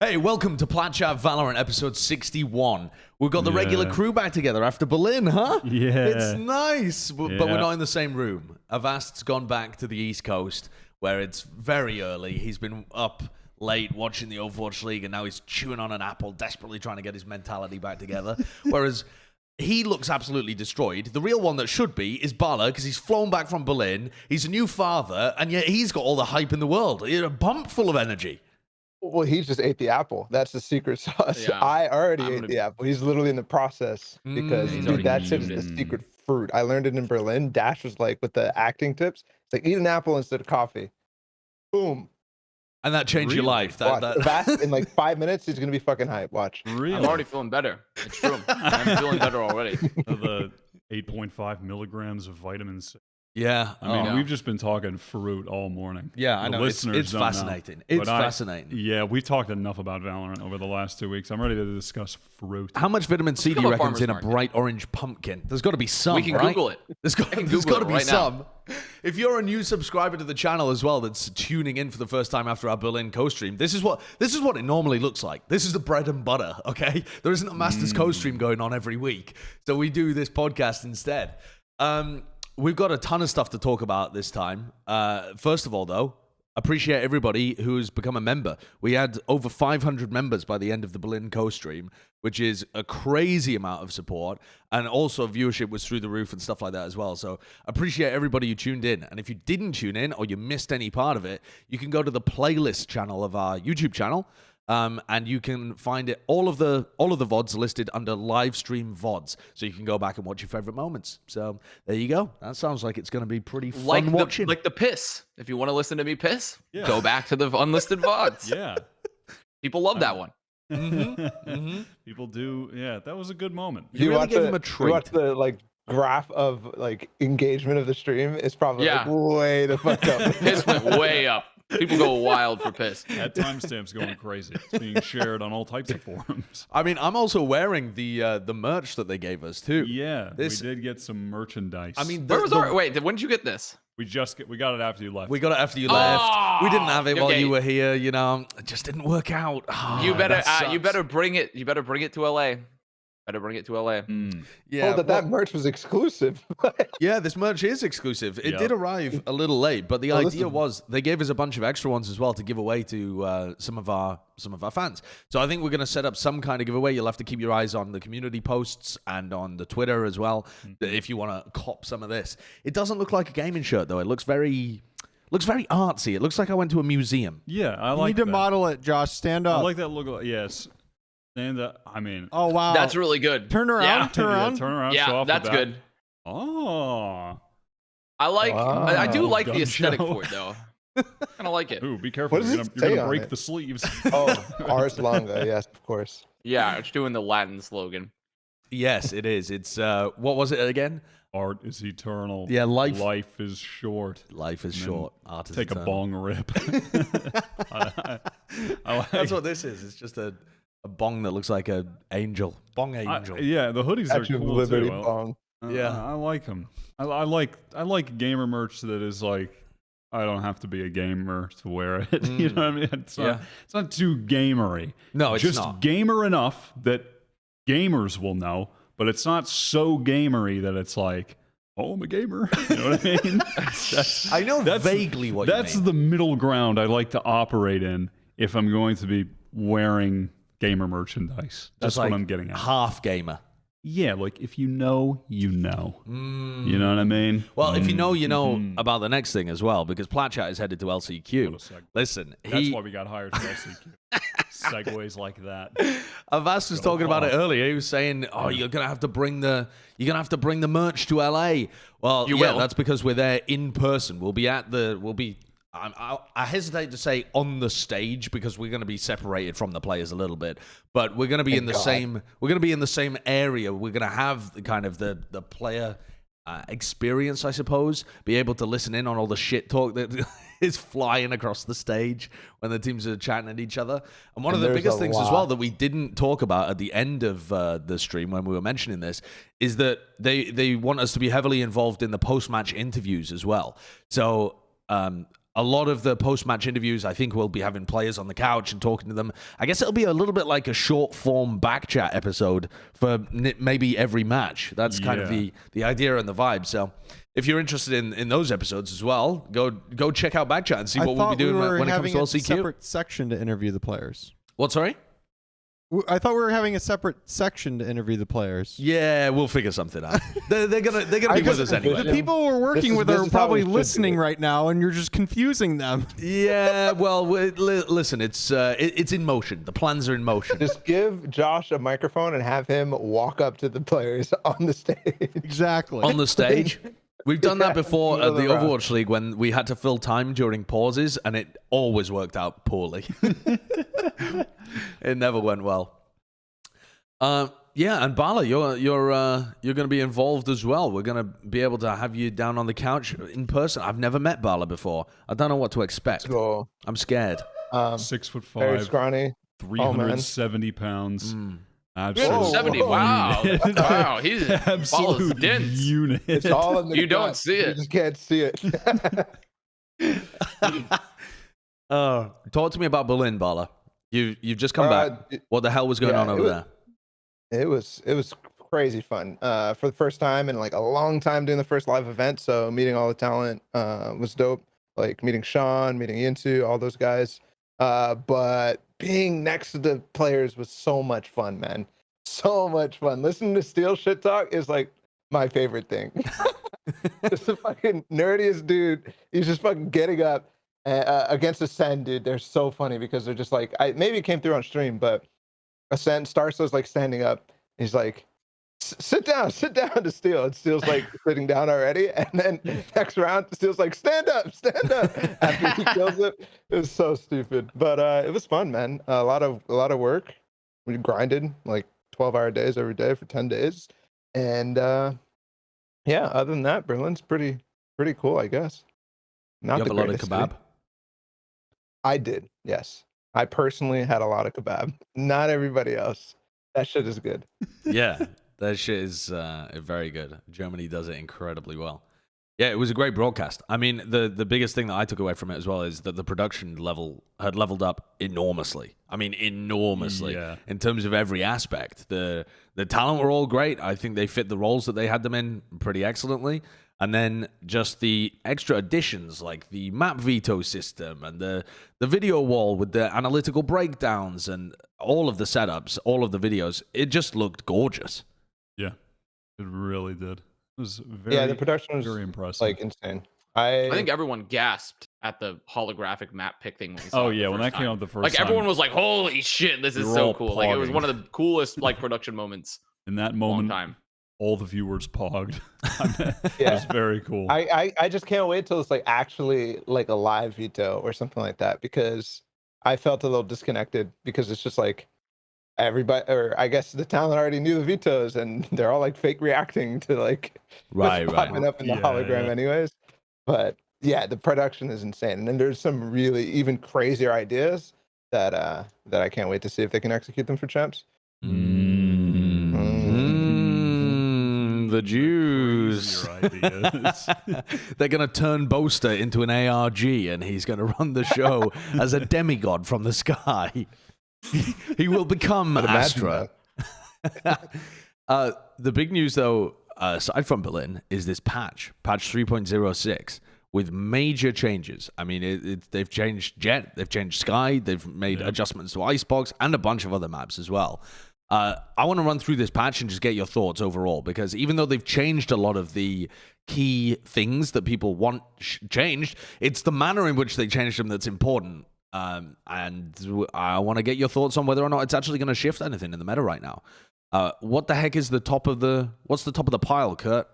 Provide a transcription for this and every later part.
Hey, welcome to Plat Chat Valorant episode 61. We've got the regular crew back together after Berlin, huh? Yeah. It's nice, but we're not in the same room. Avast's gone back to the East Coast, where it's very early. He's been up late watching the Overwatch League, and now he's chewing on an apple, desperately trying to get his mentality back together. Whereas he looks absolutely destroyed. The real one that should be is Balla, because he's flown back from Berlin. He's a new father, and yet he's got all the hype in the world. He's a bump full of energy. Well, he just ate the apple. That's the secret sauce. Yeah. I already ate the apple. He's literally in the process because dude, that shit's the secret fruit. I learned it in Berlin. Dash was like with the acting tips. It's like eat an apple instead of coffee. Boom. And that changed your life. Avast, in like 5 minutes, he's gonna be fucking hype. Watch. Really? I'm already feeling better. It's true. I'm feeling better already. The 8.5 milligrams of vitamin C. Yeah. I mean, we've just been talking fruit all morning. Yeah, I know. It's fascinating. It's fascinating. Yeah, we've talked enough about Valorant over the last 2 weeks. I'm ready to discuss fruit. How much vitamin C do you reckon's in a bright orange pumpkin? There's got to be some, We can right? Google it. There's got to be some. If you're a new subscriber to the channel as well that's tuning in for the first time after our Berlin co-stream, this is what it normally looks like. This is the bread and butter, okay? There isn't a Masters co-stream going on every week. So we do this podcast instead. We've got a ton of stuff to talk about this time. First of all, though, appreciate everybody who's become a member. We had over 500 members by the end of the Berlin co-stream, which is a crazy amount of support. And also viewership was through the roof and stuff like that as well. So appreciate everybody who tuned in. And if you didn't tune in or you missed any part of it, you can go to the playlist channel of our YouTube channel. And you can find it all of the VODs listed under live stream VODs, so you can go back and watch your favorite moments. So there you go. That sounds like it's going to be pretty fun watching. Like the piss. If you want to listen to me piss, go back to the unlisted VODs. Yeah, people love that one. People do. Yeah, that was a good moment. You really gave him a treat. You watch the like graph of like engagement of the stream. It's probably like, way the fuck up. Piss went way up. People go wild for piss. That timestamp's going crazy. It's being shared on all types of forums. I mean, I'm also wearing the merch that they gave us too. Yeah, we did get some merchandise. I mean, where was our? Wait, when did you get this? We got it after you left. We got it after you left. We didn't have it while you were here. You know, it just didn't work out. You better bring it. You better bring it to LA. Better bring it to LA. Yeah, that merch was exclusive. Yeah, this merch is exclusive. It did arrive a little late, but the idea was they gave us a bunch of extra ones as well to give away to some of our fans. So I think we're going to set up some kind of giveaway. You'll have to keep your eyes on the community posts and on the Twitter as well if you want to cop some of this. It doesn't look like a gaming shirt though. It looks very artsy. It looks like I went to a museum. Yeah, I like. You need to model it, Josh. Stand up. I like that look. Yes. And I mean, oh wow, that's really good. Turn around, yeah. turn around, yeah, turn around. Yeah, show off that's good. Oh, I like. Wow. I do like the Gun aesthetic show. for it though. Kind of like it. Ooh, be careful! What does You're it gonna say on break it? the sleeves. Oh, Ars Longa, yes, of course. Yeah, it's doing the Latin slogan. Yes, it is. It's what was it again? Art is eternal. Yeah, life is short. Life is short. Art is Take eternal. a bong rip. That's what this is. It's just a bong that looks like an angel. Bong angel. Yeah, the hoodies are Statue of cool Liberty too. bong. Yeah. I like them. I like gamer merch that is like, I don't have to be a gamer to wear it. You know what I mean? It's not too gamery. No, it's just not. gamer enough that gamers will know, but it's not so gamery that it's like, oh, I'm a gamer. You know what I mean? I know vaguely what you mean. That's the middle ground I like to operate in if I'm going to be wearing gamer merchandise. That's like what I'm getting at. Half gamer. Yeah, like if you know, you know. You know what I mean? Well, if you know, you know about the next thing as well, because Plat Chat is headed to LCQ. Listen, that's why we got hired for LCQ. Segues like that. Avast was talking about it earlier. He was saying, "Oh, you're gonna have to bring the merch to LA." Well, will. That's because we're there in person. I hesitate to say on the stage because we're going to be separated from the players a little bit, but we're going to be in the same. We're going to be in the same area. We're going to have the kind of the player experience, I suppose. Be able to listen in on all the shit talk that is flying across the stage when the teams are chatting at each other. And one of the biggest things as well that we didn't talk about at the end of the stream when we were mentioning this is that they want us to be heavily involved in the post-match interviews as well. So a lot of the post-match interviews, I think we'll be having players on the couch and talking to them. I guess it'll be a little bit like a short-form back chat episode for maybe every match. That's kind of the idea and the vibe. So if you're interested in those episodes as well, go check out back chat and see what we'll be doing when it comes to LCQ. A separate section to interview the players. What, sorry? I thought we were having a separate section to interview the players. Yeah, we'll figure something out. They're gonna be with us anyway. The people we're working with are probably listening right now, and you're just confusing them. Yeah, well, listen, it's in motion. The plans are in motion. Just give Josh a microphone and have him walk up to the players on the stage. Exactly. On the stage. We've done that before at the Overwatch League when we had to fill time during pauses, and it always worked out poorly. It never went well. Yeah, and Balla, you're going to be involved as well. We're going to be able to have you down on the couch in person. I've never met Balla before. I don't know what to expect. Cool. I'm scared. 6'5", very scrawny, 370 pounds. Absolutely. 70. Wow. Wow. He's absolute dense. Unit. It's all in the You don't see it. You just can't see it. Talk to me about Berlin, Balla. You've just come back. What the hell was going on over there? It was crazy fun. For the first time in like a long time doing the first live event. So meeting all the talent was dope. Like meeting Sean, meeting Yinsu, all those guys. But being next to the players was so much fun, man. So much fun. Listening to Steel shit talk is like my favorite thing. Just the fucking nerdiest dude. He's just fucking getting up against ACEND, dude. They're so funny because they're just like, maybe it came through on stream, but ACEND, Starso's like standing up. He's like, sit down to Steel. And Steel's like sitting down already. And then next round, Steel's like, stand up. After he kills it. It was so stupid. But it was fun, man. A lot of work. We grinded like 12-hour days every day for 10 days. And yeah, other than that, Berlin's pretty cool, I guess. Not you have the a lot of greatest kebab? city. I did, yes. I personally had a lot of kebab. Not everybody else. That shit is good. Yeah, that shit is very good. Germany does it incredibly well. Yeah, it was a great broadcast. I mean, the biggest thing that I took away from it as well is that the production level had leveled up enormously. I mean, enormously in terms of every aspect. The talent were all great. I think they fit the roles that they had them in pretty excellently. And then just the extra additions like the map veto system and the video wall with the analytical breakdowns and all of the setups, all of the videos, it just looked gorgeous. Yeah, it really did. It was very, the production was very impressive. like insane. I think everyone gasped at the holographic map pick thing when we saw it when that came out the first like time. Everyone was like, holy shit, this is so cool. Like it was one of the coolest like production moments in that moment. Long time. All the viewers pogged. It was very cool. I just can't wait till it's like actually like a live veto or something like that, because I felt a little disconnected because it's just like everybody, or I guess the talent already knew the vetoes and they're all like fake reacting to like what's popping up in the hologram anyways. But yeah, the production is insane. And then there's some really even crazier ideas that I can't wait to see if they can execute them for champs. The Jews. They're going to turn Boaster into an ARG and he's going to run the show as a demigod from the sky. He will become Astra. The big news, though, aside from Berlin, is this patch 3.06, with major changes. I mean, they've changed Jett, they've changed Skye, they've made adjustments to Icebox, and a bunch of other maps as well. I want to run through this patch and just get your thoughts overall, because even though they've changed a lot of the key things that people want changed, it's the manner in which they changed them that's important. And I want to get your thoughts on whether or not it's actually going to shift anything in the meta right now. What the heck is what's the top of the pile, Kurt?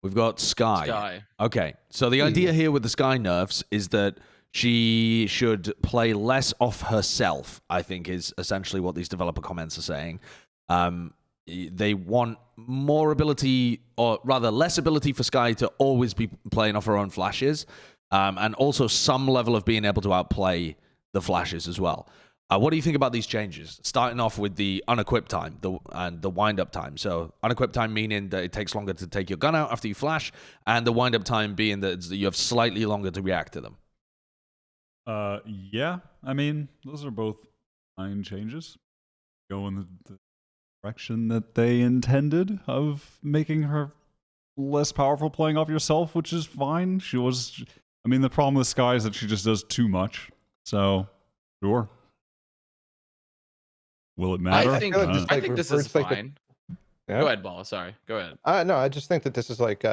We've got Skye. Okay, so the idea here with the Skye nerfs is that she should play less off herself, I think, is essentially what these developer comments are saying. They want more ability, or rather less ability for Skye to always be playing off her own flashes, and also some level of being able to outplay the flashes as well. What do you think about these changes? Starting off with the unequip time and the wind-up time. So unequip time meaning that it takes longer to take your gun out after you flash, and the wind-up time being that you have slightly longer to react to them. Yeah. I mean, those are both fine changes. Go in the direction that they intended of making her less powerful playing off yourself, which is fine. I mean, the problem with Skye is that she just does too much. So, sure. Will it matter? I think this is fine. Yeah. Go ahead, Balla. Sorry. Go ahead. No, I just think that this is like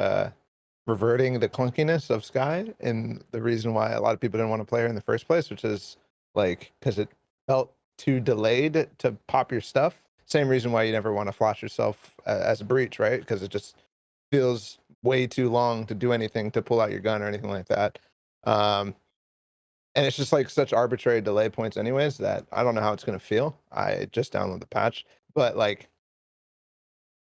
reverting the clunkiness of Skye, and the reason why a lot of people didn't want to play her in the first place, which is like because it felt too delayed to pop your stuff. Same reason why you never want to flash yourself as a breach, right? Because it just feels way too long to do anything, to pull out your gun or anything like that. And it's just like such arbitrary delay points anyways that I don't know how it's going to feel. I just downloaded the patch. But like,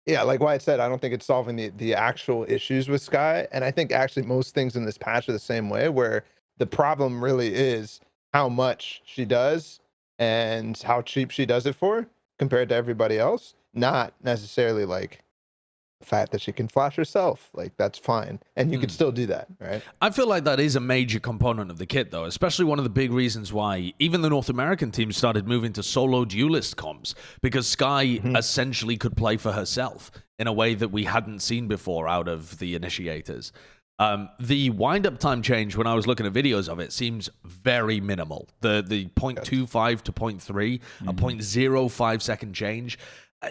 yeah, like Wyatt said, I don't think it's solving the actual issues with Skye. And I think actually most things in this patch are the same way, where the problem really is how much she does and how cheap she does it for compared to everybody else. Not necessarily like the fact that she can flash herself, like that's fine, and you could still do that, right? I feel like that is a major component of the kit, though, especially one of the big reasons why even the North American team started moving to solo duelist comps, because Skye essentially could play for herself in a way that we hadn't seen before out of the initiators. The wind-up time change, when I was looking at videos of it, seems very minimal. The 0.25 to 0.3, a 0.05 second change.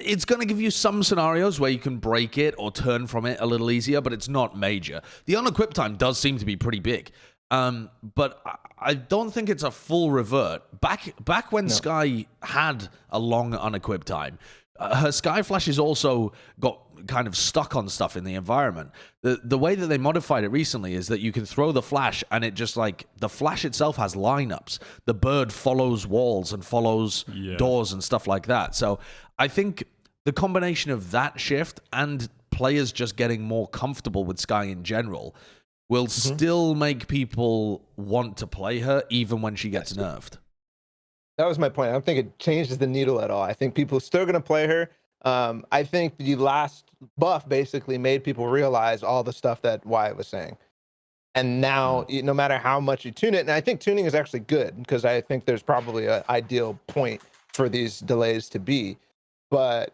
It's going to give you some scenarios where you can break it or turn from it a little easier, but it's not major. The unequip time does seem to be pretty big, but I don't think it's a full revert. Back when Skye had a long unequip time, her Skye flashes also got kind of stuck on stuff in the environment. The way that they modified it recently is that you can throw the flash and it just like, the flash itself has lineups. The bird follows walls and follows doors and stuff like that. So I think the combination of that shift and players just getting more comfortable with Skye in general will still make people want to play her even when she gets nerfed. That was my point. I don't think it changes the needle at all. I think people are still going to play her. I think the last buff basically made people realize all the stuff that Wyatt was saying. And now, no matter how much you tune it, and I think tuning is actually good, because I think there's probably an ideal point for these delays to be. But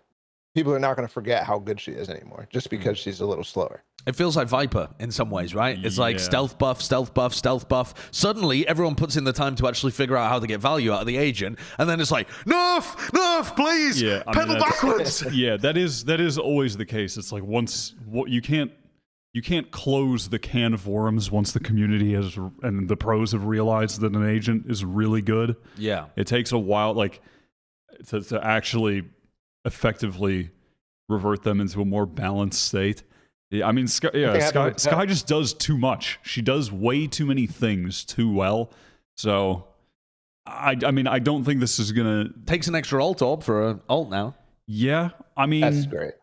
people are not going to forget how good she is anymore, just because she's a little slower. It feels like Viper in some ways, right? It's like stealth buff, stealth buff, stealth buff. Suddenly, everyone puts in the time to actually figure out how to get value out of the agent, and then it's like, nerf, please, pedal backwards. Yeah, that is always the case. It's like you can't close the can of worms once the community has and the pros have realized that an agent is really good. Yeah, it takes a while, like to actually effectively revert them into a more balanced state. Yeah, I mean, Skye just does too much. She does way too many things too well. So, I mean, I don't think this is gonna takes an extra ult orb for an ult now. Yeah, I mean, that's great.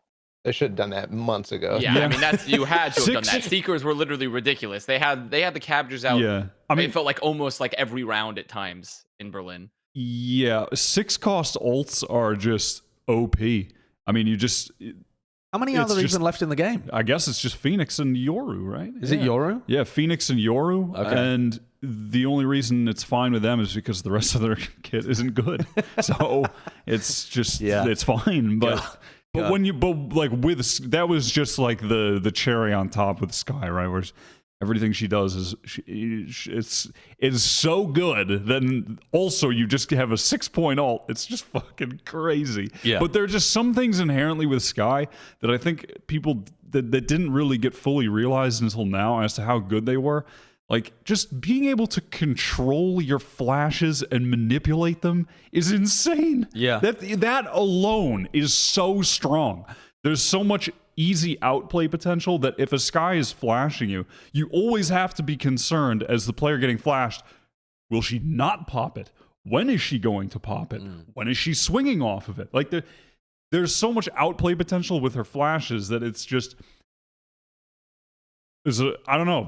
They should have done that months ago. Yeah, I mean, you had to have done that. Seekers were literally ridiculous. They had the captures out. Yeah, I mean, it felt like almost like every round at times in Berlin. Yeah, 6-cost ults are just OP. I mean, you just. How many are there even left in the game? I guess it's just Phoenix and Yoru, right? Is it Yoru? Yeah, Phoenix and Yoru. Okay. And the only reason it's fine with them is because the rest of their kit isn't good. So it's just, it's fine. But that was just like the cherry on top with Skye, right? Where everything she does is so good. Then also you just have a 6-point ult. It's just fucking crazy. Yeah. But there are just some things inherently with Skye that I think people that didn't really get fully realized until now as to how good they were. Like, just being able to control your flashes and manipulate them is insane. Yeah. That alone is so strong. There's so much easy outplay potential that if a Skye is flashing you, you always have to be concerned as the player getting flashed, will she not pop it? When is she going to pop it? When is she swinging off of it? Like, there's so much outplay potential with her flashes that it's just... I don't know,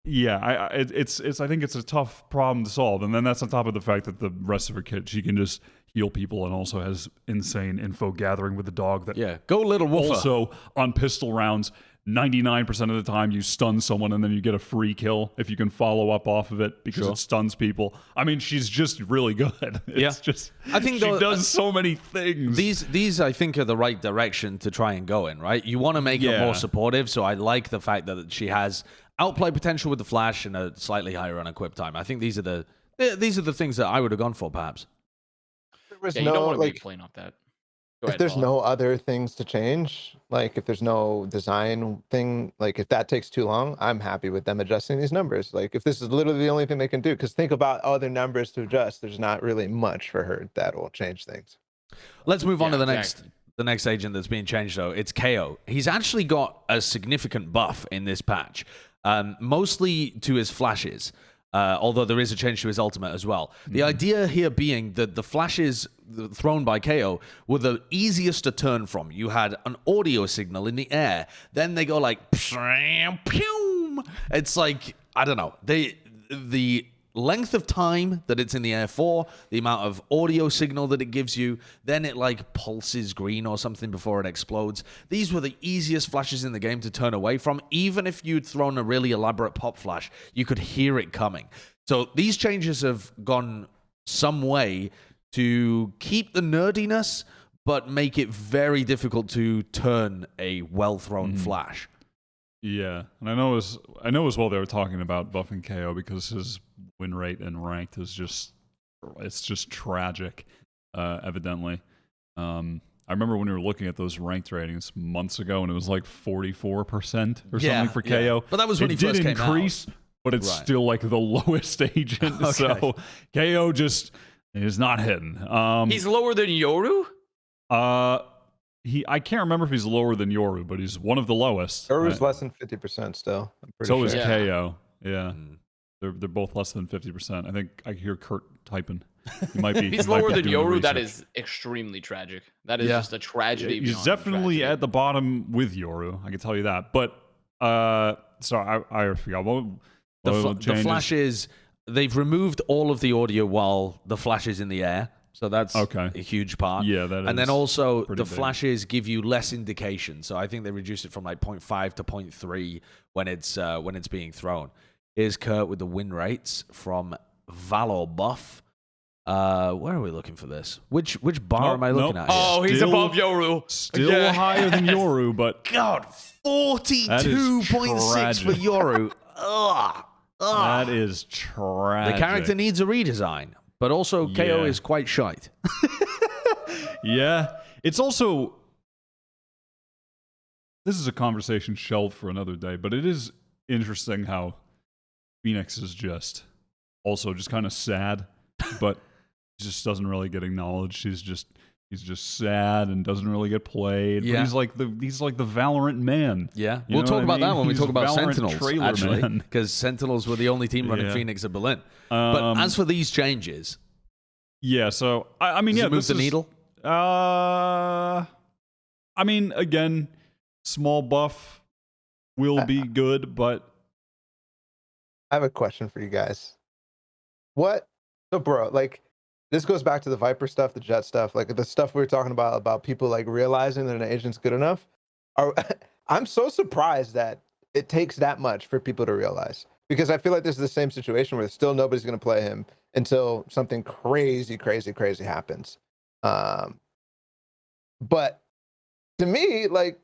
Yeah, I think it's a tough problem to solve, and then that's on top of the fact that the rest of her kit, she can just heal people and also has insane info gathering with the dog. That go little woofer. Also on pistol rounds, 99% of the time you stun someone and then you get a free kill if you can follow up off of it because it stuns people. I mean, she's just really good. It's just I think she does so many things. These I think are the right direction to try and go in, right? You want to make her more supportive, so I like the fact that she has outplay potential with the flash and a slightly higher unequip time. I think these are the things that I would have gone for, perhaps. There was you no don't want to like be playing off that. if there's no other things to change, like if there's no design thing, like if that takes too long, I'm happy with them adjusting these numbers. Like if this is literally the only thing they can do, because think about other numbers to adjust. There's not really much for her that will change things. Let's move on to the next agent that's being changed, though. It's KO. He's actually got a significant buff in this patch, mostly to his flashes. Although there is a change to his ultimate as well. The idea here being that the flashes thrown by KO were the easiest to turn from. You had an audio signal in the air, then they go like, pew. It's like, I don't know. The length of time that it's in the air for, the amount of audio signal that it gives you, then it like pulses green or something before it explodes. These were the easiest flashes in the game to turn away from. Even if you'd thrown a really elaborate pop flash, you could hear it coming. So these changes have gone some way to keep the nerdiness, but make it very difficult to turn a well-thrown flash. Yeah, and I know as well they were talking about buffing KO because his win rate in ranked is just tragic, evidently. I remember when we were looking at those ranked ratings months ago, and it was like 44% or something for KO. But that was when he first came out. It did increase, but it's still like the lowest agent. Okay. So KO just is not hitting. He's lower than Yoru? I can't remember if he's lower than Yoru, but he's one of the lowest. Yoru's less than 50% still. I'm pretty so sure. is KO. Yeah. They're both less than 50%. I think I hear Kurt typing. He might be. He's lower than Yoru. That is extremely tragic. That is just a tragedy. He's definitely at the bottom with Yoru. I can tell you that. But so I forgot the flashes. They've removed all of the audio while the flash is in the air. So that's a huge part. Yeah, that is. And then also the big. Flashes give you less indication. So I think they reduced it from like 0.5 to 0.3 when it's being thrown. Here's Kurt with the win rates from Valor buff. Where are we looking for this? Which bar am I looking at? Oh, he's above Yoru. Still higher than Yoru, but God, 42.6 for Yoru. Ugh. That is tragic. The character needs a redesign. But also, KO is quite shite. Yeah. It's also... This is a conversation shelved for another day, but it is interesting how Phoenix is just kind of sad, but just doesn't really get acknowledged. He's just sad and doesn't really get played. Yeah. But he's like the Valorant man. Yeah. We'll talk about that when we talk about Sentinels, actually. Because Sentinels were the only team running Phoenix at Berlin. But as for these changes... Yeah, so, I mean, Does it move the needle? I mean, again, small buff will be good, but... I have a question for you guys. So, bro, like, this goes back to the Viper stuff, the Jett stuff, like the stuff we were talking about people like realizing that an agent's good enough. I'm so surprised that it takes that much for people to realize. Because I feel like this is the same situation where still nobody's going to play him until something crazy happens. But to me, like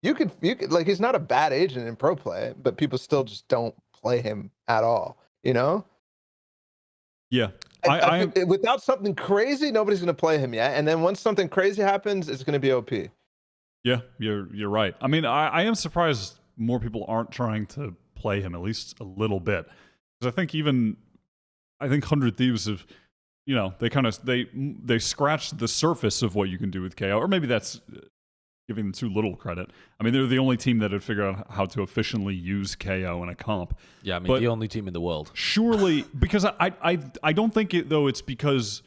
you could like he's not a bad agent in pro play, but people still just don't play him at all. You know? Yeah. Without something crazy, nobody's going to play him yet. And then once something crazy happens, it's going to be OP. Yeah, you're right. I mean, I am surprised more people aren't trying to play him at least a little bit, because I think 100 Thieves have, you know, they scratched the surface of what you can do with KO, or maybe that's giving them too little credit. I mean, they're the only team that had figured out how to efficiently use KO in a comp. Yeah, I mean, the only team in the world. Surely, because I don't think it's because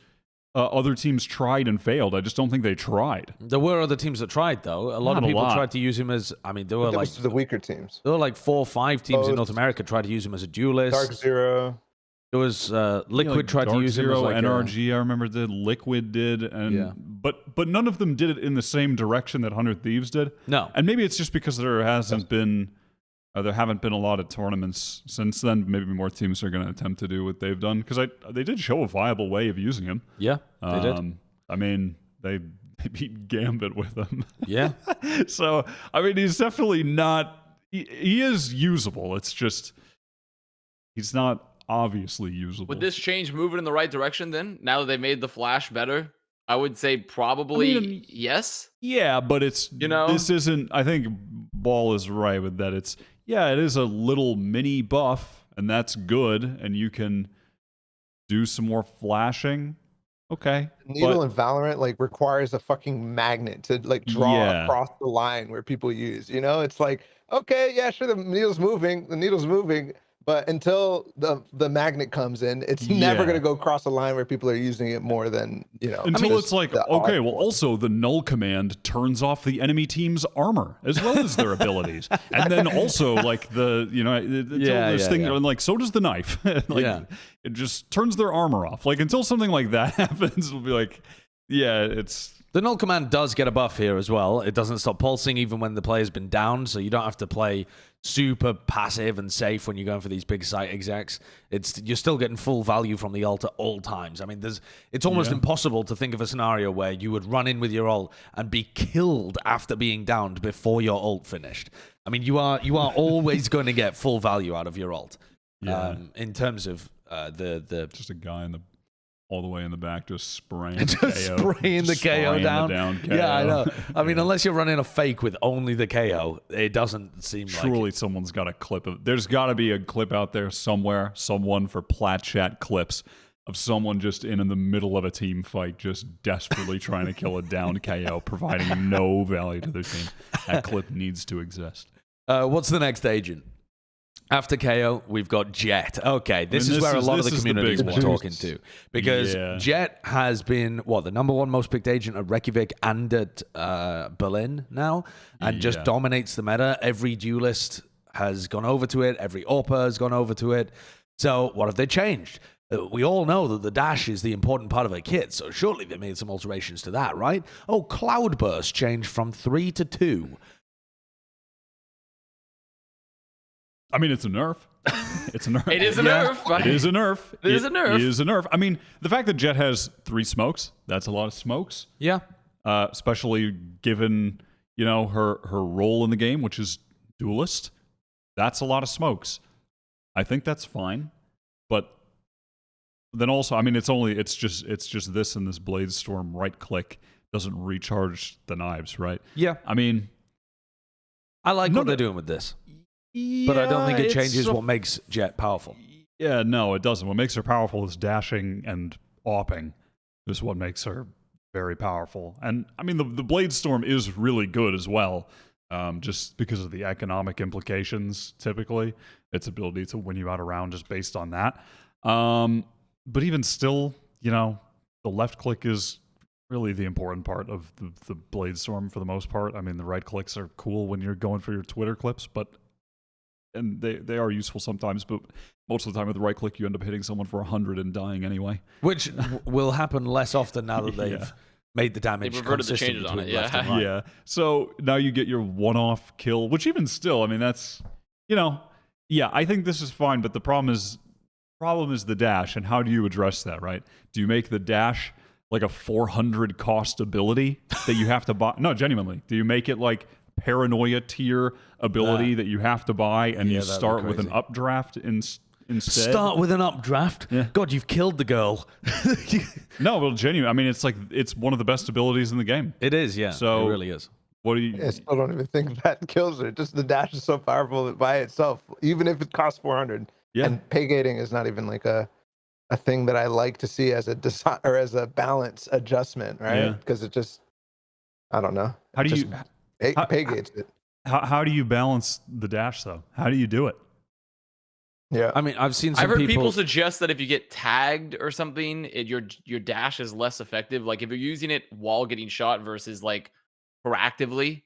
other teams tried and failed. I just don't think they tried. There were other teams that tried, though. A lot Not of a people lot. tried to use him as. I mean, there were That like was the weaker teams. there were like 4 or 5 teams in North Post. America tried to use him as a duelist. Dark Zero. There was Liquid Like tried Dark to use Zero, him as like NRG, I remember did. Liquid did, and Yeah. but none of them did it in the same direction that 100 Thieves did. No. And maybe it's just because there haven't been a lot of tournaments since then. Maybe more teams are going to attempt to do what they've done because they did show a viable way of using him. Yeah, they did. I mean, they beat Gambit with him. Yeah. So I mean, he's definitely not. He is usable. It's just he's not obviously usable. Would this change move it in the right direction then? Now that they made the flash better, I would say probably yes. Yeah, but it's this isn't. I think Ball is right with that. It is a little mini buff, and that's good, and you can do some more flashing. Okay, Needle in Valorant like requires a fucking magnet to like draw across the line where people use. You know, it's like okay, yeah, sure, the needle's moving. But until the magnet comes in, it's never going to go across a line where people are using it more than, Until it's like, okay, well, also the null command turns off the enemy team's armor as well as their abilities. And then also like and like, so does the knife. It just turns their armor off. Like until something like that happens, we'll be like, yeah, it's... The null command does get a buff here as well. It doesn't stop pulsing even when the player's been down, so you don't have to play super passive and safe when you're going for these big site execs. You're still getting full value from the ult at all times. I mean, it's almost impossible to think of a scenario where you would run in with your ult and be killed after being downed before your ult finished. I mean, you are always going to get full value out of your ult. In terms of the just a guy all the way in the back, just spraying spraying the KO down. KO. Yeah, I know. I mean, unless you're running a fake with only the KO, it doesn't seem like Surely someone's got a clip of... There's got to be a clip out there somewhere, someone for Plat Chat clips of someone just in the middle of a team fight, just desperately trying to kill a down KO, providing no value to their team. That clip needs to exist. What's the next agent? After KO, we've got Jett. Okay, this is where a lot of the community is talking to. Because Jett has been, the number 1 most picked agent at Reykjavik and at Berlin now, and just dominates the meta. Every duelist has gone over to it. Every AWPer has gone over to it. So what have they changed? We all know that the dash is the important part of a kit, so surely they made some alterations to that, right? Oh, Cloudburst changed from 3 to 2. I mean, it's a nerf. It's a nerf. It is a nerf. It is a nerf. It is a nerf. It is a nerf. I mean, the fact that Jett has 3 smokes, that's a lot of smokes. Yeah. Especially given, her role in the game, which is duelist. That's a lot of smokes. I think that's fine. But then also, I mean, it's just this and this Blade Storm right click doesn't recharge the knives, right? Yeah. I mean, I like what they're doing with this. But I don't think it changes what makes Jett powerful. Yeah, no, it doesn't. What makes her powerful is dashing and AWPing is what makes her very powerful. And, I mean, the Blade Storm is really good as well, just because of the economic implications, typically. Its ability to win you out a round just based on that. But even still, the left click is really the important part of the Blade Storm for the most part. I mean, the right clicks are cool when you're going for your Twitter clips, and they are useful sometimes, but most of the time with the right click, you end up hitting someone for 100 and dying anyway. Which will happen less often now that they've made the damage. They've reverted the changes on it, right. Yeah. So now you get your one-off kill, which even still, I mean, that's, I think this is fine, but the problem is the dash, and how do you address that, right? Do you make the dash like a 400 cost ability that you have to buy? No, genuinely. Do you make it like paranoia tier ability that you have to buy, and you start with an updraft instead? Start with an updraft? Yeah. God, you've killed the girl. No, well, genuinely, I mean, it's one of the best abilities in the game. It is, yeah. So it really is. What do you? I still don't even think that kills her. Just the dash is so powerful by itself, even if it costs 400. Yeah. And pay gating is not even like a thing that I like to see as a design or as a balance adjustment, right? Because it just, I don't know. How do you? Pay gates it. How do you balance the dash though? How do you do it? Yeah. I mean, I've seen some I've heard people people suggest that if you get tagged or something, your dash is less effective. Like if you're using it while getting shot versus like proactively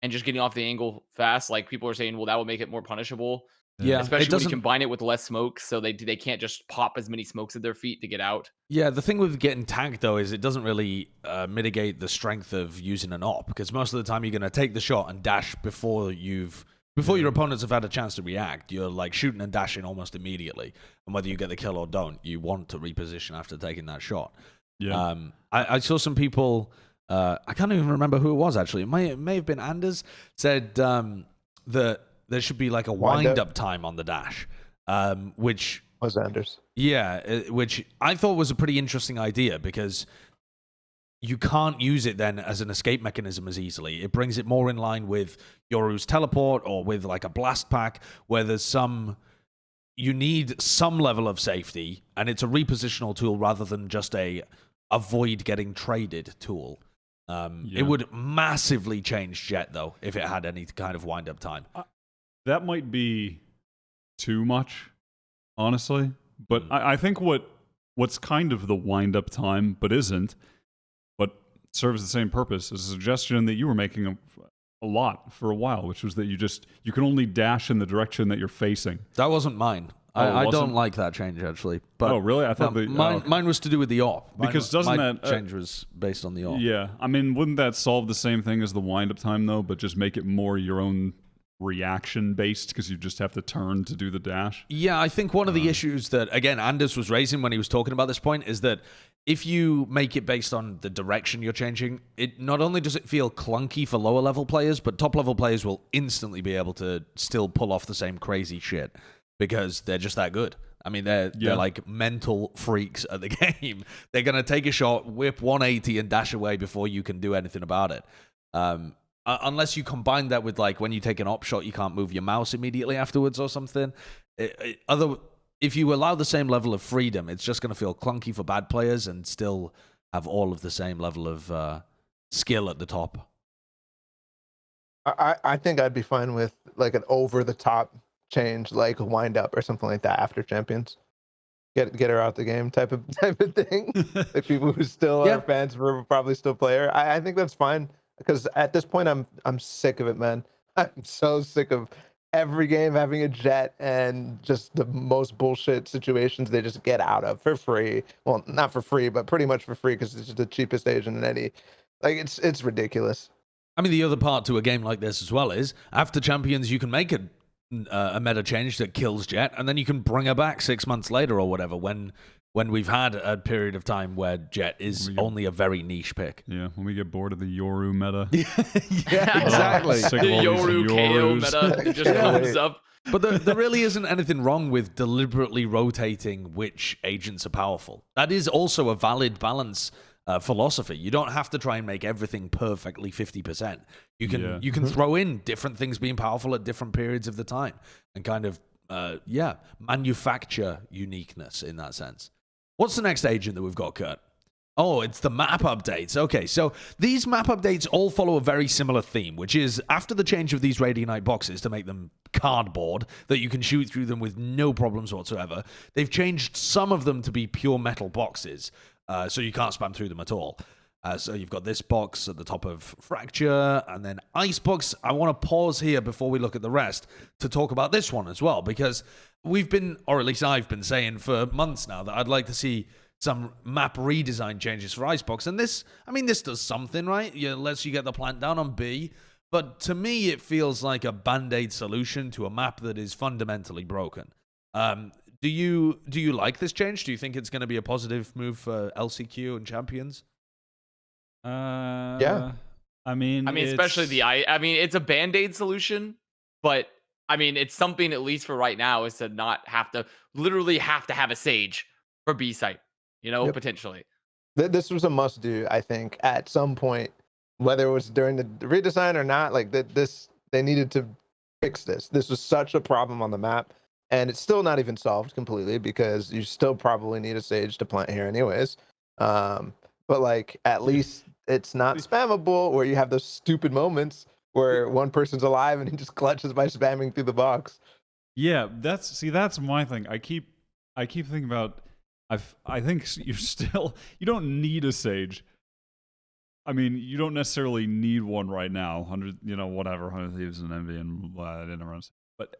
and just getting off the angle fast, like people are saying, well, that will make it more punishable. Yeah, it Especially when you doesn't. combine it with less smoke, so they can't just pop as many smokes at their feet to get out. Yeah, the thing with getting tagged though is it doesn't really mitigate the strength of using an op, because most of the time you're going to take the shot and dash before your opponents have had a chance to react. You're like shooting and dashing almost immediately, and whether you get the kill or don't, you want to reposition after taking that shot. Yeah. I saw some people. I can't even remember who it was actually. It may have been Anders said that there should be like a wind up time on the dash, which was Anders. Yeah, which I thought was a pretty interesting idea, because you can't use it then as an escape mechanism as easily. It brings it more in line with Yoru's teleport or with like a blast pack, where you need some level of safety, and it's a repositional tool rather than just a avoid getting traded tool. It would massively change Jett though if it had any kind of wind up time. That might be too much, honestly. But I think what's kind of the wind-up time, but isn't, but serves the same purpose, is a suggestion that you were making a lot for a while, which was that you can only dash in the direction that you're facing. That wasn't mine. I don't like that change actually. But oh, really? I thought mine was to do with the op. Because my change was based on the op. Yeah, I mean, wouldn't that solve the same thing as the wind-up time though, but just make it more your own reaction based, because you just have to turn to do the dash? Yeah, I think one of the issues that, again, Anders was raising when he was talking about this point is that if you make it based on the direction you're changing, it not only does it feel clunky for lower level players, but top level players will instantly be able to still pull off the same crazy shit because they're just that good. I mean, they're like mental freaks at the game. They're going to take a shot, whip 180 and dash away before you can do anything about it. Unless you combine that with, like, when you take an op shot, you can't move your mouse immediately afterwards or something. If you allow the same level of freedom, it's just going to feel clunky for bad players and still have all of the same level of skill at the top. I think I'd be fine with like an over-the-top change, like a wind up or something like that after Champions. Get her out the game type of thing. Like people who still are fans will probably still play her. I think that's fine. Because at this point, I'm sick of it, man. I'm so sick of every game having a Jett and just the most bullshit situations they just get out of for free. Well, not for free, but pretty much for free, because it's the cheapest agent in any. Like, it's ridiculous. I mean, the other part to a game like this as well is after Champions, you can make a meta change that kills Jett, and then you can bring her back 6 months later or whatever when we've had a period of time where Jett is only a very niche pick. Yeah, when we get bored of the Yoru meta. Yeah, exactly. Sick The of all these Yoru KO Yorus. meta just comes up. But there really isn't anything wrong with deliberately rotating which agents are powerful. That is also a valid balance philosophy. You don't have to try and make everything perfectly 50%. You can throw in different things being powerful at different periods of the time and kind of manufacture uniqueness in that sense. What's the next agent that we've got, Kurt? Oh, it's the map updates. Okay, so these map updates all follow a very similar theme, which is after the change of these Radianite boxes to make them cardboard, that you can shoot through them with no problems whatsoever, they've changed some of them to be pure metal boxes, so you can't spam through them at all. So you've got this box at the top of Fracture, and then Icebox. I want to pause here before we look at the rest to talk about this one as well, because we've been, or at least I've been saying for months now, that I'd like to see some map redesign changes for Icebox. And this does something, right? It lets you get the plant down on B, but to me it feels like a band-aid solution to a map that is fundamentally broken. Do you like this change? Do you think it's going to be a positive move for LCQ and Champions? Yeah. I mean, especially it's a band-aid solution, but I mean, it's something, at least for right now, is to not have to have a Sage for B site, potentially. This was a must do, I think, at some point, whether it was during the redesign or not. Like they needed to fix this. This was such a problem on the map, and it's still not even solved completely, because you still probably need a Sage to plant here anyways. But like, at least it's not spammable, where you have those stupid moments where one person's alive and he just clutches by spamming through the box. Yeah, that's my thing. I keep thinking about. I think you don't need a Sage. I mean, you don't necessarily need one right now. 100 Thieves and Envy and I didn't run. But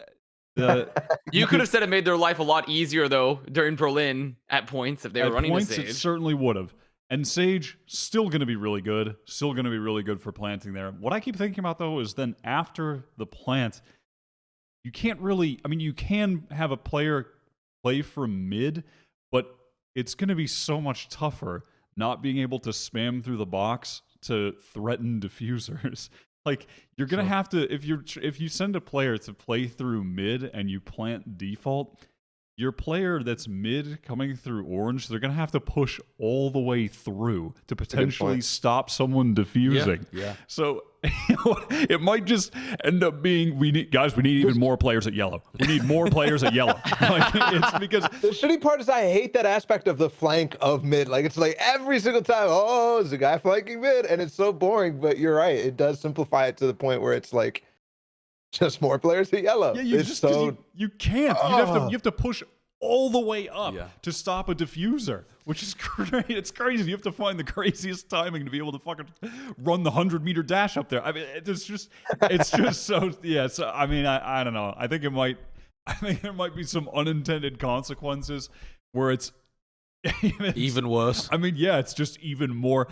you could have said it made their life a lot easier though during Berlin at points if they were running points, the Sage. It certainly would have. And Sage still going to be really good. Still going to be really good for planting there. What I keep thinking about though is then after the plant, you can't really. I mean, you can have a player play from mid, but it's going to be so much tougher not being able to spam through the box to threaten diffusers. Like you're going to have to if you send a player to play through mid and you plant default, your player that's mid coming through orange, they're going to have to push all the way through to potentially stop someone diffusing. Yeah. So it might just end up being we need even more players at yellow. We need more players at yellow. Like, it's because the shitty part is I hate that aspect of the flank of mid. Like it's like every single time, oh, is the guy flanking mid, and it's so boring. But you're right, it does simplify it to the point where it's like just more players at yellow. Yeah, you can't. You have to push all the way up to stop a diffuser, which is great. It's crazy. You have to find the craziest timing to be able to fucking run the 100-meter dash up there. I mean, it's just so yeah. So I mean, I don't know. I think there might be some unintended consequences where it's even worse. I mean, yeah, it's just even more.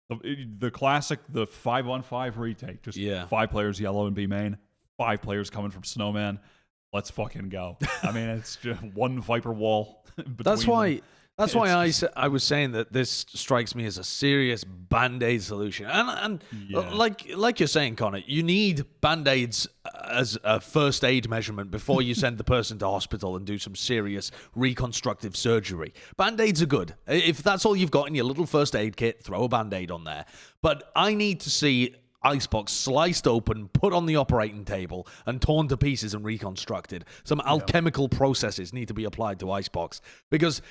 The classic, the 5-on-5 retake. Just 5 players yellow and B main, 5 players coming from Snowman. Let's fucking go. I mean, it's just one Viper wall. That's why I was saying that this strikes me as a serious Band-Aid solution. And like you're saying, Connor, you need Band-Aids as a first aid measurement before you send the person to hospital and do some serious reconstructive surgery. Band-Aids are good. If that's all you've got in your little first aid kit, throw a Band-Aid on there. But I need to see Icebox sliced open, put on the operating table, and torn to pieces and reconstructed. Some alchemical processes need to be applied to Icebox because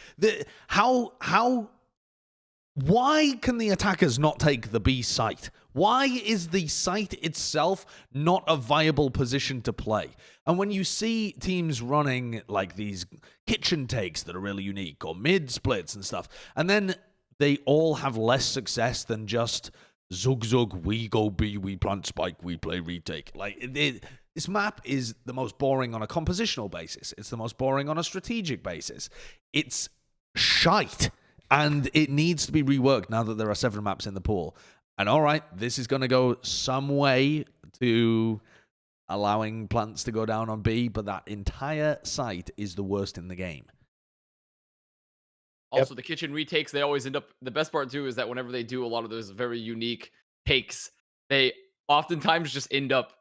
why can the attackers not take the B site? Why is the site itself not a viable position to play? And when you see teams running like these kitchen takes that are really unique or mid splits and stuff, and then they all have less success than just Zug Zug, we go B, we plant spike, we play retake. Like, this map is the most boring on a compositional basis. It's the most boring on a strategic basis. It's shite, and it needs to be reworked now that there are 7 maps in the pool. And all right, this is going to go some way to allowing plants to go down on B, but that entire site is the worst in the game. Also, the kitchen retakes, they always end up. The best part, too, is that whenever they do a lot of those very unique takes, they oftentimes just end up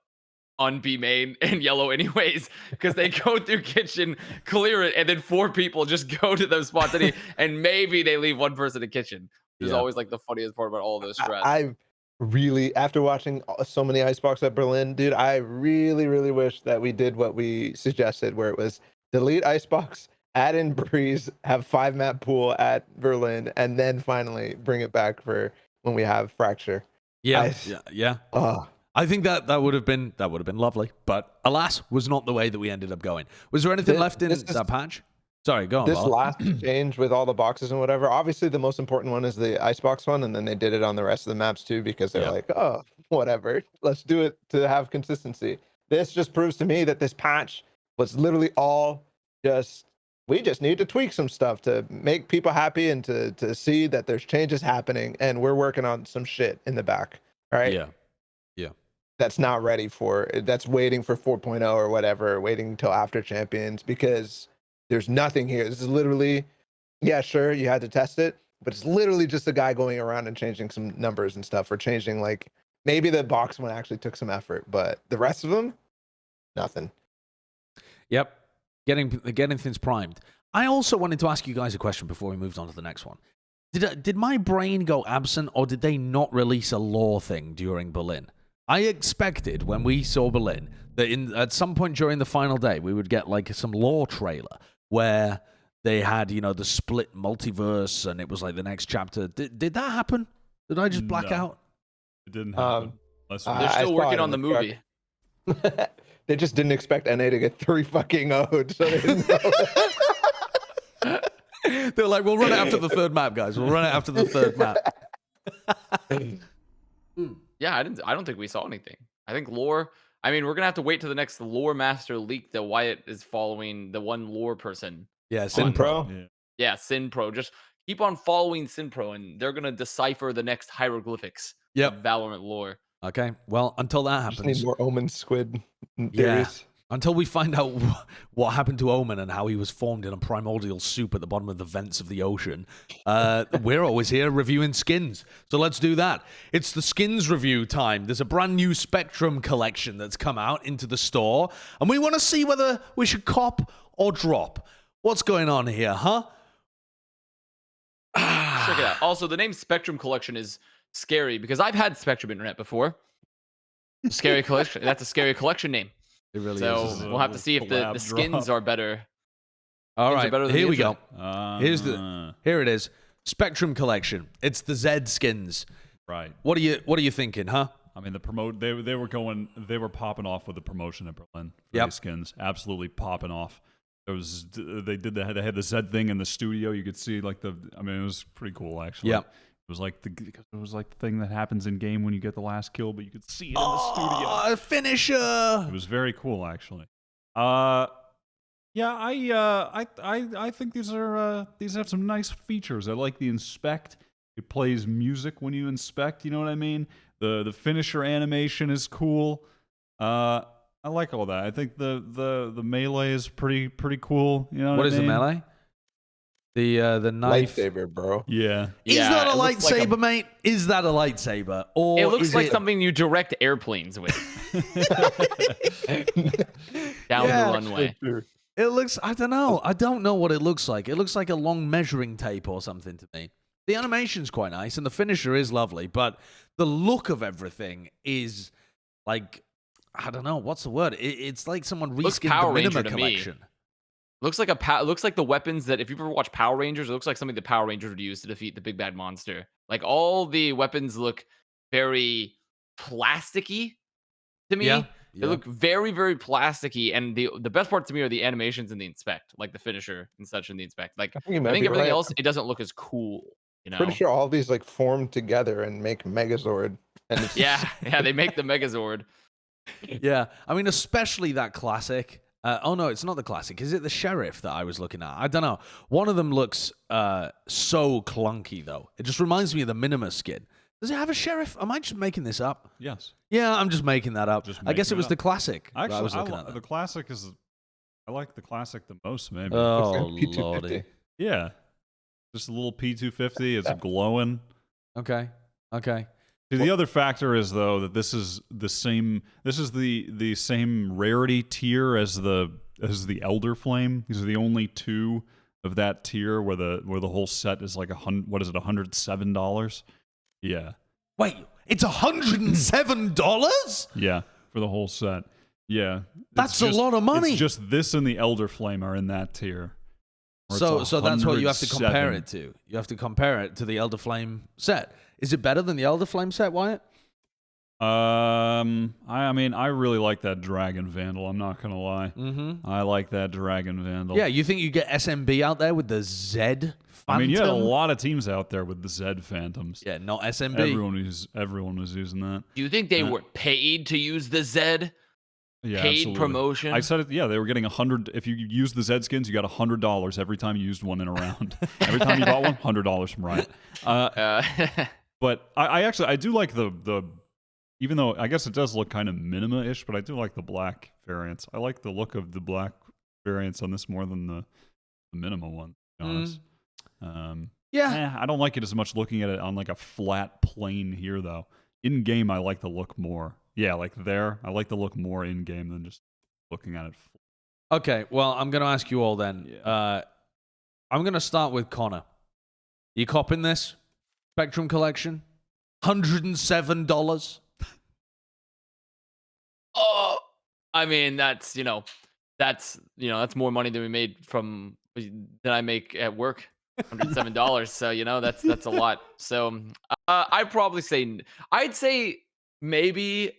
on B main and yellow, anyways, because they go through kitchen, clear it, and then 4 people just go to those spots, and maybe they leave 1 person in kitchen. Which is always like the funniest part about all those strats. I really, after watching so many Icebox at Berlin, dude, I really, really wish that we did what we suggested, where it was delete Icebox, add in Breeze, have 5-map pool at Berlin, and then finally bring it back for when we have Fracture. Yeah. I think that would have been lovely, but alas, was not the way that we ended up going. Was there anything left in that patch? Sorry, go on. This Balla. last change with all the boxes and whatever, obviously the most important one is the Icebox one, and then they did it on the rest of the maps too, because they're like, oh, whatever, let's do it to have consistency. This just proves to me that this patch was literally all we just need to tweak some stuff to make people happy and to see that there's changes happening, and we're working on some shit in the back, right? Yeah. That's not ready that's waiting for 4.0 or whatever, waiting until after Champions, because there's nothing here. This is literally, yeah, sure, you had to test it, but it's literally just a guy going around and changing some numbers and stuff, or changing, like, maybe the box one actually took some effort, but the rest of them, nothing. Yep. Getting things primed. I also wanted to ask you guys a question before we moved on to the next one. Did my brain go absent, or did they not release a lore thing during Berlin? I expected when we saw Berlin that at some point during the final day we would get like some lore trailer where they had, the split multiverse and it was like the next chapter. Did that happen? Did I just black out? It didn't happen. They're still working on the movie. They just didn't expect NA to get 3 fucking 0'd, so they didn't know. They're like, we'll run it after the third map, guys. We'll run it after the third map. Yeah, I don't think we saw anything. I think lore. I mean, we're gonna have to wait to the next lore master leak that Wyatt is following, the one lore person. Yeah, Sin Pro. Yeah, Sin Pro. Just keep on following Sin Pro, and they're gonna decipher the next hieroglyphics. Yep. Of Valorant lore. Okay. Well, until that Just happens, need more Omen Squid theories. yeah. Until we find out what happened to Omen and how he was formed in a primordial soup at the bottom of the vents of the ocean, we're always here reviewing skins. So let's do that. It's the skins review time. There's a brand new Spectrum collection that's come out into the store, and we want to see whether we should cop or drop. What's going on here, huh? Check it out. Also, the name Spectrum Collection is scary because I've had Spectrum Internet before. Scary collection. That's a scary collection name. It really So is. we'll have to see if the skins are better. All Skins are right, better than here the we go. internet. Here it is. Spectrum collection. It's the Z skins. Right. What are you thinking, huh? I mean, they were popping off with the promotion in Berlin for Yep. these skins. Absolutely popping off. They had the Z thing in the studio. You could see like it was pretty cool actually. Yep. It was like the thing that happens in game when you get the last kill, but you could see it in the studio. Oh, finisher! It was very cool actually. Yeah, I think these have some nice features. I like the inspect. It plays music when you inspect. You know what I mean? The finisher animation is cool. I like all that. I think the melee is pretty cool. You know What I is the mean? melee? The knife. Lightsaber, bro. Yeah. Is Yeah, that a it looks like lightsaber, mate? Is that a lightsaber? Or It looks is like it... something you direct airplanes with. Down Yeah. the runway. It looks, I don't know. I don't know what it looks like. It looks like a long measuring tape or something to me. The animation's quite nice and the finisher is lovely, but the look of everything is like, I don't know, what's the word? It's like someone Looks reskinned Power the Minima Ranger to me. collection. Looks like the weapons that if you've ever watched Power Rangers, it looks like something the Power Rangers would use to defeat the big bad monster. Like all the weapons look very plasticky to me. Yeah. They look very, very plasticky, and the best part to me are the animations in the inspect, like the finisher and such in the inspect. Like I think you I might think be everything right. else, it doesn't look as cool. You know? Pretty sure all these like form together and make Megazord. And it's Yeah, they make the Megazord. Yeah, I mean, especially that classic. Oh no, it's not the classic. Is it the sheriff that I was looking at? I don't know. One of them looks so clunky though. It just reminds me of the Minima skin. Does it have a sheriff? Am I just making this up? Yes. Yeah, I'm just making that up. Just I guess making it was it the up. classic. that Actually, I was looking at. the classic is. I like the classic the most, maybe. Oh P250. lordy. Yeah. Just a little P250. It's glowing. Okay. See, the other factor is though that this is the same. This is the same rarity tier as the Elder Flame. These are the only two of that tier where the whole set is like $107. Yeah. Wait, it's $107? Yeah, for the whole set. Yeah. That's a lot of money. It's just this and the Elder Flame are in that tier. where So it's that's what you have to 107. compare it to. You have to compare it to the Elder Flame set. Is it better than the Elder Flame set, Wyatt? I mean, I really like that Dragon Vandal. I'm not gonna lie. Mm-hmm. I like that Dragon Vandal. Yeah, you think you get SMB out there with the Z Phantom? I mean, you had a lot of teams out there with the Z Phantoms. Yeah, not SMB. Everyone was using that. Do you think they were paid to use the Z? Yeah, Paid absolutely. promotion? I said it. Yeah, they were getting 100. If you used the Z skins, you got $100 every time you used one in a round. Every time you bought one, $100 from Riot. But I do like the even though I guess it does look kind of Minima-ish, but I do like the black variants. I like the look of the black variants on this more than the Minima one, to be honest. Yeah. I don't like it as much looking at it on like a flat plane here, though. In game, I like the look more. Yeah, like there, I like the look more in game than just looking at it. Okay, well, I'm going to ask you all then. Yeah. I'm going to start with Connor. You copping this Spectrum collection? $107? Oh, I mean, that's more money than we made than I make at work. $107. So, that's a lot. So, I'd probably say, I'd say maybe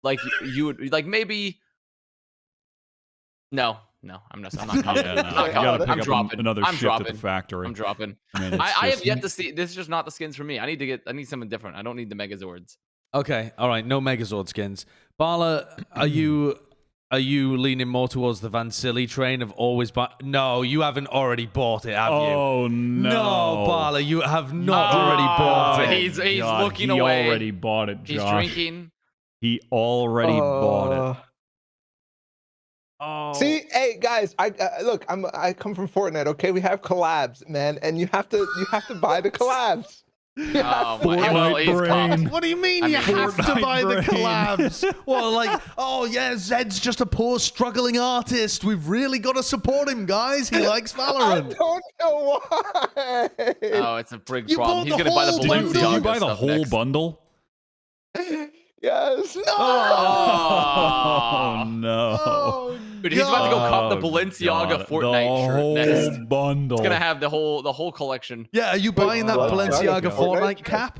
like you would like maybe No, I'm not. I'm not Yeah, confident. no, I'm you not gotta confident. pick I'm up dropping. another I'm shift dropping. at the factory. I'm dropping. I mean, it's I have just- yet to see. This is just not the skins for me. I need something different. I don't need the Megazords. Okay, all right, no Megazord skins. Balla, are you leaning more towards the Vansili train of always buy? No, you haven't already bought it, have you? Oh no, No, Balla, you have not already bought it. He's God, looking he away. already bought it, He's Josh. drinking. He already bought it. Oh. See, hey guys, I look. I come from Fortnite. Okay, we have collabs, man, and you have to buy the collabs. Oh, Fortnite he's brain. pumped. What do you mean I you mean, have to Fortnite buy the brain. collabs? Well, like, oh yeah, Zed's just a poor struggling artist. We've really got to support him, guys. He likes I Valorant. don't know why. Oh, it's a big You problem. bought He's the gonna buy the whole Did bundle? you Balenciaga buy the stuff whole next. bundle? Yes. No. Oh no. Oh, Dude, he's about to go cop the Oh, Balenciaga God. Fortnite the shirt whole next. bundle. It's gonna have the whole collection. yeah, are you buying that what? Balenciaga Fortnite Fortnite shirt? cap?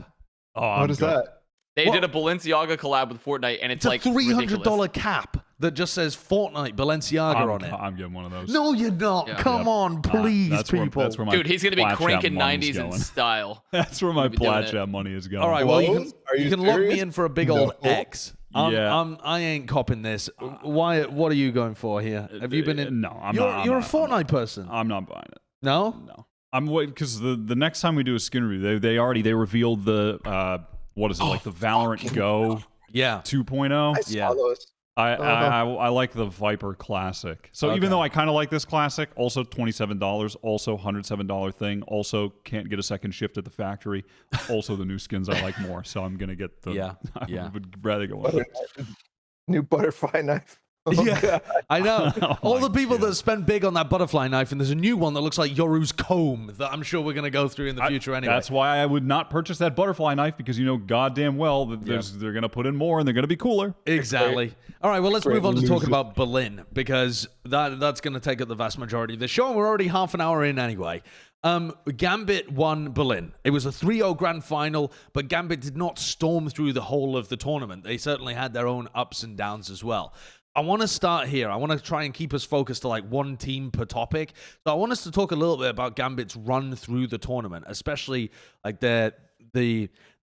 Oh, What is that? They What? did a Balenciaga collab with Fortnite, and it's It's a like $300 ridiculous. cap that just says Fortnite Balenciaga on it. I'm getting one of those. No, you're not. Yeah. Come Yep. on, please, that's people. Where my Dude, he's gonna be Plat Chat cranking money's 90s in going. style. That's where my Gonna be doing Plat it. Chat money is going. All right, well, you Clothes? Are can you lock me serious? in for a big old No. X. Yeah. I ain't copping this. Wyatt, what are you going for here? Have you been in? No, I'm you're, not. You're I'm a not, I'm Fortnite not. person. I'm not buying it. No? No, I'm waiting because the next time we do a skin review, they revealed the what is it like the Valorant Go Yeah. 2.0. I saw Yeah. those. I like the Viper Classic. So even Okay. though I kind of like this Classic, also $27, also $107 thing, also can't get a second shift at the factory, also the new skins I like more. So I'm gonna get the. Yeah, I yeah. would rather go. With New butterfly knife. Oh, Yeah. God. I know. Oh All the my people God. that spent big on that butterfly knife, and there's a new one that looks like Yoru's comb that I'm sure we're going to go through in the future anyway. That's why I would not purchase that butterfly knife because you know goddamn well that they're gonna put in more and they're gonna be cooler. Exactly. All right, well, let's Great move on to talk loser. about Berlin because that's going to take up the vast majority of the show, and we're already half an hour in anyway. Gambit won Berlin. It was a 3-0 grand final, but Gambit did not storm through the whole of the tournament. They certainly had their own ups and downs as well. I want to start here. I want to try and keep us focused to like one team per topic. So I want us to talk a little bit about Gambit's run through the tournament, especially like the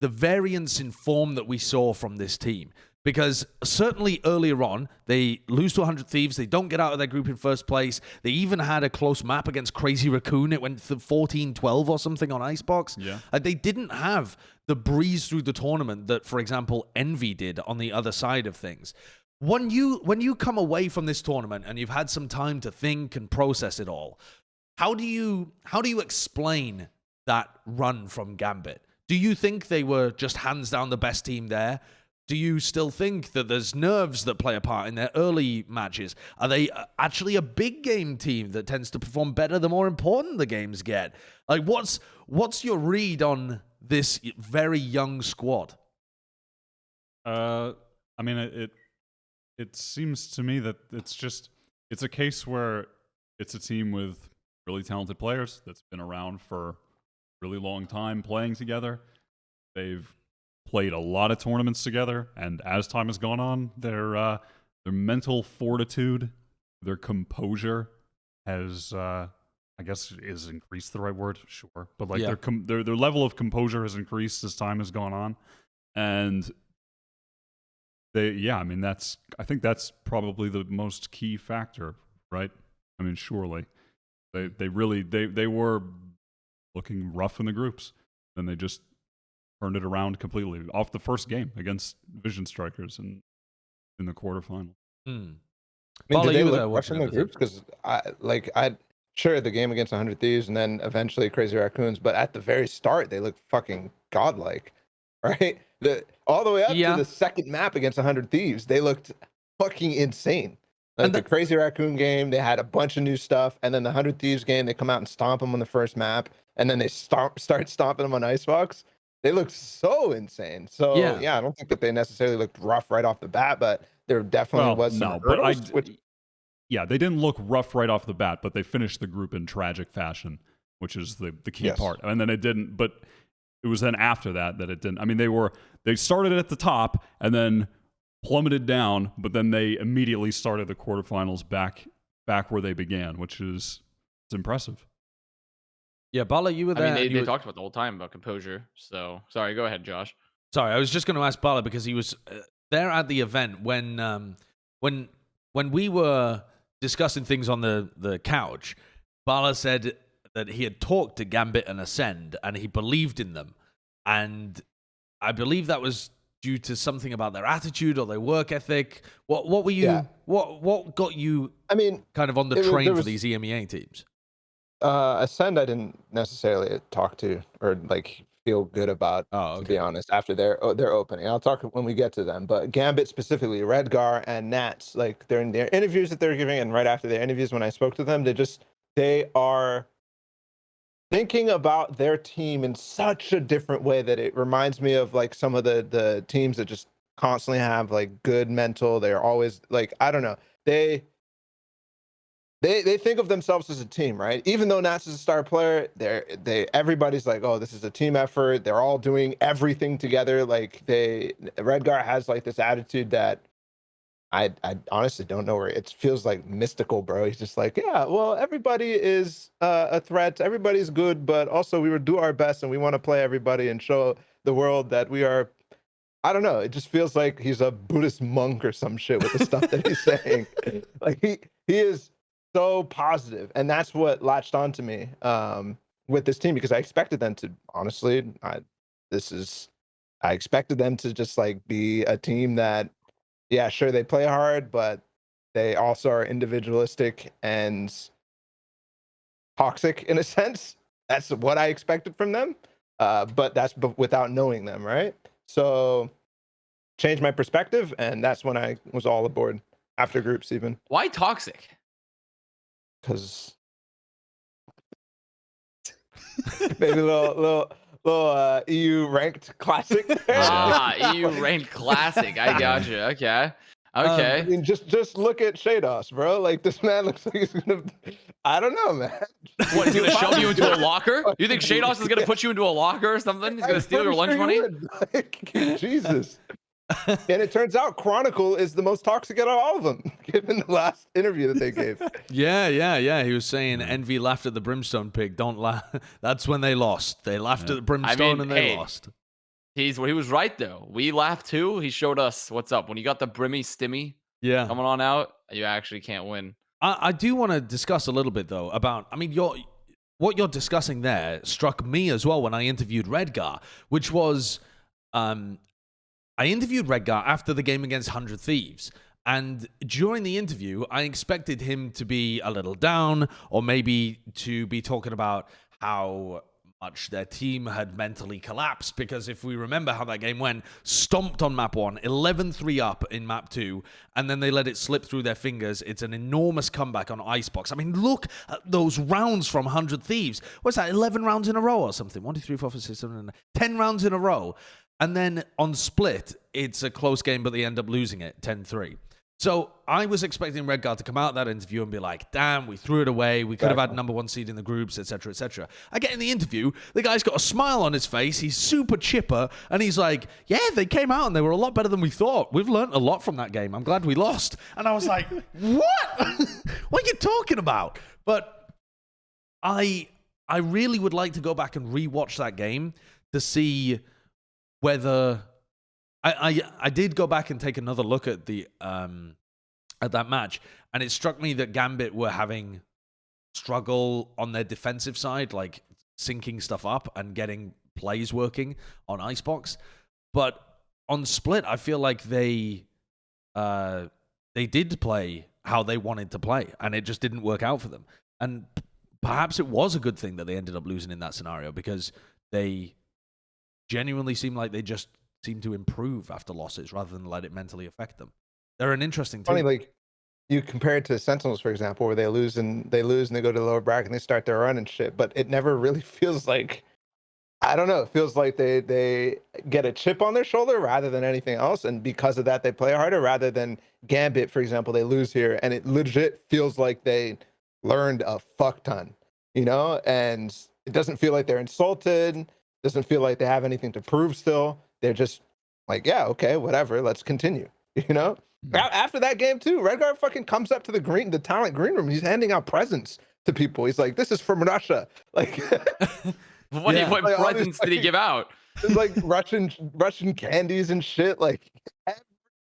variance in form that we saw from this team. Because certainly earlier on, they lose to 100 Thieves. They don't get out of their group in first place. They even had a close map against Crazy Raccoon. It went to 14-12 or something on Icebox. Yeah. They didn't have the breeze through the tournament that, for example, Envy did on the other side of things. When you come away from this tournament and you've had some time to think and process it all, how do you explain that run from Gambit? Do you think they were just hands down the best team there? Do you still think that there's nerves that play a part in their early matches? Are they actually a big game team that tends to perform better the more important the games get? Like, what's your read on this very young squad? I mean, it seems to me that it's a case where it's a team with really talented players that's been around for a really long time playing together. They've played a lot of tournaments together, and as time has gone on, their mental fortitude, their composure has, I guess, is increased the right word? Sure, but like Yeah. their level of composure has increased as time has gone on, and I mean I think that's probably the most key factor, right? I mean, surely they were looking rough in the groups, and they just turned it around completely off the first game against Vision Strikers in the quarterfinal. I mean, Balla, did they you were there look rough in watching the groups? Because I sure the game against 100 Thieves and then eventually Crazy Raccoons, but at the very start they looked fucking godlike, right? All the way up Yeah. to the second map against 100 Thieves, they looked fucking insane. Like And the Crazy Raccoon game, they had a bunch of new stuff, and then the 100 Thieves game, they come out and stomp them on the first map, and then they start stomping them on Icebox. They looked so insane. So Yeah. I don't think that they necessarily looked rough right off the bat, but there definitely was some hurdles, Yeah, they didn't look rough right off the bat, but they finished the group in tragic fashion, which is the key Yes. part. And then it didn't, but it was then after that it didn't. I mean, they started at the top and then plummeted down, but then they immediately started the quarterfinals back back where they began, which is it's impressive. Yeah, Balla, you were there. I mean, they talked about the whole time about composure. So sorry, go ahead, Josh. Sorry, I was just going to ask Balla because he was there at the event when we were discussing things on the couch. Balla said that he had talked to Gambit and ACEND and he believed in them, and I believe that was due to something about their attitude or their work ethic. What were you? Yeah. What got you? I mean, kind of on the train for these EMEA teams. ACEND I didn't necessarily talk to or like feel good about, to be honest, after their opening. I'll talk when we get to them. But Gambit specifically, Redgar and Nats, like they're in their interviews that they're giving, and right after their interviews when I spoke to them, they are thinking about their team in such a different way that it reminds me of like some of the teams that just constantly have like good mental. They're always like, I don't know. They think of themselves as a team, right? Even though Nats is a star player, everybody's like, oh, this is a team effort. They're all doing everything together. Like Redgar has like this attitude that I honestly don't know where it feels like mystical, bro. He's just like, yeah, well, everybody is a threat. Everybody's good, but also we would do our best and we want to play everybody and show the world that we are. I don't know. It just feels like he's a Buddhist monk or some shit with the stuff that he's saying. Like he is so positive, and that's what latched on to me with this team, because I expected them to, honestly, I expected them to just like be a team that, yeah, sure, they play hard, but they also are individualistic and toxic in a sense. That's what I expected from them, but that's without knowing them, right? So changed my perspective, and that's when I was all aboard after groups even. Why toxic? Because maybe a little EU ranked classic. EU ranked classic. I gotcha. Okay. I mean, just look at Shados, bro. Like this man looks like he's gonna. I don't know, man. What, he's gonna shove you into a locker? You think Shados is gonna put you into a locker or something? He's gonna steal your lunch money? Like, Jesus. And it turns out Chronicle is the most toxic out of all of them, given the last interview that they gave. Yeah. He was saying Envy laughed at the Brimstone pig. Don't laugh. That's when they lost. They laughed at the Brimstone and they lost. He was right though. We laughed too. He showed us what's up. When you got the Brimmy Stimmy coming on out, you actually can't win. I do want to discuss a little bit though about, I mean, what you're discussing there struck me as well when I interviewed Redgar, which was I interviewed Redgar after the game against 100 Thieves, and during the interview, I expected him to be a little down, or maybe to be talking about how much their team had mentally collapsed, because if we remember how that game went, stomped on map 1, 11-3 up in map 2, and then they let it slip through their fingers. It's an enormous comeback on Icebox. I mean, look at those rounds from 100 Thieves. What's that, 11 rounds in a row or something? 1, 2, 3, 4, 5, 6, 7, 10 rounds in a row. And then on Split, it's a close game, but they end up losing it 10-3. So I was expecting Redgar to come out of that interview and be like, damn, we threw it away. We could have had number 1 seed in the groups, etc., etc. I get in the interview. The guy's got a smile on his face. He's super chipper. And he's like, yeah, they came out and they were a lot better than we thought. We've learned a lot from that game. I'm glad we lost. And I was like, what? What are you talking about? But I really would like to go back and rewatch that game to see whether I did go back and take another look at the at that match, and it struck me that Gambit were having struggle on their defensive side, like syncing stuff up and getting plays working on Icebox. But on Split, I feel like they did play how they wanted to play, and it just didn't work out for them. And perhaps it was a good thing that they ended up losing in that scenario, because they genuinely seem like they just seem to improve after losses rather than let it mentally affect them. They're an interesting team. Funny, like you compare it to Sentinels, for example, where they lose and they go to the lower bracket and they start their run and shit, but it never really feels like, I don't know, it feels like they get a chip on their shoulder rather than anything else, and because of that they play harder, rather than Gambit, for example, they lose here and it legit feels like they learned a fuck ton, you know, and it doesn't feel like they're insulted, doesn't feel like they have anything to prove still. They're just like, yeah, okay, whatever, let's continue. You know, after that game too, Redguard fucking comes up to the talent green room. He's handing out presents to people. He's like, "This is from Russia." Like, what Yeah. Like, all these presents did he give out? there's like Russian candies and shit. Like every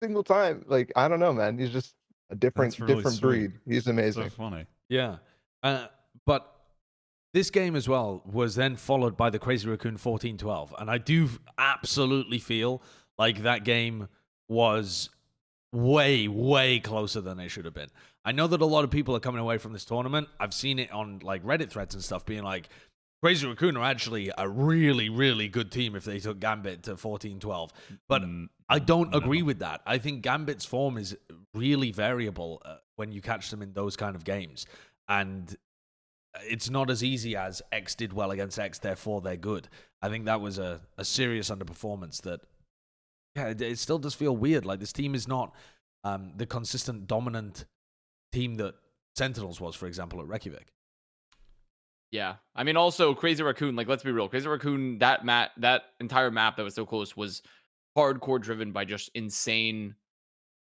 single time. Like, I don't know, man. He's just a That's really different sweet. breed. He's So amazing. funny. Yeah. But this game as well was then followed by the Crazy Raccoon 14-12. And I do absolutely feel like that game was way, way closer than it should have been. I know that a lot of people are coming away from this tournament. I've seen it on like Reddit threads and stuff being like, Crazy Raccoon are actually a really, really good team if they took Gambit to 14-12. But I don't agree with that. I think Gambit's form is really variable when you catch them in those kind of games. And it's not as easy as X did well against X, therefore they're good. I think that was a serious underperformance that, yeah, it still does feel weird. Like this team is not the consistent dominant team that Sentinels was, for example, at Reykjavik. Yeah, I mean, also Crazy Raccoon. Like, let's be real, Crazy Raccoon. That entire map that was so close was hardcore driven by just insane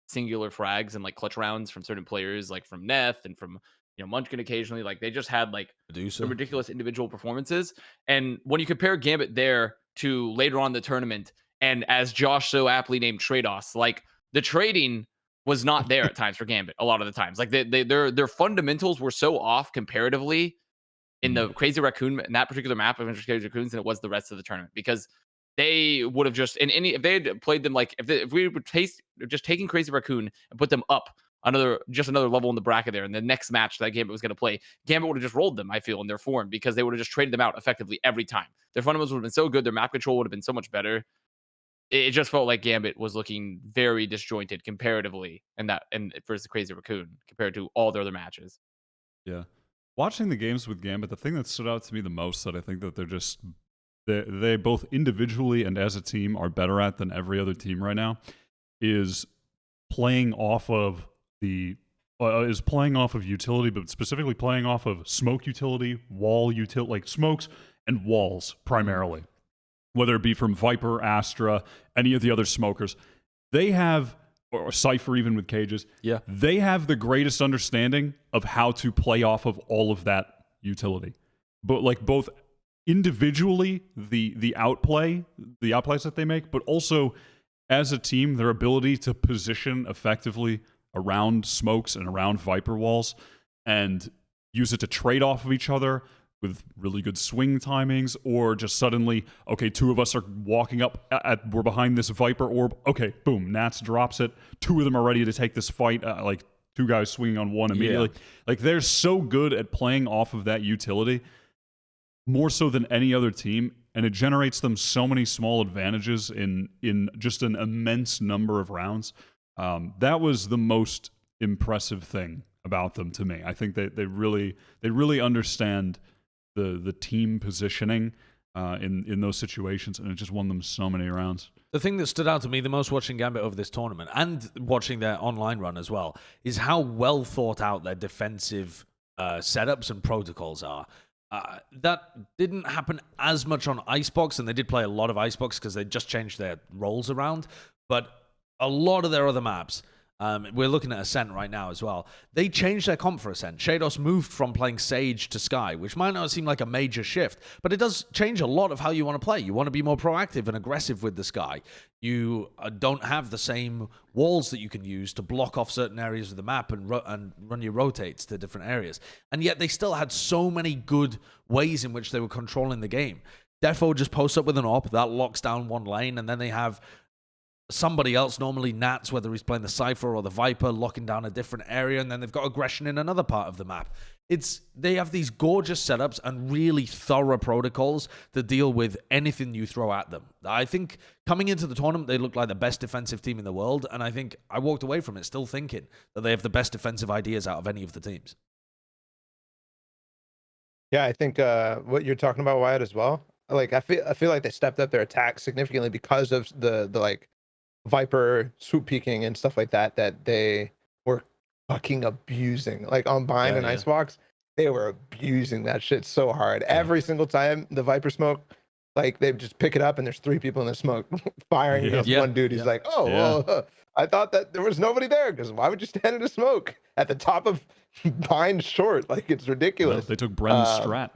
singular frags and like clutch rounds from certain players, like from Neth and from Munchkin occasionally. Like they just had like some ridiculous individual performances. And when you compare Gambit there to later on in the tournament, and as Josh so aptly named trade-offs, like the trading was not there at times for Gambit. A lot of the times, like their fundamentals were so off comparatively in the Crazy Raccoon, in that particular map of Crazy Raccoons, than it was the rest of the tournament, because they would have just if they had played them like if we would just taking Crazy Raccoon and put them up another level in the bracket there, and the next match that Gambit was going to play, Gambit would have just rolled them, I feel, in their form, because they would have just traded them out effectively every time. Their fundamentals would have been so good, their map control would have been so much better. It just felt like Gambit was looking very disjointed comparatively, and versus the Crazy Raccoon compared to all their other matches. Yeah. Watching the games with Gambit, the thing that stood out to me the most that I think that they both individually and as a team are better at than every other team right now is playing off of utility, but specifically playing off of smoke utility, wall utility, like smokes and walls primarily. Whether it be from Viper, Astra, any of the other smokers, they have, or Cypher even with cages, yeah, they have the greatest understanding of how to play off of all of that utility. But like both individually, the outplays that they make, but also as a team, their ability to position effectively around smokes and around Viper walls and use it to trade off of each other with really good swing timings, or just suddenly, okay, two of us are walking up, we're behind this Viper orb, okay, boom, Nats drops it, two of them are ready to take this fight, like two guys swinging on one immediately. Yeah. Like they're so good at playing off of that utility, more so than any other team, and it generates them so many small advantages in just an immense number of rounds. That was the most impressive thing about them to me. I think that they really understand the team positioning in those situations, and it just won them so many rounds. The thing that stood out to me the most watching Gambit over this tournament, and watching their online run as well, is how well thought out their defensive setups and protocols are. That didn't happen as much on Icebox, and they did play a lot of Icebox because they just changed their roles around, but a lot of their other maps, we're looking at ACEND right now as well, they changed their comp for ACEND. Shados moved from playing Sage to Skye, which might not seem like a major shift, but it does change a lot of how you want to play. You want to be more proactive and aggressive with the Skye. You don't have the same walls that you can use to block off certain areas of the map and run your rotates to different areas. And yet they still had so many good ways in which they were controlling the game. Defo just posts up with an AWP, that locks down one lane, and then they have somebody else, normally Nats, whether he's playing the Cypher or the Viper, locking down a different area, and then they've got aggression in another part of the map. They have these gorgeous setups and really thorough protocols to deal with anything you throw at them. I think coming into the tournament, they looked like the best defensive team in the world, and I think I walked away from it still thinking that they have the best defensive ideas out of any of the teams. Yeah, I think what you're talking about, Wyatt, as well. Like I feel like they stepped up their attack significantly because of the like Viper swoop peeking and stuff like that they were fucking abusing. Like on Bind and Icebox, they were abusing that shit so hard. Every single time the Viper smoke like they just pick it up and there's 3 people in the smoke firing against one dude. He's like, oh, well, I thought that there was nobody there because why would you stand in the smoke at the top of Pine Short? Like, it's ridiculous. They took Bren's strat.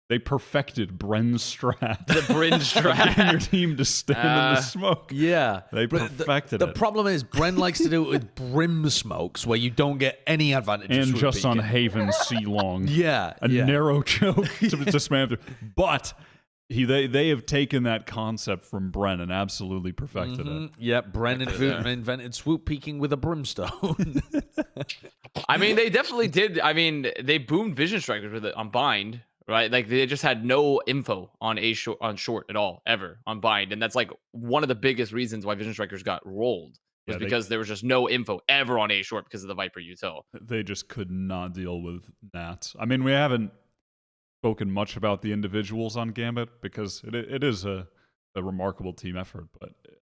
They perfected Bren's strat. The Bren strat. Getting your team to stand in the smoke. Yeah. They perfected the it. The problem is Bren likes to do it with brim smokes where you don't get any advantages. And just on Haven C long. Yeah. A narrow choke to spam through. But they have taken that concept from Bren and absolutely perfected it. Yeah, Bren invented swoop peeking with a brimstone. I mean, they definitely did. I mean, they boomed Vision Strikers with it on Bind. Right, like they just had no info on short at all ever on Bind, and that's like one of the biggest reasons why Vision Strikers got rolled was because there was just no info ever on A short because of the Viper util. They just could not deal with Nats. I mean, we haven't spoken much about the individuals on Gambit because it is a remarkable team effort, but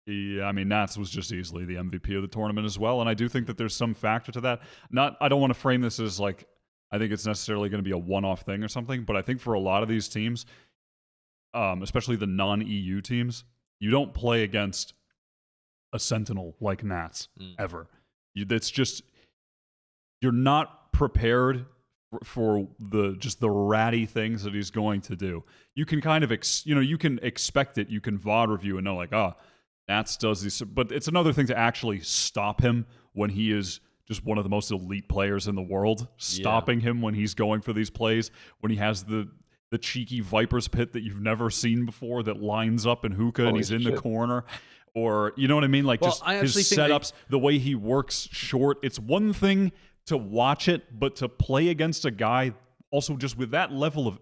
I mean, Nats was just easily the MVP of the tournament as well, and I do think that there's some factor to that. I don't want to frame this as like I think it's necessarily going to be a one-off thing or something, but I think for a lot of these teams, especially the non-EU teams, you don't play against a Sentinel like Nats ever. That's just you're not prepared for the ratty things that he's going to do. You can kind of you can expect it. You can VOD review and know like, Nats does these, but it's another thing to actually stop him when he is just one of the most elite players in the world, stopping him when he's going for these plays, when he has the cheeky Viper's Pit that you've never seen before that lines up in hookah and he's in the corner. Or, you know what I mean? Like, just his setups, the way he works short. It's one thing to watch it, but to play against a guy also just with that level of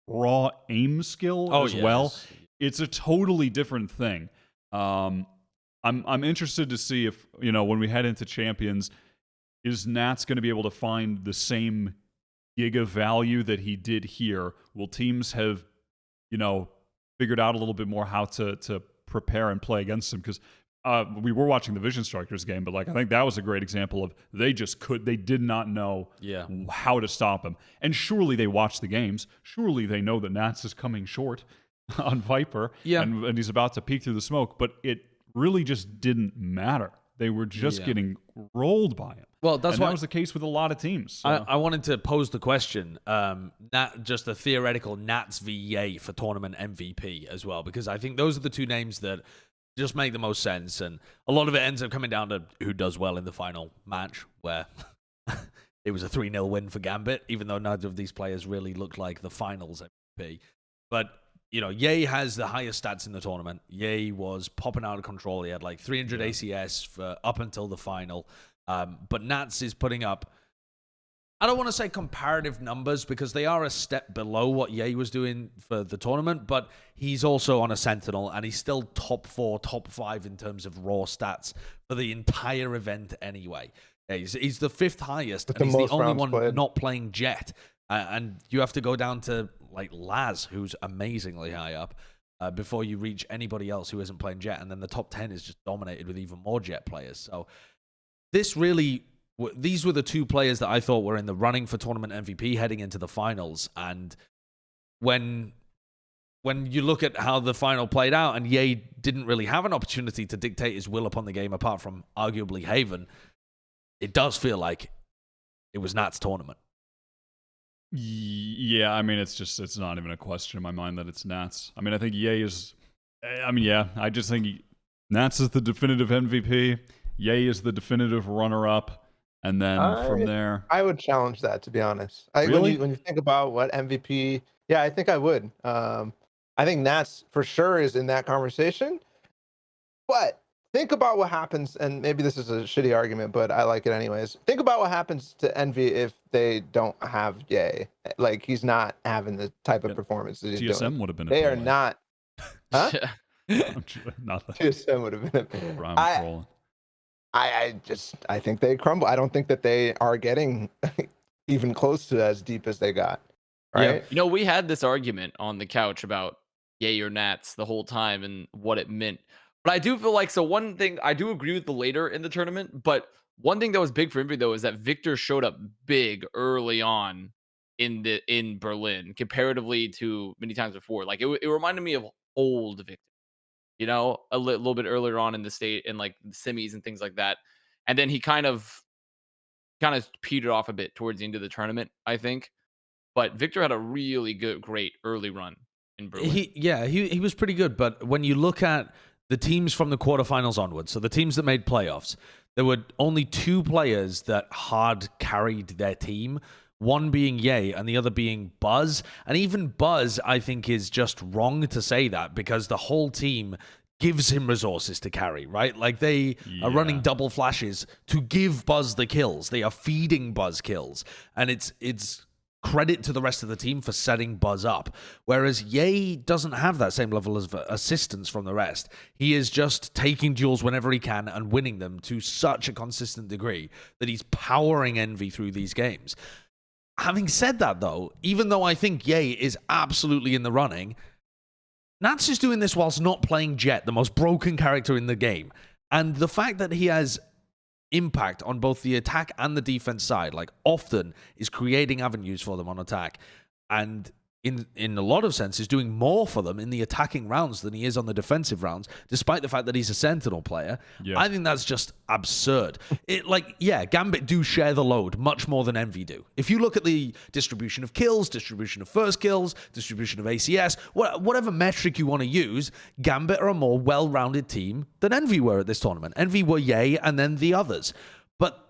raw aim skill well, it's a totally different thing. I'm interested to see if, when we head into Champions, is Nats going to be able to find the same giga value that he did here? Will teams have, figured out a little bit more how to prepare and play against him? Because we were watching the Vision Strikers game, but I think that was a great example of they did not know how to stop him. And surely they watch the games. Surely they know that Nats is coming short on Viper and he's about to peek through the smoke, but it really just didn't matter. They were just getting rolled by him. Well, that was the case with a lot of teams. So. I wanted to pose the question, just a theoretical Nats v Yay for tournament MVP as well, because I think those are the two names that just make the most sense, and a lot of it ends up coming down to who does well in the final match, where it was a 3-0 win for Gambit, even though neither of these players really looked like the finals MVP. But Yay has the highest stats in the tournament. Yay was popping out of control. He had like 300 ACS for up until the final. But Nats is putting up, I don't want to say comparative numbers because they are a step below what Yay was doing for the tournament, but he's also on a Sentinel and he's still top 4, top 5 in terms of raw stats for the entire event anyway. He's the 5th highest, and he's the only one not playing Jett. And you have to go down to like Laz, who's amazingly high up, before you reach anybody else who isn't playing Jett. And then the top 10 is just dominated with even more Jett players. So these were the two players that I thought were in the running for tournament MVP heading into the finals. And when you look at how the final played out, and Yay didn't really have an opportunity to dictate his will upon the game apart from arguably Haven, it does feel like it was Nat's tournament. Yeah, I mean, it's not even a question in my mind that it's Nats. I mean, I think Yay is, I just think Nats is the definitive MVP. Yay is the definitive runner-up. And then from there... I would challenge that, to be honest. Really? When you think about what MVP... Yeah, I think I would. I think Nats for sure is in that conversation. But think about what happens, and maybe this is a shitty argument, but I like it anyways. Think about what happens to Envy if they don't have Yay. Like, he's not having the type of performance that he's TSM doing. would have been They are not... Huh? Nothing. TSM would have been... I think they crumble. I don't think that they are getting even close to as deep as they got. Right? Yeah. We had this argument on the couch about Yay or Nats the whole time and what it meant. But I do feel like, so one thing, I do agree with the later in the tournament, but one thing that was big for Envy, though, is that Victor showed up big early on in Berlin comparatively to many times before. Like it reminded me of old Victor, a little bit earlier on in the state and like the semis and things like that. And then he kind of petered off a bit towards the end of the tournament, I think. But Victor had a really great early run in Berlin. He was pretty good. But when you look at the teams from the quarterfinals onwards, so the teams that made playoffs, there were only 2 players that hard carried their team. One being Ye and the other being Buzz. And even Buzz, I think, is just wrong to say that because the whole team gives him resources to carry, right? Like they are running double flashes to give Buzz the kills. They are feeding Buzz kills. And it's credit to the rest of the team for setting Buzz up. Whereas Ye doesn't have that same level of assistance from the rest. He is just taking duels whenever he can and winning them to such a consistent degree that he's powering Envy through these games. Having said that, though, even though I think Ye is absolutely in the running, Nats is doing this whilst not playing Jett, the most broken character in the game. And the fact that he has impact on both the attack and the defense side, like often is creating avenues for them on attack. And in a lot of senses, doing more for them in the attacking rounds than he is on the defensive rounds, despite the fact that he's a Sentinel player. Yeah. I think that's just absurd. Gambit do share the load much more than Envy do. If you look at the distribution of kills, distribution of first kills, distribution of ACS, whatever metric you want to use, Gambit are a more well-rounded team than Envy were at this tournament. Envy were Ye and then the others. But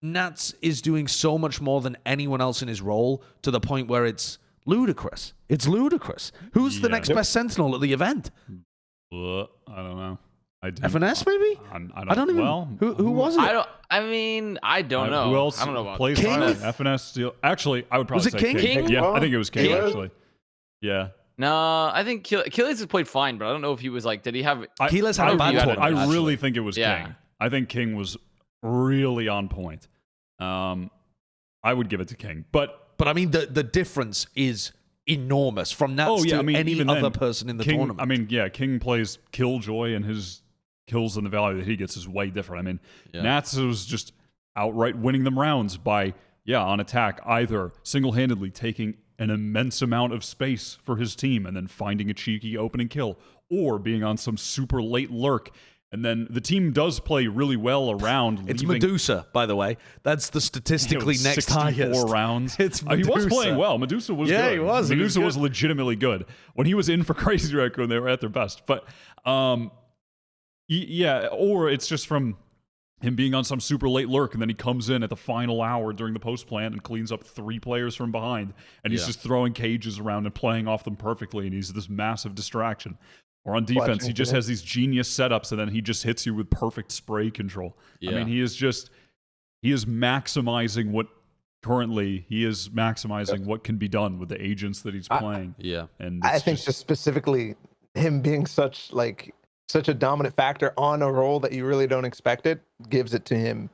Nats is doing so much more than anyone else in his role to the point where it's ludicrous. It's ludicrous. Who's the next best Sentinel at the event? I don't know. FNS maybe? I don't even. Well, who was it? I don't know. Who else I don't know about plays King? FNS still. Actually, I would probably Was it say King? Yeah, I think it was King actually. Yeah. No, I think Keloqz has played fine, but I don't know if he was like, did he have? Keloqz had a bad tournament. I really think it was King. I think King was really on point. I would give it to King, but I mean the difference is enormous from Nats to any other person in the tournament. I mean, King plays Killjoy, and his kills and the value that he gets is way different. I mean, Nats was just outright winning them rounds by on attack, either single-handedly taking an immense amount of space for his team and then finding a cheeky opening kill, or being on some super late lurk. And then the team does play really well around. It's Medusa, by the way. That's the statistically next highest. 64 rounds. It's Medusa. He was playing well. Medusa was good. Yeah, he was. Medusa was legitimately good. When he was in for Crazy Raccoon, they were at their best. But, or it's just from him being on some super late lurk, and then he comes in at the final hour during the post plant and cleans up 3 players from behind. And he's just throwing cages around and playing off them perfectly, and he's this massive distraction. Or on defense, he just has these genius setups, and then he just hits you with perfect spray control. Yeah. I mean, he is maximizing what can be done with the agents that he's playing. And I think just specifically him being such a dominant factor on a role that you really don't expect it gives it to him.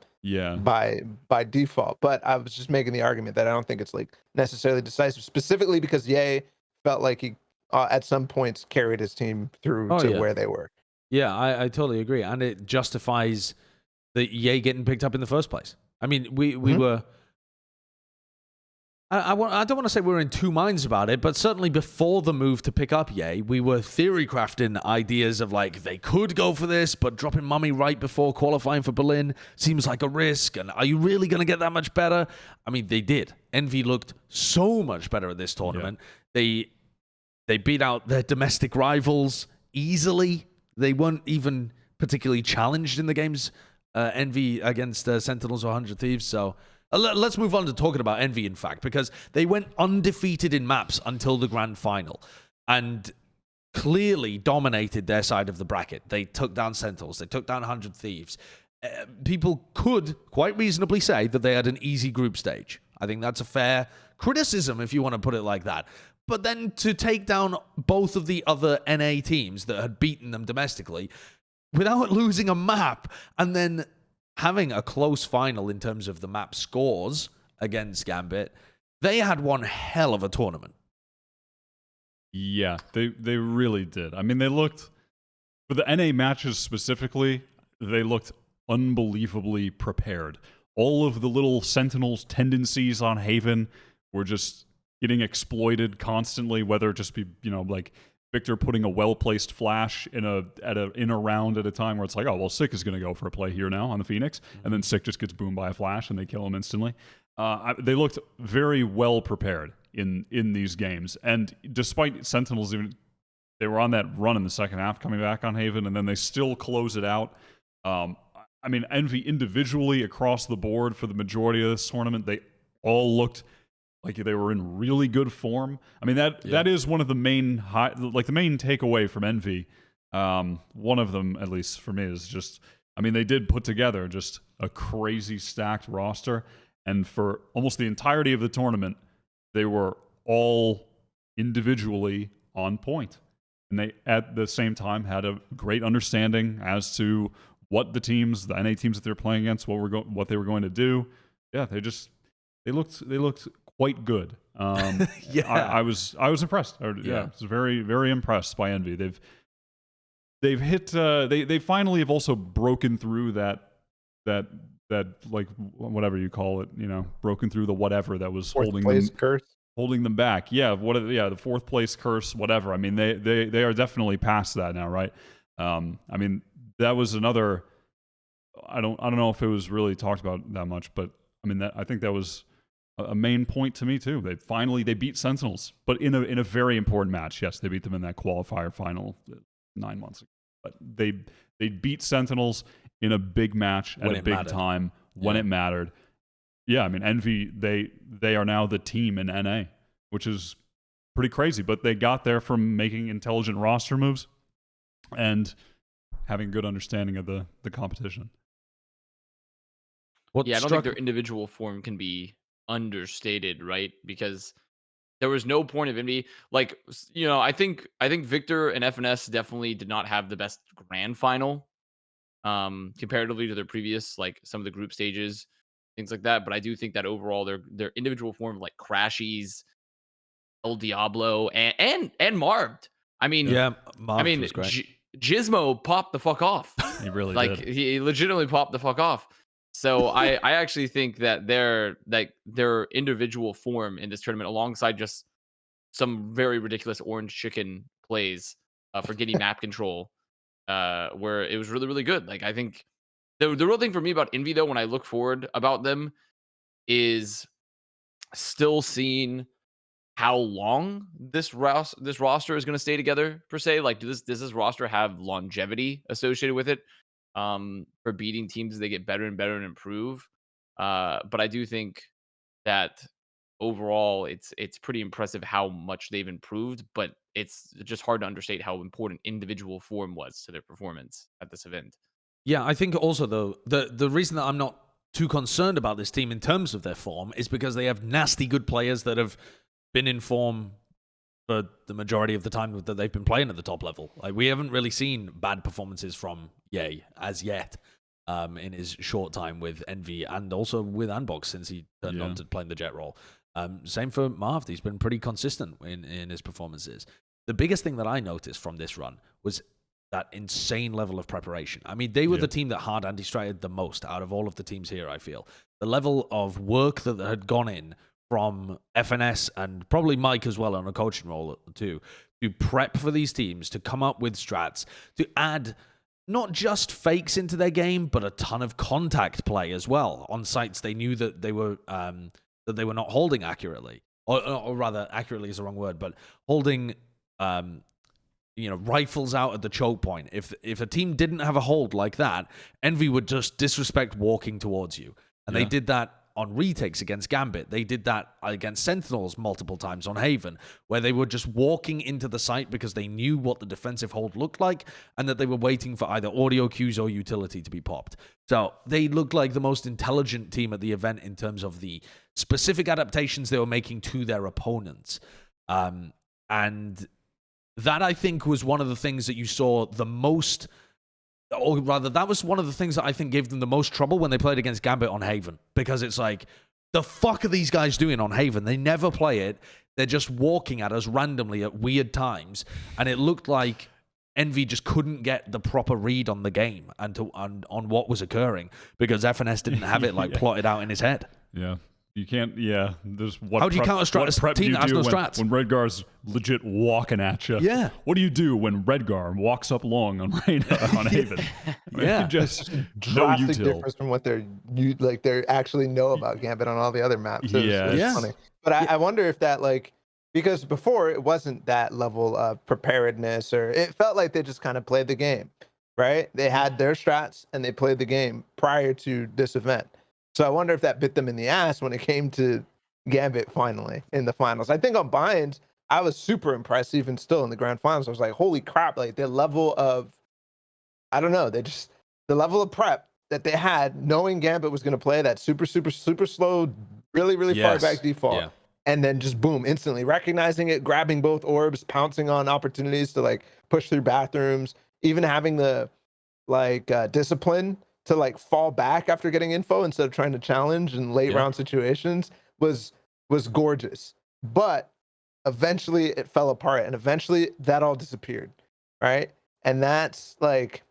By default. But I was just making the argument that I don't think it's necessarily decisive, specifically because Ye felt like he at some points carried his team through where they were. Yeah, I totally agree. And it justifies the Ye getting picked up in the first place. I mean, we were... I don't want to say we were in 2 minds about it, but certainly before the move to pick up Ye, we were theory crafting ideas of they could go for this, but dropping Mummy right before qualifying for Berlin seems like a risk. And are you really going to get that much better? I mean, they did. Envy looked so much better at this tournament. Yeah. They beat out their domestic rivals easily. They weren't even particularly challenged in the games. Envy against Sentinels or 100 Thieves. So let's move on to talking about Envy, in fact, because they went undefeated in maps until the grand final and clearly dominated their side of the bracket. They took down Sentinels. They took down 100 Thieves. People could quite reasonably say that they had an easy group stage. I think that's a fair criticism if you want to put it like that. But then to take down both of the other NA teams that had beaten them domestically without losing a map and then having a close final in terms of the map scores against Gambit, they had one hell of a tournament. Yeah, they really did. I mean, they looked, for the NA matches specifically, they looked unbelievably prepared. All of the little Sentinels tendencies on Haven were just getting exploited constantly, whether it just be, like Victor putting a well-placed flash in a round at a time where it's like, oh, well, Sick is going to go for a play here now on the Phoenix, and then Sick just gets boomed by a flash and they kill him instantly. They looked very well prepared in these games, and despite Sentinels, they were on that run in the second half coming back on Haven, and then they still close it out. Envy individually across the board for the majority of this tournament, they all looked like they were in really good form. That is one of the main the main takeaway from Envy. One of them, at least for me, is just, they did put together just a crazy stacked roster, and for almost the entirety of the tournament, they were all individually on point. And they, at the same time, had a great understanding as to what the NA teams that they're playing against, what they were going to do. Yeah, they looked quite good. I was impressed. I was very, very impressed by Envy. They've hit. They finally have also broken through that like whatever you call it, broken through the whatever that was holding them back. The fourth place curse, whatever. They are definitely past that now, right? That was another. I don't know if it was really talked about that much, but I think that was a main point to me too. They beat Sentinels, but in a very important match. Yes, they beat them in that qualifier final 9 months ago. But they beat Sentinels in a big match at a big time when it mattered. Yeah, Envy, they are now the team in NA, which is pretty crazy. But they got there from making intelligent roster moves and having a good understanding of the competition. I don't think their individual form can be understated, right? Because there was no point of Envy. Like, I think Victor and FNS definitely did not have the best grand final comparatively to their previous, like some of the group stages, things like that. But I do think that overall their individual form, like Crashies, El Diablo, and Marbed. Marbed was great. Gizmo popped the fuck off. He really did. He legitimately popped the fuck off. So I actually think that their individual form in this tournament, alongside just some very ridiculous orange chicken plays for getting map control, where it was really, really good. Like, I think the real thing for me about Envy, though, when I look forward about them, is still seeing how long this roster is going to stay together, per se. Like, does this roster have longevity associated with it? For beating teams as they get better and better and improve. But I do think that overall it's pretty impressive how much they've improved, but it's just hard to understate how important individual form was to their performance at this event. Yeah, I think also, though, the reason that I'm not too concerned about this team in terms of their form is because they have nasty good players that have been in form for the majority of the time that they've been playing at the top level. Like, we haven't really seen bad performances from Ye as yet in his short time with Envy, and also with Icebox since he turned on to playing the Jett role. Same for Marv. He's been pretty consistent in his performances. The biggest thing that I noticed from this run was that insane level of preparation. They were the team that hard anti-stratted the most out of all of the teams here, I feel. The level of work that had gone in from FNS and probably Mike as well on a coaching role too, to prep for these teams, to come up with strats, to add not just fakes into their game, but a ton of contact play as well on sites they knew that they were not holding accurately, or rather, accurately is the wrong word, but holding rifles out at the choke point. If a team didn't have a hold like that, Envy would just disrespect walking towards you, and they did that on retakes against Gambit. They did that against Sentinels multiple times on Haven, where they were just walking into the site because they knew what the defensive hold looked like and that they were waiting for either audio cues or utility to be popped. So they looked like the most intelligent team at the event in terms of the specific adaptations they were making to their opponents. And that, I think, was one of the things that you saw the most, or rather, that was one of the things that I think gave them the most trouble when they played against Gambit on Haven. Because it's like, the fuck are these guys doing on Haven? They never play it. They're just walking at us randomly at weird times. And it looked like Envy just couldn't get the proper read on the game and on what was occurring because FNS didn't have it plotted out in his head. Yeah. You can't, yeah. There's what How do you counter-strat a team that has no strats? When Redgar's legit walking at you? Yeah. What do you do when Redgar walks up long on Haven? Yeah. Just no Drastic util. difference from what they actually know about Gambit on all the other maps. It was funny. But I wonder if that, like, because before it wasn't that level of preparedness, or it felt like they just kind of played the game, right? They had their strats and they played the game prior to this event. So I wonder if that bit them in the ass when it came to Gambit finally in the finals. I think on binds, I was super impressed even still in the grand finals. I was like, holy crap, like their level of, I don't know, the level of prep that they had, knowing Gambit was going to play that super slow, really far back default. Yeah. And then just boom, instantly recognizing it, grabbing both orbs, pouncing on opportunities to like push through bathrooms, even having the discipline to like fall back after getting info instead of trying to challenge in late round situations was gorgeous. But eventually it fell apart and eventually that all disappeared, right? And that's like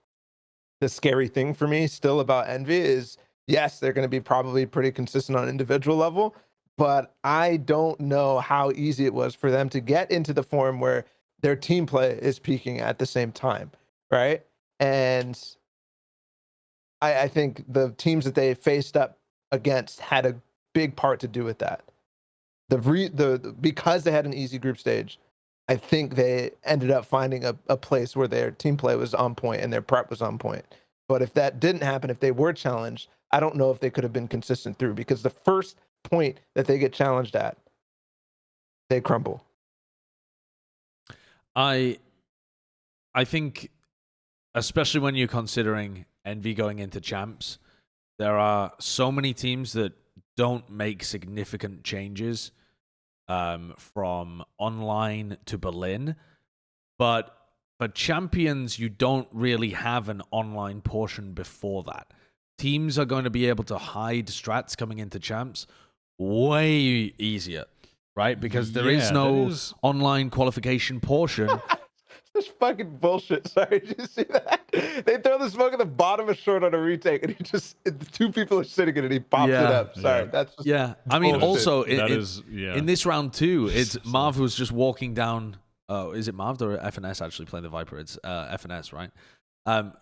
the scary thing for me still about Envy is, yes, they're going to be probably pretty consistent on individual level, but I don't know how easy it was for them to get into the form where their team play is peaking at the same time, right? And I think the teams that they faced up against had a big part to do with that. Because they had an easy group stage, I think they ended up finding a place where their team play was on point and their prep was on point. But if that didn't happen, if they were challenged, I don't know if they could have been consistent through, because the first point that they get challenged at, they crumble. I think, especially when you're considering Envy going into champs, there are so many teams that don't make significant changes from online to Berlin. But for champions, you don't really have an online portion before that. Teams are going to be able to hide strats coming into champs way easier, right? Because there is no online qualification portion. This fucking bullshit. Sorry, did you see that? They throw the smoke at the bottom of short on a retake, and two people are sitting in it, and he pops it up. Sorry, that's just I mean, bullshit. also in this round too, it's Marv was just walking down. Oh, is it Marv or FNS actually playing the Viper? It's FNS, right?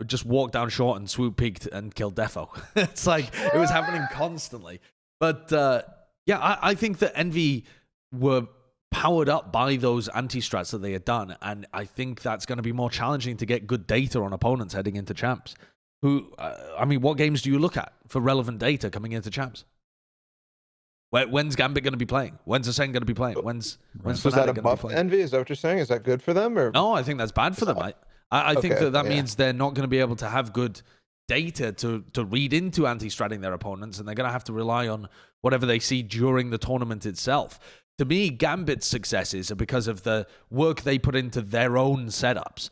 Just walked down short and swoop peeked and killed Defo. It's like it was happening constantly. But I think that Envy were powered up by those anti-strats that they had done, and I think that's going to be more challenging to get good data on opponents heading into champs. What games do you look at for relevant data coming into champs? When's Gambit going to be playing? When's ACEND going to be playing? When's is that a buff Envy? Is that what you're saying? Is that good for them? Or no, I think that's bad for them. I think that means they're not going to be able to have good data to read into anti-stratting their opponents, and they're going to have to rely on whatever they see during the tournament itself. To me, Gambit's successes are because of the work they put into their own setups.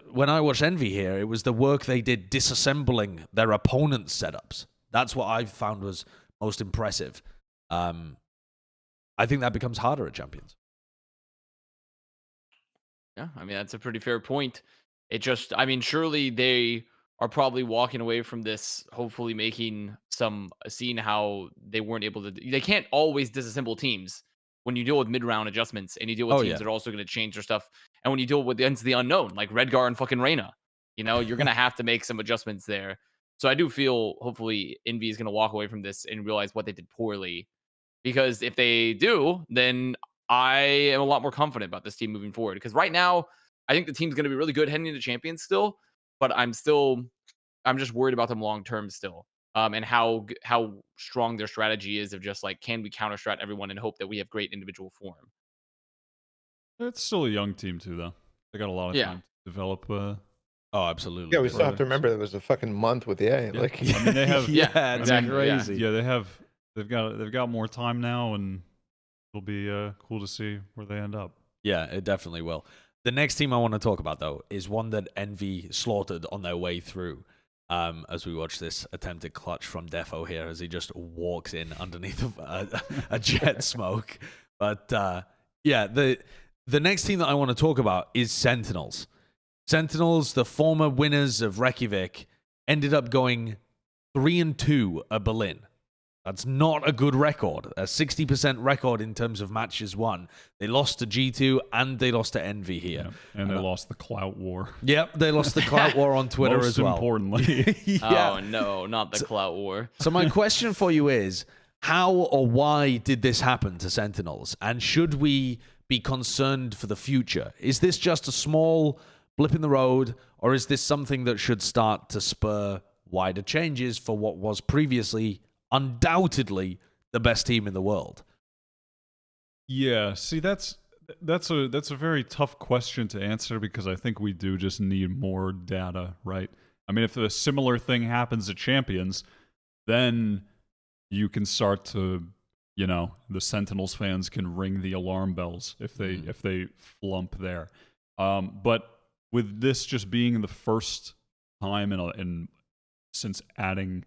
When I watched Envy here, it was the work they did disassembling their opponent's setups. That's what I found was most impressive. I think that becomes harder at Champions. Yeah, I mean, that's a pretty fair point. Surely they are probably walking away from this, hopefully seeing how they weren't able to. They can't always disassemble teams when you deal with mid-round adjustments and you deal with teams that are also going to change their stuff. And when you deal with the unknown, like Redgar and fucking Reyna, you're going to have to make some adjustments there. So I do feel hopefully Envy is going to walk away from this and realize what they did poorly. Because if they do, then I am a lot more confident about this team moving forward. Because right now, I think the team's going to be really good heading into champions still, but I'm just worried about them long term still. And how strong their strategy is of just like, can we counter strat everyone and hope that we have great individual form? It's still a young team too, though. They got a lot of time to develop. Oh, absolutely. Yeah, we still have to remember there was a fucking month with the A. Yeah. Like, I mean, they have. Exactly. Crazy. Yeah, they've got more time now, and it'll be cool to see where they end up. Yeah, it definitely will. The next team I want to talk about, though, is one that Envy slaughtered on their way through. As we watch this attempted clutch from Defo here, as he just walks in underneath a jet smoke. But the next team that I want to talk about is Sentinels. Sentinels, the former winners of Reykjavik, ended up going 3-2 at Berlin. That's not a good record. A 60% record in terms of matches won. They lost to G2 and they lost to Envy here. Yeah. And they lost the clout war. Yep, they lost the clout war on Twitter as well. Most importantly. Yeah. Oh no, not the clout war. So my question for you is, how or why did this happen to Sentinels? And should we be concerned for the future? Is this just a small blip in the road, or is this something that should start to spur wider changes for what was previously undoubtedly the best team in the world? Yeah, see, that's a very tough question to answer, because I think we do just need more data, right? I mean, if a similar thing happens at Champions, then you can start to, the Sentinels fans can ring the alarm bells if they flump there. But with this just being the first time since adding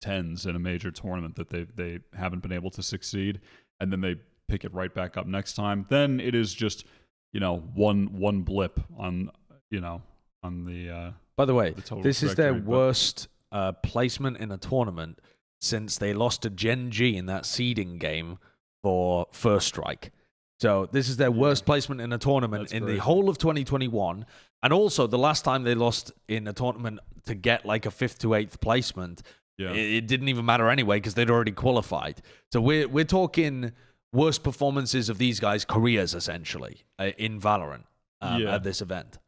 tens in a major tournament that they haven't been able to succeed, and then they pick it right back up next time, then it is just one blip on the by the way, total this is their trajectory, worst placement in a tournament since they lost to Gen.G in that seeding game for First Strike. So this is their worst placement in a tournament in the whole of 2021. And also the last time they lost in a tournament to get like a 5th to 8th placement, it didn't even matter anyway because they'd already qualified. So we're talking worst performances of these guys' careers essentially in Valorant at this event.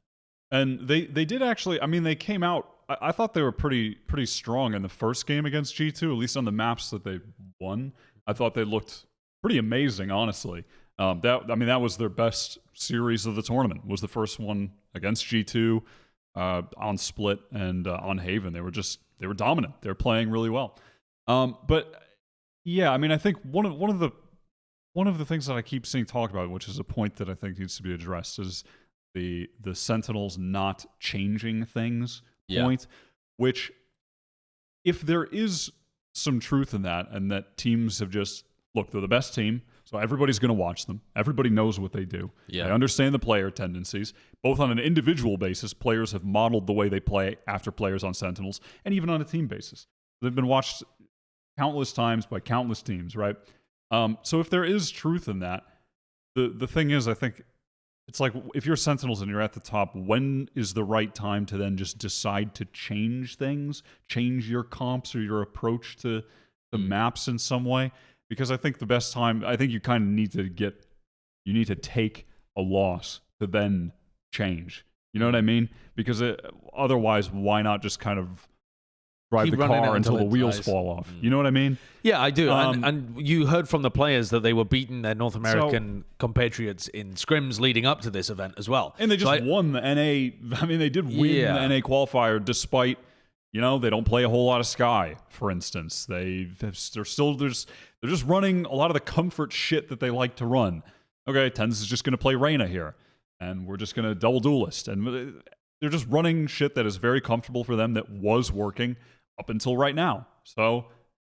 And they did actually, I mean, they came out, I thought they were pretty strong in the first game against G2, at least on the maps that they won. I thought they looked pretty amazing, honestly. That was their best series of the tournament, was the first one against G2 on Split and on Haven. They were dominant. They were playing really well. But yeah, I mean, I think one of the things that I keep seeing talked about, which is a point that I think needs to be addressed, is the Sentinels not changing things point, which, if there is some truth in that, and that teams have just, look, they're the best team, so everybody's going to watch them. Everybody knows what they do. Yeah. They understand the player tendencies. Both on an individual basis, players have modeled the way they play after players on Sentinels, and even on a team basis. They've been watched countless times by countless teams, right? So if there is truth in that, the thing is, I think, it's like, if you're Sentinels and you're at the top, when is the right time to then just decide to change things, change your comps or your approach to the maps in some way? Because I think the best time, I think you kind of need to take a loss to then change. You know what I mean? Because otherwise, why not just kind of drive the car until the wheels fall off? You know what I mean? Yeah, I do. And you heard from the players that they were beating their North American compatriots in scrims leading up to this event as well. And they just won the NA. I mean, they did win the NA qualifier despite, they don't play a whole lot of Skye, for instance. They're just running a lot of the comfort shit that they like to run. Okay, Tens is just going to play Reyna here, and we're just going to double duelist. And they're just running shit that is very comfortable for them, that was working up until right now. So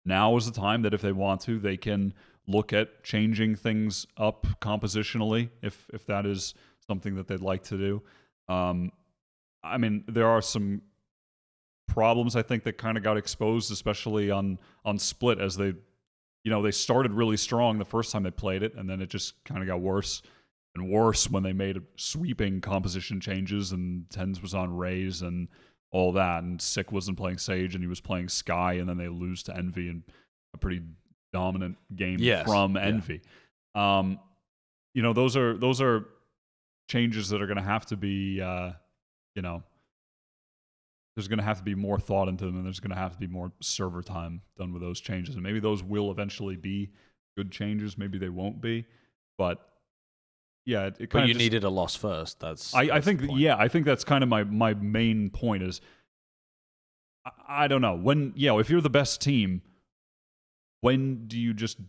now is the time that if they want to, they can look at changing things up compositionally, if that is something that they'd like to do. I mean, there are some problems, I think, that kind of got exposed, especially on Split, as they started really strong the first time they played it, and then it just kind of got worse and worse when they made sweeping composition changes, and Tens was on Raze and all that, and Sick wasn't playing Sage and he was playing Skye, and then they lose to Envy in a pretty dominant game from Envy. Those are changes that are going to have to be, there's going to have to be more thought into them, and there's going to have to be more server time done with those changes. And maybe those will eventually be good changes. Maybe they won't be. But yeah, but you needed a loss first. I think that's kind of my main point is, I don't know, if you're the best team, when do you just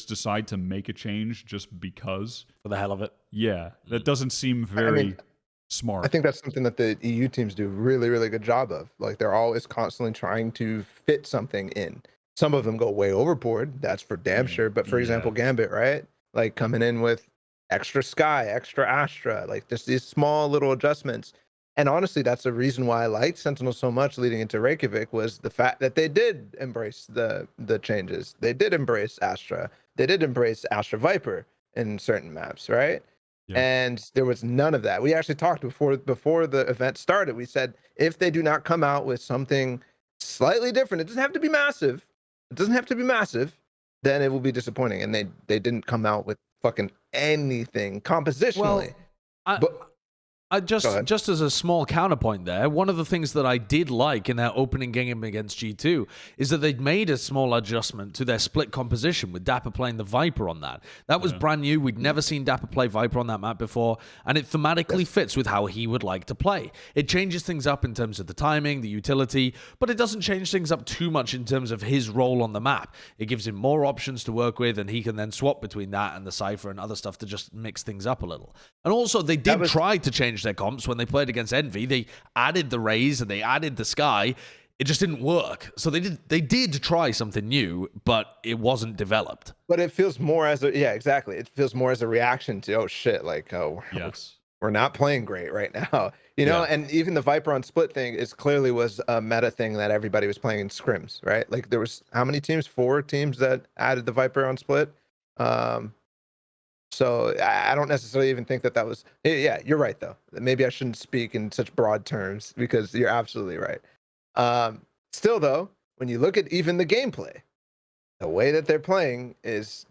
decide to make a change just because? For the hell of it? Yeah, that doesn't seem very smart. I think that's something that the EU teams do really, really good job of. Like, they're always constantly trying to fit something in. Some of them go way overboard. That's for damn sure. But for example, Gambit, right? Like, coming in with extra Skye, extra Astra, like just these small little adjustments And honestly, that's the reason why I liked Sentinel so much leading into Reykjavik, was the fact that they did embrace the changes. They did embrace Astra. They did embrace Astra Viper in certain maps, right? Yeah. And there was none of that. We actually talked before the event started. We said if they do not come out with something slightly different, it doesn't have to be massive. It doesn't have to be massive. Then it will be disappointing. And they didn't come out with fucking anything compositionally. Well, just as a small counterpoint there, one of the things that I did like in their opening game against G2 is that they'd made a small adjustment to their split composition with Dapper playing the Viper on that. That was brand new. We'd never seen Dapper play Viper on that map before, and it thematically fits with how he would like to play. It changes things up in terms of the timing, the utility, but it doesn't change things up too much in terms of his role on the map. It gives him more options to work with, and he can then swap between that and the Cypher and other stuff to just mix things up a little. And also, they did try to change their comps when they played against Envy. They added the Raze and they added the Skye. It just didn't work. So they did try something new, but it wasn't developed. But it feels more as exactly. It feels more as a reaction to, oh shit, like, we're not playing great right now. You know, and even the Viper on split thing was a meta thing that everybody was playing in scrims, right? Like there was how many teams? 4 teams that added the Viper on split. So I don't necessarily even think that was. Yeah, you're right though. Maybe I shouldn't speak in such broad terms because you're absolutely right. Still though, when you look at even the gameplay, the way that they're playing is,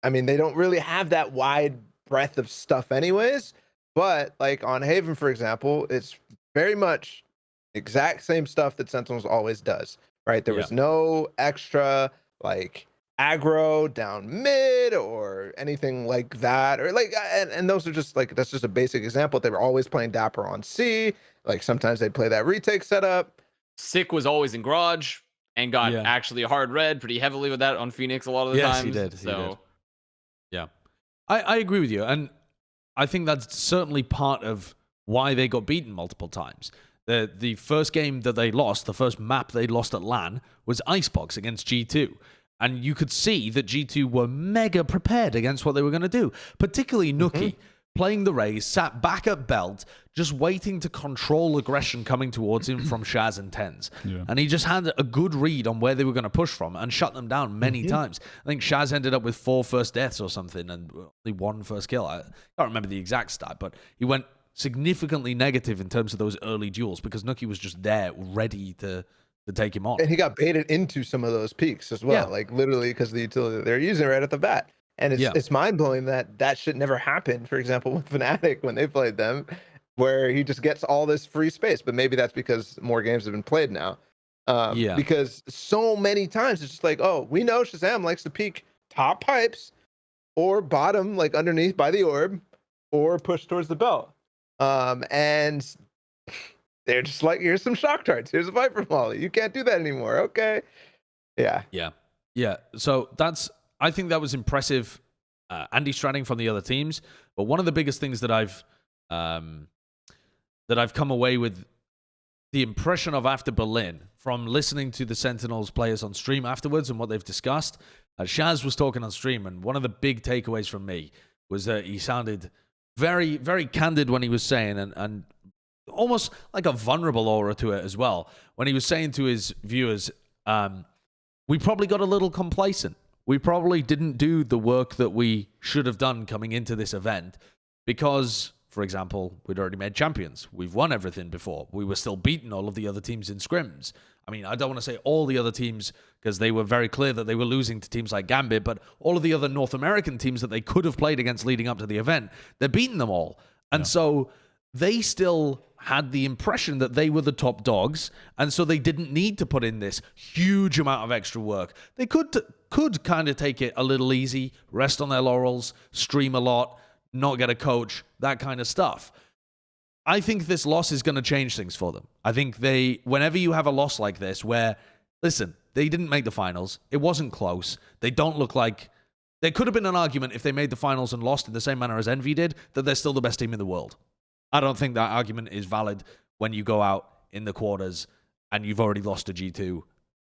I mean, they don't really have that wide breadth of stuff anyways. But like on Haven, for example, it's very much exact same stuff that Sentinels always does, right? There was no extra like aggro down mid or anything like that, or like, and those are just like, that's just a basic example. They were always playing Dapper on C. Like sometimes they'd play that retake setup. Sick was always in garage and got actually a hard red pretty heavily with that on Phoenix a lot of the times. He did. Yeah, I agree with you, and I think that's certainly part of why they got beaten multiple times. The first game that they lost, the first map they lost at LAN, was Icebox against G2. And you could see that G2 were mega prepared against what they were going to do. Particularly Nuki, playing the Raze, sat back at Belt, just waiting to control aggression coming towards him from Shaz and Tens. Yeah. And he just had a good read on where they were going to push from and shut them down many times. I think Shaz ended up with 4 first deaths or something and only 1 first kill. I can't remember the exact stat, but he went significantly negative in terms of those early duels because Nuki was just there ready to take him on. And he got baited into some of those peaks as well, like literally because the utility they're using right at the bat. And it's mind-blowing that shit never happened, for example, with Fnatic when they played them, where he just gets all this free space. But maybe that's because more games have been played now. Because so many times it's just like, oh, we know Shazam likes to peek top pipes or bottom, like underneath by the orb, or push towards the belt. And they're just like, here's some shock darts. Here's a Viper Molly. You can't do that anymore. Okay. Yeah. So I think that was impressive anti-stratting from the other teams. But one of the biggest things that I've come away with the impression of after Berlin from listening to the Sentinels players on stream afterwards and what they've discussed. Shaz was talking on stream, and one of the big takeaways from me was that he sounded very, very candid when he was saying, and almost like a vulnerable aura to it as well. When he was saying to his viewers, we probably got a little complacent. We probably didn't do the work that we should have done coming into this event because, for example, we'd already made champions. We've won everything before. We were still beating all of the other teams in scrims. I mean, I don't want to say all the other teams because they were very clear that they were losing to teams like Gambit, but all of the other North American teams that they could have played against leading up to the event, they're beating them all. And so they still had the impression that they were the top dogs, and so they didn't need to put in this huge amount of extra work. They could kind of take it a little easy, rest on their laurels, stream a lot, not get a coach, that kind of stuff. I think this loss is going to change things for them. I think whenever you have a loss like this where, listen, they didn't make the finals, it wasn't close, they don't look like... There could have been an argument if they made the finals and lost in the same manner as Envy did, that they're still the best team in the world. I don't think that argument is valid when you go out in the quarters and you've already lost to G2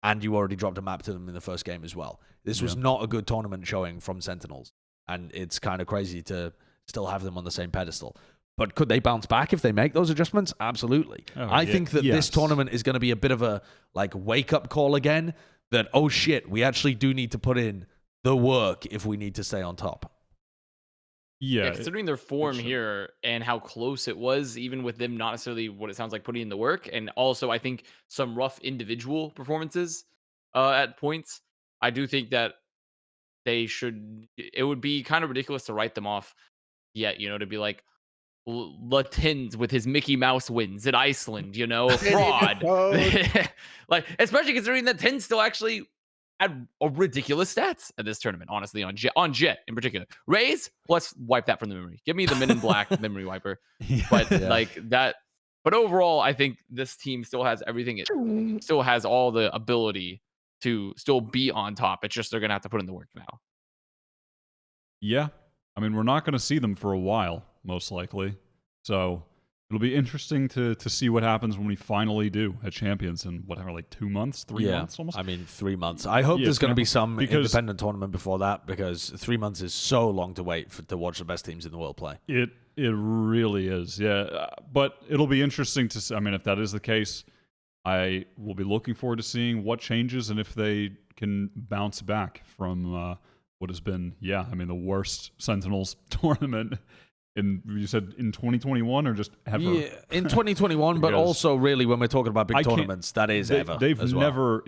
and you already dropped a map to them in the first game as well. This was not a good tournament showing from Sentinels, and it's kind of crazy to still have them on the same pedestal. But could they bounce back if they make those adjustments? Absolutely. I think that this tournament is going to be a bit of a wake-up call again that, oh shit, we actually do need to put in the work if we need to stay on top. Yeah, considering their form here and how close it was, even with them not necessarily what it sounds like putting in the work, and also I think some rough individual performances at points, I do think that they should. It would be kind of ridiculous to write them off yet, to be like Latins with his Mickey Mouse wins in Iceland, fraud. Like, especially considering that Tin still actually had a ridiculous stats at this tournament, honestly, on Jett in particular. Raze, let's wipe that from the memory. Give me the Men in Black memory wiper. But like that. But overall, I think this team still has everything. It still has all the ability to still be on top. It's just they're gonna have to put in the work now. Yeah, I mean, we're not gonna see them for a while, most likely. So it'll be interesting to see what happens when we finally do at Champions in whatever, like 2 months, 3 months almost? I mean, 3 months. I hope there's going to be some independent tournament before that, because 3 months is so long to wait to watch the best teams in the world play. It really is, yeah. But it'll be interesting to see. I mean, if that is the case, I will be looking forward to seeing what changes and if they can bounce back from what has been, the worst Sentinels tournament. You said in 2021 or just ever? Yeah, in 2021, but also really when we're talking about big tournaments, that is ever. They've as never,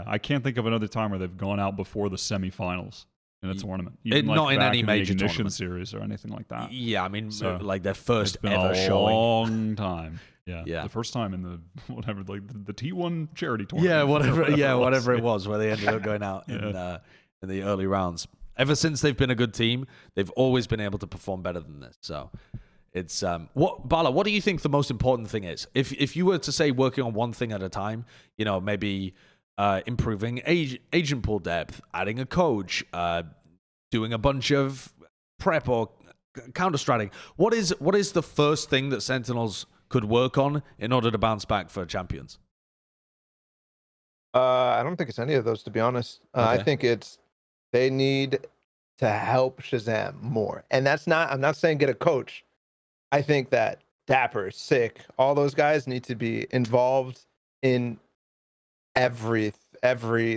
I can't think of another time where they've gone out before the semifinals in a tournament. Even not in any major Ignition tournament series or anything like that. Yeah, I mean, like their first it's been ever showing. Long time. Yeah. The first time in the whatever, like the T1 charity tournament. Whatever it was, where they ended up going out in the early rounds. Ever since they've been a good team, they've always been able to perform better than this. So it's Balla, what do you think the most important thing is? If you were to say working on one thing at a time, maybe improving agent pool depth, adding a coach, doing a bunch of prep or counter-stratting, what is the first thing that Sentinels could work on in order to bounce back for Champions? I don't think it's any of those, to be honest. I think they need to help Shazam more. And I'm not saying get a coach. I think that Dapper, Sick, all those guys need to be involved in every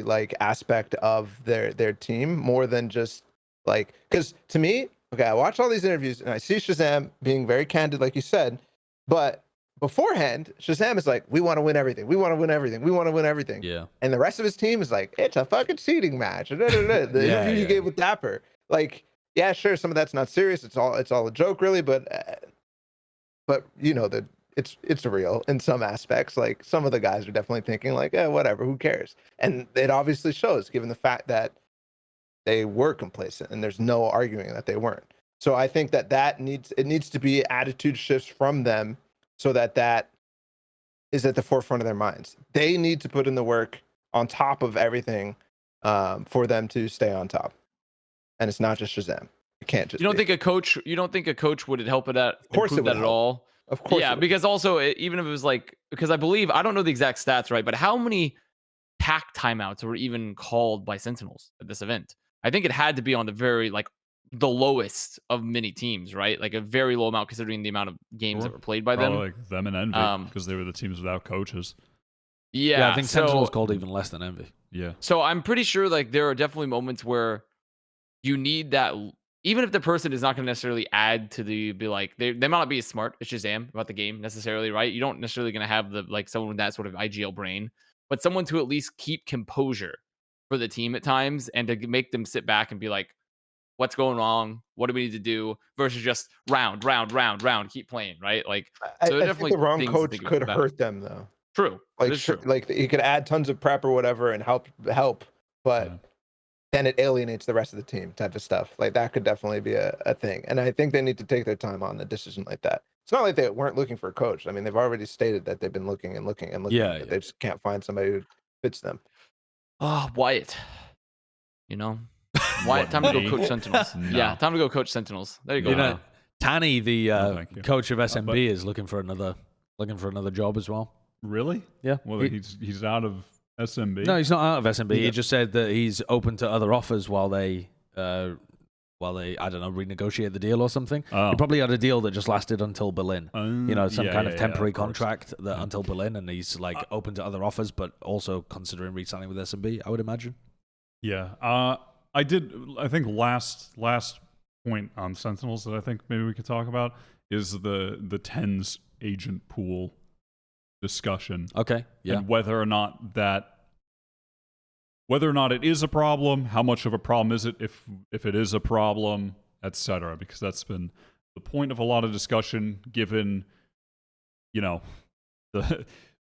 like aspect of their team, more than just like, because to me, I watch all these interviews and I see Shazam being very candid, like you said, but beforehand, Shazam is like, we want to win everything. We want to win everything. We want to win everything. Yeah. And the rest of his team is like, it's a fucking seeding match. The interview he gave with Dapper, like, yeah, sure, some of that's not serious. It's all a joke, really. But that it's real in some aspects. Like, some of the guys are definitely thinking like, whatever, who cares? And it obviously shows, given the fact that they were complacent, and there's no arguing that they weren't. So I think that needs to be attitude shifts from them, so that is at the forefront of their minds. They need to put in the work on top of everything for them to stay on top. And it's not just Shazam. It can't just. You don't think a coach would help it at? Of course, it would at all. Of course. Yeah, because also even if it was like, because I don't know the exact stats, right? But how many pack timeouts were even called by Sentinels at this event? I think it had to be on the very the lowest of many teams, right? Like a very low amount considering the amount of games that were played by them. Like them and Envy, because they were the teams without coaches. Yeah, I think Sentinels called even less than Envy. Yeah. So I'm pretty sure there are definitely moments where you need that, even if the person is not going to necessarily add to be like, they might not be as smart as Shazam about the game necessarily, right? You don't necessarily going to have someone with that sort of IGL brain, but someone to at least keep composure for the team at times and to make them sit back and be like, what's going wrong? What do we need to do? Versus just round, keep playing, right? Like, so I think the wrong coach could hurt them, though. True. Like, like he could add tons of prep or whatever and help, but then it alienates the rest of the team, type of stuff. Like, that could definitely be a thing. And I think they need to take their time on a decision like that. It's not like they weren't looking for a coach. I mean, they've already stated that they've been looking. Yeah. They just can't find somebody who fits them. Oh, Wyatt. Wyatt, time to go coach Sentinels. No. Yeah, time to go coach Sentinels. There you go. Tanny, the coach of SMB, is looking for another job as well. Really? Yeah. Well, he's out of SMB. No, he's not out of SMB. Yeah. He just said that he's open to other offers while they while they, I don't know, renegotiate the deal or something. Oh. He probably had a deal that just lasted until Berlin. You know, some kind of temporary of contract that until Berlin, and he's like open to other offers, but also considering re-signing with SMB, I would imagine. Yeah. I think last point on Sentinels that I think maybe we could talk about is the TENS agent pool discussion. Okay. Yeah. And whether or not it is a problem, how much of a problem is it if it is a problem, etc. Because that's been the point of a lot of discussion, given, you know,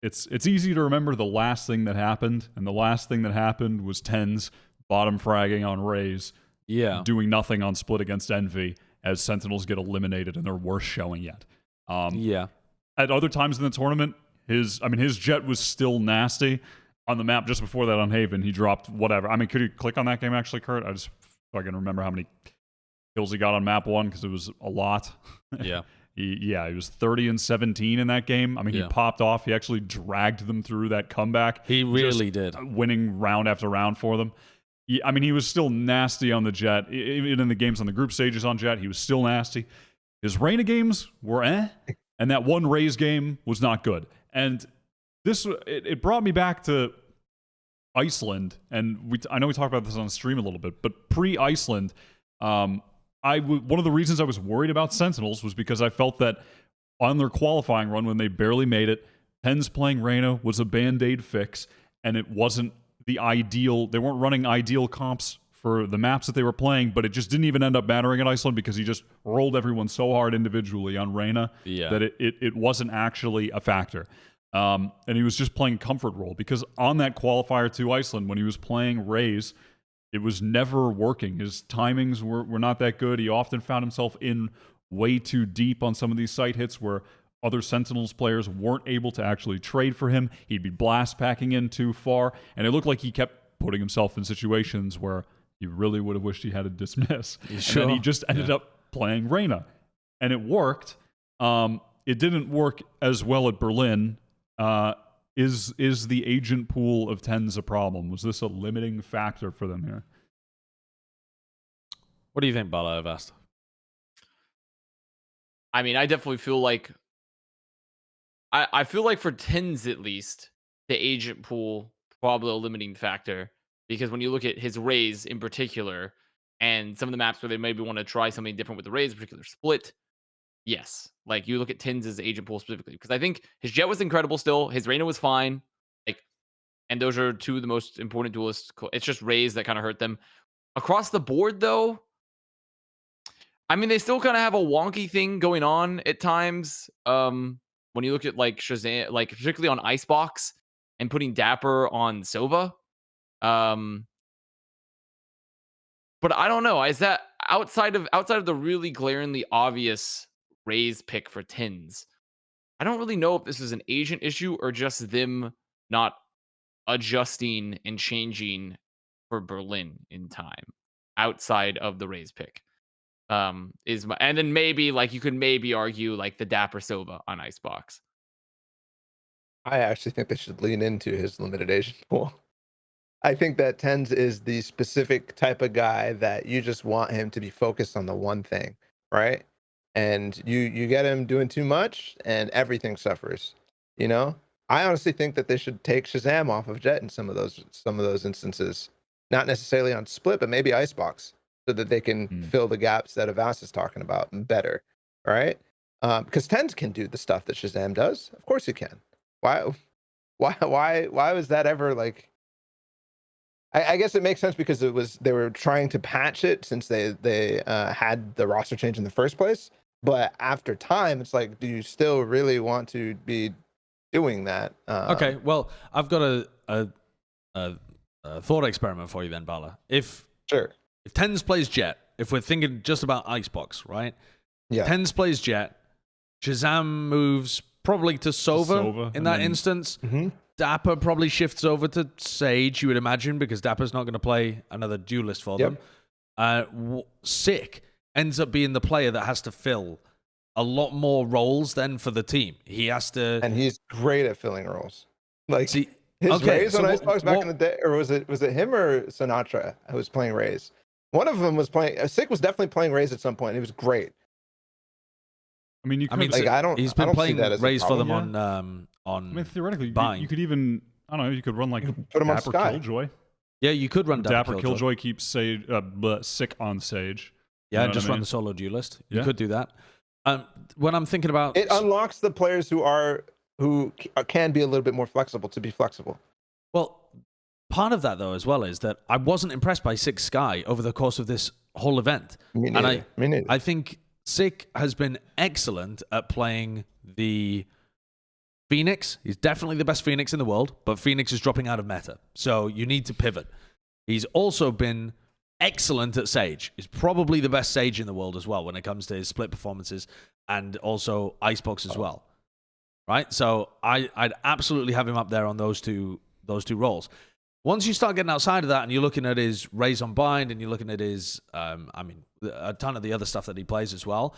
it's easy to remember the last thing that happened, and the last thing that happened was TENS bottom fragging on Raze, doing nothing on split against Envy, as Sentinels get eliminated in their worst showing yet. At other times in the tournament, his Jett was still nasty. On the map just before that on Haven, he dropped whatever. I mean, could you click on that game actually, Kurt? I just fucking remember how many kills he got on map 1 because it was a lot. Yeah. He was 30 and 17 in that game. I mean, he popped off. He actually dragged them through that comeback. He really did. Winning round after round for them. I mean, he was still nasty on the Jett. Even in the games on the group stages on Jett, he was still nasty. His Reyna games were and that one Raze game was not good. And it brought me back to Iceland, and I know we talked about this on stream a little bit, but pre-Iceland, one of the reasons I was worried about Sentinels was because I felt that on their qualifying run when they barely made it, TENS playing Reyna was a band-aid fix, and it wasn't the ideal. They weren't running ideal comps for the maps that they were playing, but it just didn't even end up mattering in Iceland because he just rolled everyone so hard individually on Reyna that it wasn't actually a factor. And he was just playing comfort role because on that qualifier to Iceland, when he was playing Raze, it was never working. His timings were not that good. He often found himself in way too deep on some of these site hits where other Sentinels players weren't able to actually trade for him. He'd be blast packing in too far, and it looked like he kept putting himself in situations where he really would have wished he had a dismiss. And then he just ended up playing Reyna, and it worked. It didn't work as well at Berlin. Is the agent pool of TENS a problem? Was this a limiting factor for them here? What do you think, Balla, Avast? I mean, I definitely feel like I feel like for TENS at least, the agent pool probably a limiting factor, because when you look at his Raze in particular and some of the maps where they maybe want to try something different with the Raze, particular split, yes. Like, you look at TENS' agent pool specifically, because I think his Jett was incredible still. His Reyna was fine. And those are two of the most important duelists. It's just Raze that kind of hurt them. Across the board, though, I mean, they still kind of have a wonky thing going on at times. When you look at, like, Shazam, like, particularly on Icebox and putting Dapper on Sova. But I don't know. Is that outside of the really glaringly obvious Raze pick for TENS? I don't really know if this is an agent issue or just them not adjusting and changing for Berlin in time outside of the Raze pick. And then maybe, like, you could maybe argue like the Dapper Sova on Icebox. I actually think they should lean into his limited agent pool. I think that TENS is the specific type of guy that you just want him to be focused on the one thing, right? And you get him doing too much and everything suffers, you know? I honestly think that they should take Shazam off of Jett in some of those instances. Not necessarily on split, but maybe Icebox, so that they can fill the gaps that Avast is talking about better, right? Because TENS can do the stuff that Shazam does. Of course he can. Why was that ever like? I guess it makes sense because they were trying to patch it since they had the roster change in the first place. But after time, it's like, do you still really want to be doing that? Okay, well, I've got a thought experiment for you then, Balla. If TENS plays Jett, if we're thinking just about Icebox, right? Yeah. TENS plays Jett. Shazam moves probably to Sova in that instance. Mm-hmm. Dapper probably shifts over to Sage, you would imagine, because Dapper's not going to play another duelist for them. Sick ends up being the player that has to fill a lot more roles than for the team. He has to, and he's great at filling roles. Like, see, his Raze on Icebox back in the day, or was it him or Sinatra who was playing Raze? One of them was playing. Sick was definitely playing Raze at some point. It was great. I mean, you could. Like, he's been playing Raze for them on. I mean, theoretically, Bind. you could even. I don't know. You could run like put him on Dapper Skye. Killjoy. Yeah, you could run Dapper Killjoy keeps Sick on Sage. Yeah, You know and just what I run mean? the solo duelist. You Yeah. could do that. When I'm thinking about It unlocks the players who can be a little bit more flexible to be flexible. well, part of that though as well is that I wasn't impressed by Sick Skye over the course of this whole event. Me neither. Me neither. I think Sick has been excellent at playing the Phoenix. He's definitely the best Phoenix in the world, but Phoenix is dropping out of meta. So you need to pivot. He's also been excellent at Sage. He's probably the best Sage in the world as well when it comes to his split performances and also Icebox as well. Right? So I'd absolutely have him up there on those two roles. Once you start getting outside of that and you're looking at his Raze on Bind and you're looking at his, a ton of the other stuff that he plays as well,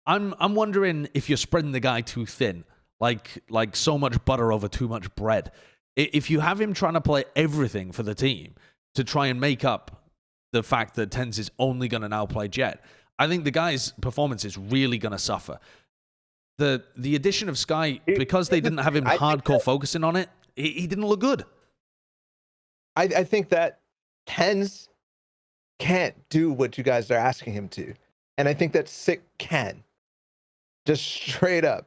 I'm wondering if you're spreading the guy too thin, like so much butter over too much bread. If you have him trying to play everything for the team to try and make up the fact that TenZ is only going to now play Jett, I think the guy's performance is really going to suffer. The addition of Skye, because they didn't have him hardcore focusing on it, he didn't look good. I think that TenZ can't do what you guys are asking him to. And I think that Sick can. Just straight up.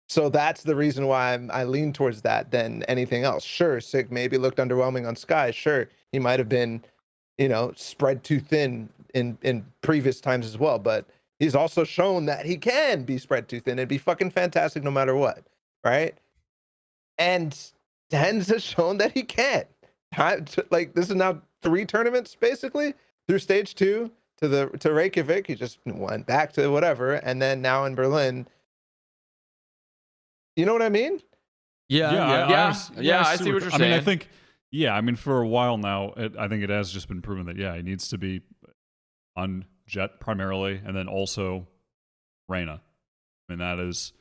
So that's the reason why I lean towards that than anything else. Sure, Sick maybe looked underwhelming on Skye. Sure, he might have been, spread too thin in previous times as well. But he's also shown that he can be spread too thin and be fucking fantastic no matter what. Right? And TenZ has shown that he can. This is now 3 tournaments basically through stage 2 to Reykjavik. He just went back to whatever, and then now in Berlin. You know what I mean? I see what you're saying. I mean, for a while now, I think it has just been proven that he needs to be on Jett primarily, and then also Reyna. I mean, those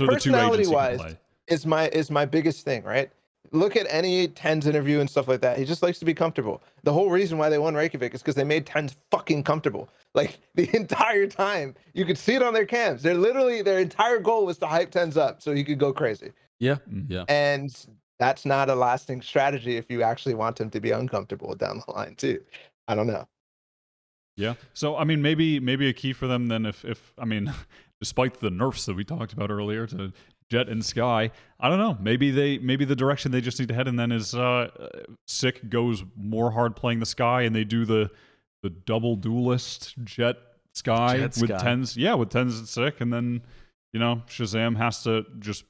are the 2 agents he can play. Is my biggest thing, right? Look at any TenZ interview and stuff like that. He just likes to be comfortable. The whole reason why they won Reykjavik is because they made TenZ fucking comfortable. Like, the entire time. You could see it on their cams. Their entire goal was to hype TenZ up so he could go crazy. Yeah. And that's not a lasting strategy if you actually want him to be uncomfortable down the line too. I don't know. Yeah. So, I mean, maybe a key for them then if despite the nerfs that we talked about earlier to Jett and Skye, I don't know. Maybe the direction they just need to head in then is Sick goes more hard playing the Skye, and they do the double duelist Jett Skye with TenZ. Yeah, with TenZ and Sick, and then Shazam has to just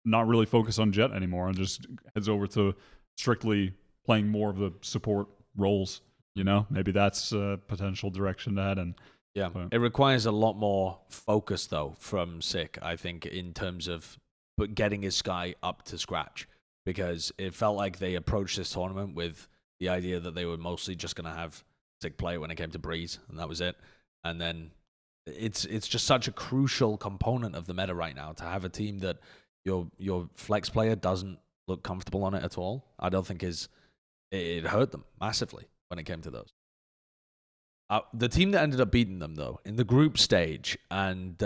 not really focus on Jett anymore and just heads over to strictly playing more of the support roles. Maybe that's a potential direction to head in. Yeah, it requires a lot more focus, though, from Sick, I think, in terms of getting his Skye up to scratch, because it felt like they approached this tournament with the idea that they were mostly just going to have Sick play when it came to Breeze, and that was it. And then it's just such a crucial component of the meta right now to have a team that your flex player doesn't look comfortable on it at all. I don't think it hurt them massively when it came to those. The team that ended up beating them, though, in the group stage and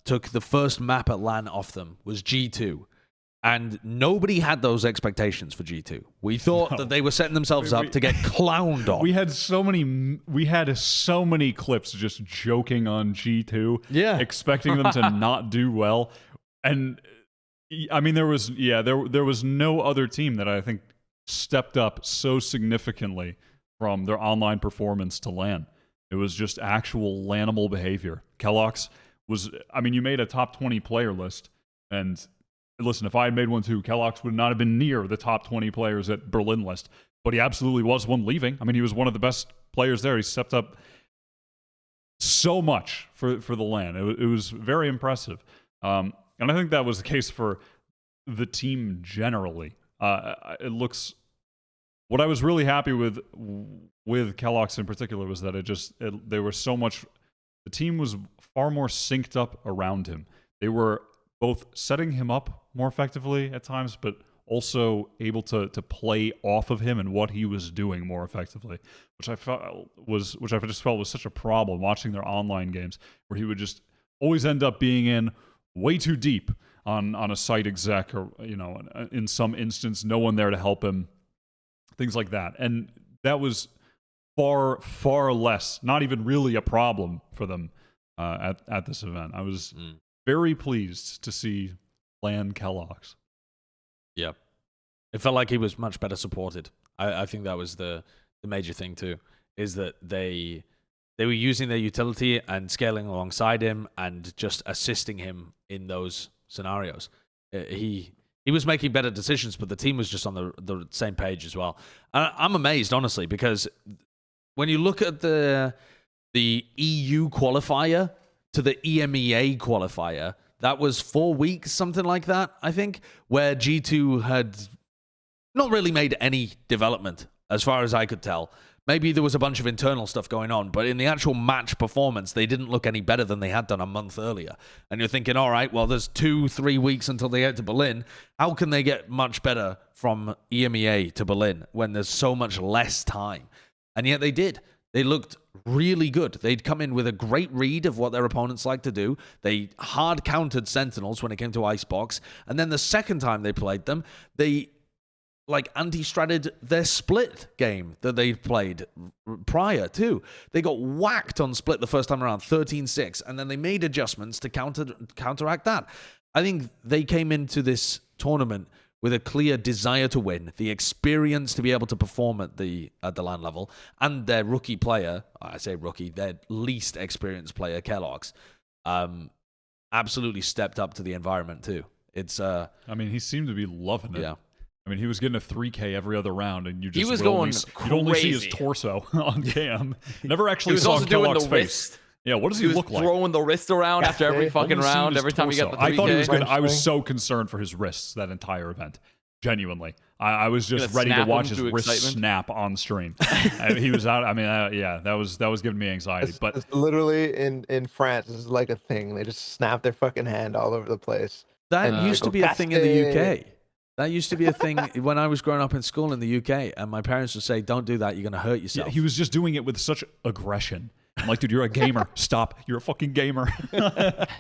took the first map at LAN off them was G2. And nobody had those expectations for G2. We thought that they were setting themselves up to get clowned on. We had so many clips just joking on G2, expecting them to not do well. And I mean, there was no other team that I think stepped up so significantly from their online performance to LAN. It was just actual LANable behavior. Keloqz you made a top 20 player list, and listen, if I had made one too, Keloqz would not have been near the top 20 players at Berlin list, but he absolutely was one leaving. I mean, he was one of the best players there. He stepped up so much for the LAN. It was very impressive. And I think that was the case for the team generally. It looks... What I was really happy with Keloqz in particular was that the team was far more synced up around him. They were both setting him up more effectively at times, but also able to play off of him and what he was doing more effectively, which I just felt was such a problem watching their online games, where he would just always end up being in way too deep on a site exec, or in some instance no one there to help him, things like that. And that was far less, not even really a problem for them at this event. I was very pleased to see land Keloqz. Yep. It felt like he was much better supported. I think that was the major thing too, is that they were using their utility and scaling alongside him and just assisting him in those scenarios. He was making better decisions, but the team was just on the same page as well. I'm amazed, honestly, because when you look at the EU qualifier to the EMEA qualifier, that was 4 weeks, something like that, I think, where G2 had not really made any development, as far as I could tell. Maybe there was a bunch of internal stuff going on, but in the actual match performance, they didn't look any better than they had done a month earlier. And you're thinking, all right, well, there's 2-3 weeks until they get to Berlin. How can they get much better from EMEA to Berlin when there's so much less time? And yet they did. They looked really good. They'd come in with a great read of what their opponents like to do. They hard countered Sentinels when it came to Icebox. And then the second time they played them, they anti-stratted their split game that they played prior to. They got whacked on split the first time around, 13-6, and then they made adjustments to counteract that. I think they came into this tournament with a clear desire to win, the experience to be able to perform at the LAN level, and their rookie player, I say rookie, their least experienced player, Keloqz, absolutely stepped up to the environment too. It's I mean, he seemed to be loving it. Yeah. I mean, he was getting a 3K every other round, and you just He was going you'd only see his crazy. torso on cam. Never actually He was saw also doing Keloqz's the face. wrist. Yeah, what does He he was look like? throwing the wrist around after every fucking Only seen round, his every time he got torso. the 3K. I thought he was good. I was French so concerned for his wrists that entire event. Genuinely, I was just Gonna ready to snap watch him his through wrist excitement? snap on stream. He was out. I mean, yeah, that was giving me anxiety. But It's literally in France, this is like a thing. They just snap their fucking hand all over the place. That And used go, to be a thing in the "Caste." UK. That used to be a thing when I was growing up in school in the UK, and my parents would say, don't do that, you're going to hurt yourself. yeah, he was just doing it with such aggression. I'm like, dude, you're a gamer. Stop. You're a fucking gamer.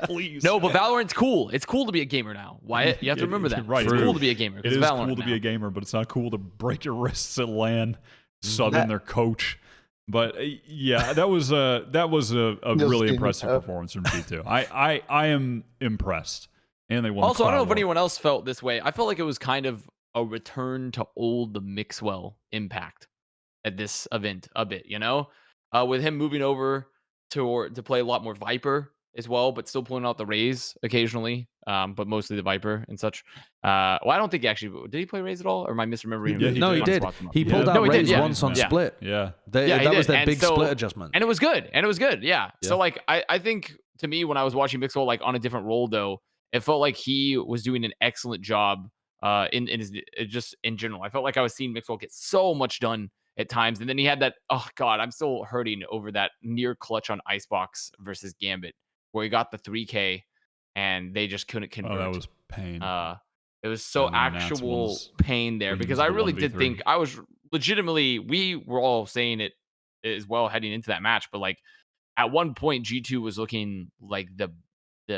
Please. No, but Valorant's cool. It's cool to be a gamer now. Wyatt, you have to remember that. Right. It's True. cool to be a gamer. It 'cause is Valorant cool to be now. a gamer, but it's not cool to break your wrists at LAN, sub in their coach. But yeah, that was a really seen impressive stuff. performance from G2. I am impressed, and they won. Also, I don't know if Cloud War. anyone else felt this way. I felt like it was kind of a return to old Mixwell impact at this event a bit, with him moving over to play a lot more Viper as well, but still pulling out the Raze occasionally, but mostly the Viper and such. Well, I don't think did he play Raze at all, or am I misremembering? Yeah, he No, he did. did. He Yeah. pulled No, out he did, Raze yeah. once on Yeah. split. Yeah. Yeah, he that was did. their And big so- split adjustment. And it was good. Yeah. Yeah. So like I think to me when I was watching Mixwell like on a different role though, it felt like he was doing an excellent job in his just in general. I felt like I was seeing Mixwell get so much done at times. And then he had that, oh God, I'm still hurting over that near clutch on Icebox versus Gambit, where he got the 3K and they just couldn't convert. Oh, that was pain. It was so And then that's actual one's pain there when he because was I the really did 1v3. think I was legitimately, we were all saying it as well heading into that match, but like at one point G2 was looking like the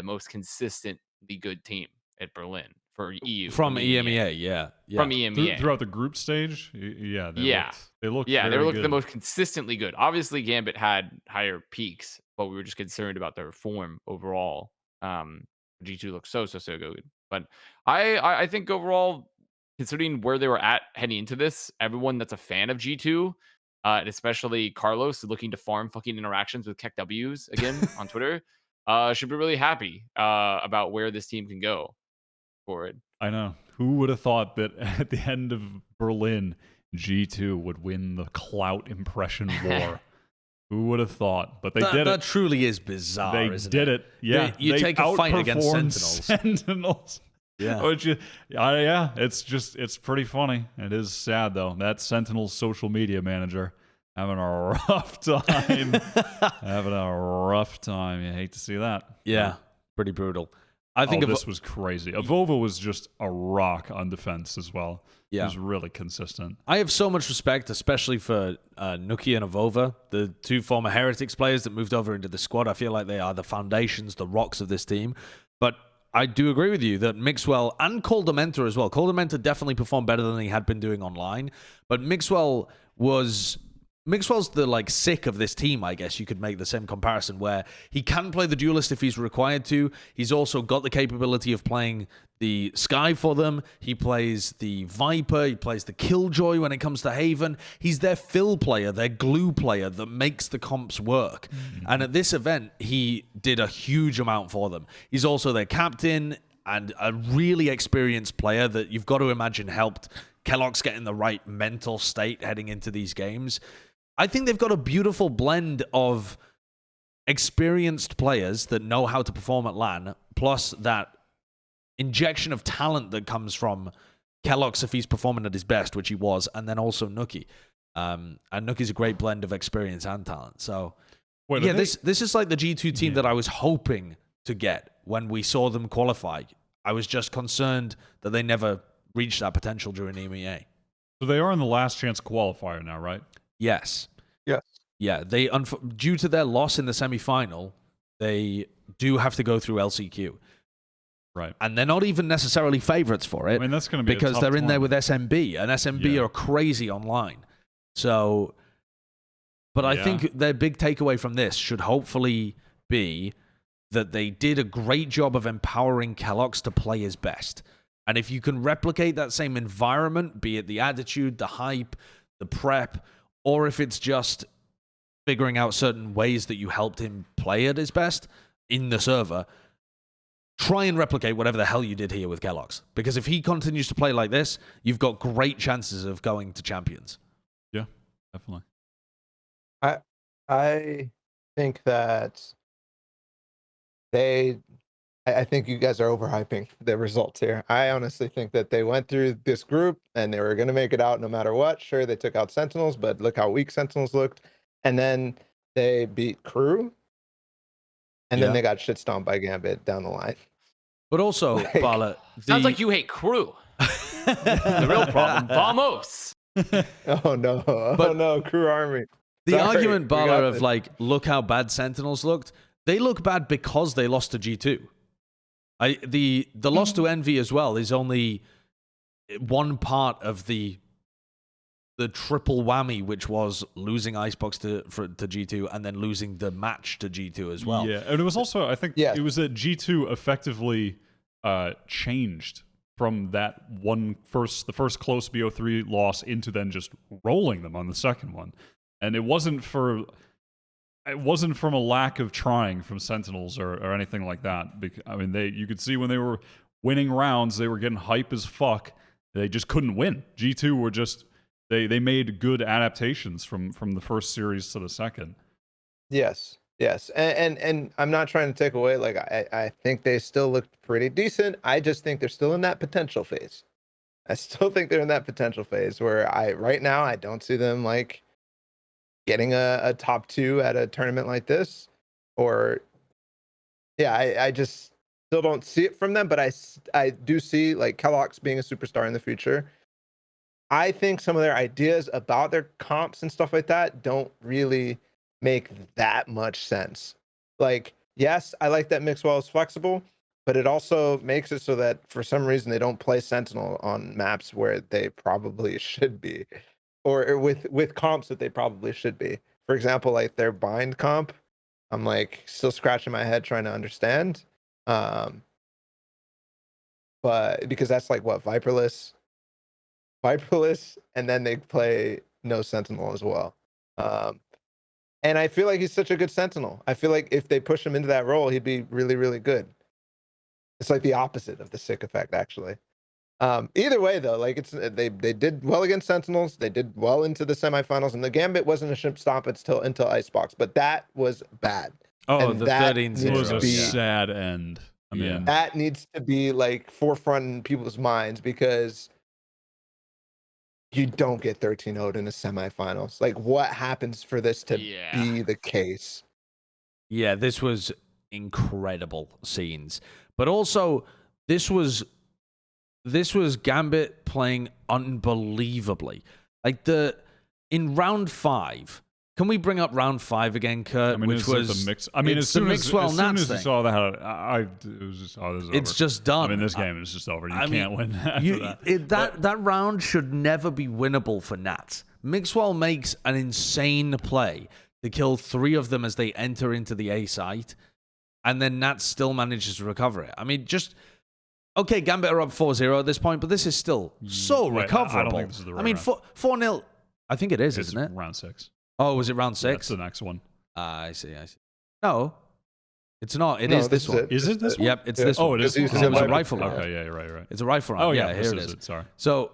most consistently good team at Berlin for EU. From EMEA, yeah. From EMEA. Throughout the group stage, yeah, they looked Yeah, they very were good. the most consistently good. Obviously, Gambit had higher peaks, but we were just concerned about their form overall. G2 looked so good. But I think overall, considering where they were at heading into this, everyone that's a fan of G2, and especially Carlos looking to farm fucking interactions with KEKWs again on Twitter, should be really happy about where this team can go forward. I know. Who would have thought that at the end of Berlin, G2 would win the clout impression war? Who would have thought? But they did That it. truly is bizarre, They isn't did it. Yeah. You they take a fight against outperformed Sentinels. Sentinels. Yeah. Yeah, it's pretty funny. It is sad though. That Sentinels social media manager having a rough time. You hate to see that. Yeah, pretty brutal. I think this was crazy. Avova was just a rock on defense as well. Yeah. He was really consistent. I have so much respect, especially for Nuki and Avova, the two former Heretics players that moved over into the squad. I feel like they are the foundations, the rocks of this team. But I do agree with you that Mixwell and Coldamenta as well. Coldamenta definitely performed better than he had been doing online. But Mixwell's the like sick of this team, I guess you could make the same comparison, where he can play the duelist if he's required to. He's also got the capability of playing the Skye for them. He plays the Viper. He plays the Killjoy when it comes to Haven. He's their fill player, their glue player that makes the comps work. And at this event, he did a huge amount for them. He's also their captain and a really experienced player that you've got to imagine helped Keloqz get in the right mental state heading into these games. I think they've got a beautiful blend of experienced players that know how to perform at LAN, plus that injection of talent that comes from Keloqz if he's performing at his best, which he was, and then also Nuki. And Nuki's a great blend of experience and talent. So, this is like the G2 team that I was hoping to get when we saw them qualify. I was just concerned that they never reached that potential during EMEA. So they are in the last chance qualifier now, right? Yes. Yes. Yeah, they due to their loss in the semi-final, they do have to go through LCQ. Right. And they're not even necessarily favorites for it. I mean, that's going to be because a tough they're in there tournament. with SMB, and SMB are crazy online. So, but I think their big takeaway from this should hopefully be that they did a great job of empowering Keloqz to play his best. And if you can replicate that same environment, be it the attitude, the hype, the prep, or if it's just figuring out certain ways that you helped him play at his best in the server, try and replicate whatever the hell you did here with Keloqz. Because if he continues to play like this, you've got great chances of going to champions. Yeah, definitely. I think that I think you guys are overhyping the results here. I honestly think that they went through this group and they were going to make it out no matter what. Sure, they took out Sentinels, but look how weak Sentinels looked. And then they beat Crew. And then they got shit stomped by Gambit down the line. But also, Balla, sounds like you hate Crew. The real problem. Vamos. Oh no, Crew Army. The argument, Balla, of like, look how bad Sentinels looked, they look bad because they lost to G2. The loss to Envy as well is only one part of the triple whammy, which was losing Icebox to G2 and then losing the match to G2 as well. Yeah, and it was also, I think, it was that G2 effectively changed from that the first close BO3 loss into then just rolling them on the second one. And it wasn't from a lack of trying from Sentinels or anything like that. I mean, you could see when they were winning rounds, they were getting hype as fuck. They just couldn't win. G2 were just they made good adaptations from the first series to the second. Yes. And I'm not trying to take away, like, I think they still looked pretty decent. I just think they're still in that potential phase. I still think they're in that potential phase where right now I don't see them like getting a top 2 at a tournament like this, or I just still don't see it from them. But I do see like Keloqz being a superstar in the future. I think some of their ideas about their comps and stuff like that don't really make that much sense. Like, yes, I like that Mixwell is flexible, but it also makes it so that for some reason they don't play Sentinel on maps where they probably should be, or with comps that they probably should be. For example, like their bind comp, I'm like still scratching my head trying to understand. But because that's like what Viperless, and then they play no Sentinel as well. And I feel like he's such a good Sentinel. I feel like if they push him into that role, he'd be really, really good. It's like the opposite of the sick effect, actually. Either way, though, like they did well against Sentinels. They did well into the semifinals, and the Gambit wasn't a ship stop until Icebox, but that was bad. Oh, and the 13-0 was a be, sad end. I mean, that needs to be like forefront in people's minds, because you don't get 13-0'd in the semifinals. Like, what happens for this to be the case? Yeah, this was incredible scenes. But also, this was Gambit playing unbelievably. Like in round 5. Can we bring up round 5 again, Kurt? I mean, which was the mix. I mean, as soon as you saw that, it was just, oh, this is over. It's just done. I mean, this game is just over. You can't win after that. That round should never be winnable for Nats. Mixwell makes an insane play to kill 3 of them as they enter into the A site, and then Nats still manages to recover it. I mean, okay, Gambit are up 4-0 at this point, but this is still so recoverable. I don't think this is the right I mean, 4-0. I think it is, it's isn't it? Round 6. Oh, was it round 6? That's the next one. I see. No, it's not. It is this one. Is it this one? Yep, it's this one. Oh, it is. It was a rifle round. Okay, yeah, you're right. It's a rifle round. Oh, yeah, here it is. Sorry. So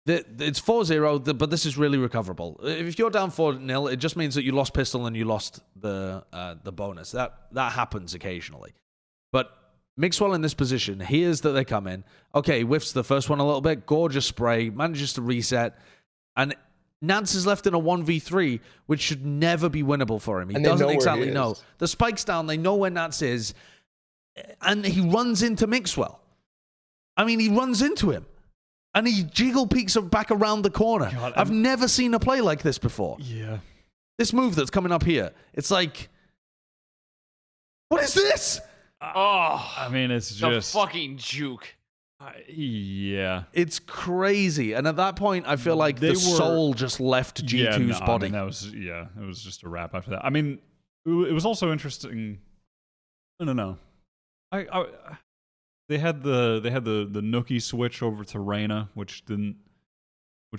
it's 4-0, but this is really recoverable. If you're down 4-0, it just means that you lost pistol and you lost the bonus. That happens occasionally. But Mixwell in this position, hears that they come in. Okay, whiffs the first one a little bit. Gorgeous spray, manages to reset, and Nance is left in a 1v3, which should never be winnable for him. He doesn't exactly know. The spike's down. They know where Nance is. And he runs into Mixwell. I mean, he runs into him. And he jiggle peeks back around the corner. God, I've never seen a play like this before. Yeah. This move that's coming up here, it's like, what is this? I mean, it's just the fucking juke. Yeah. It's crazy. And at that point, I feel like the soul just left G2's body. I mean, it was just a wrap after that. I mean, it was also interesting. I don't know. They had the Nookie switch over to Reyna, which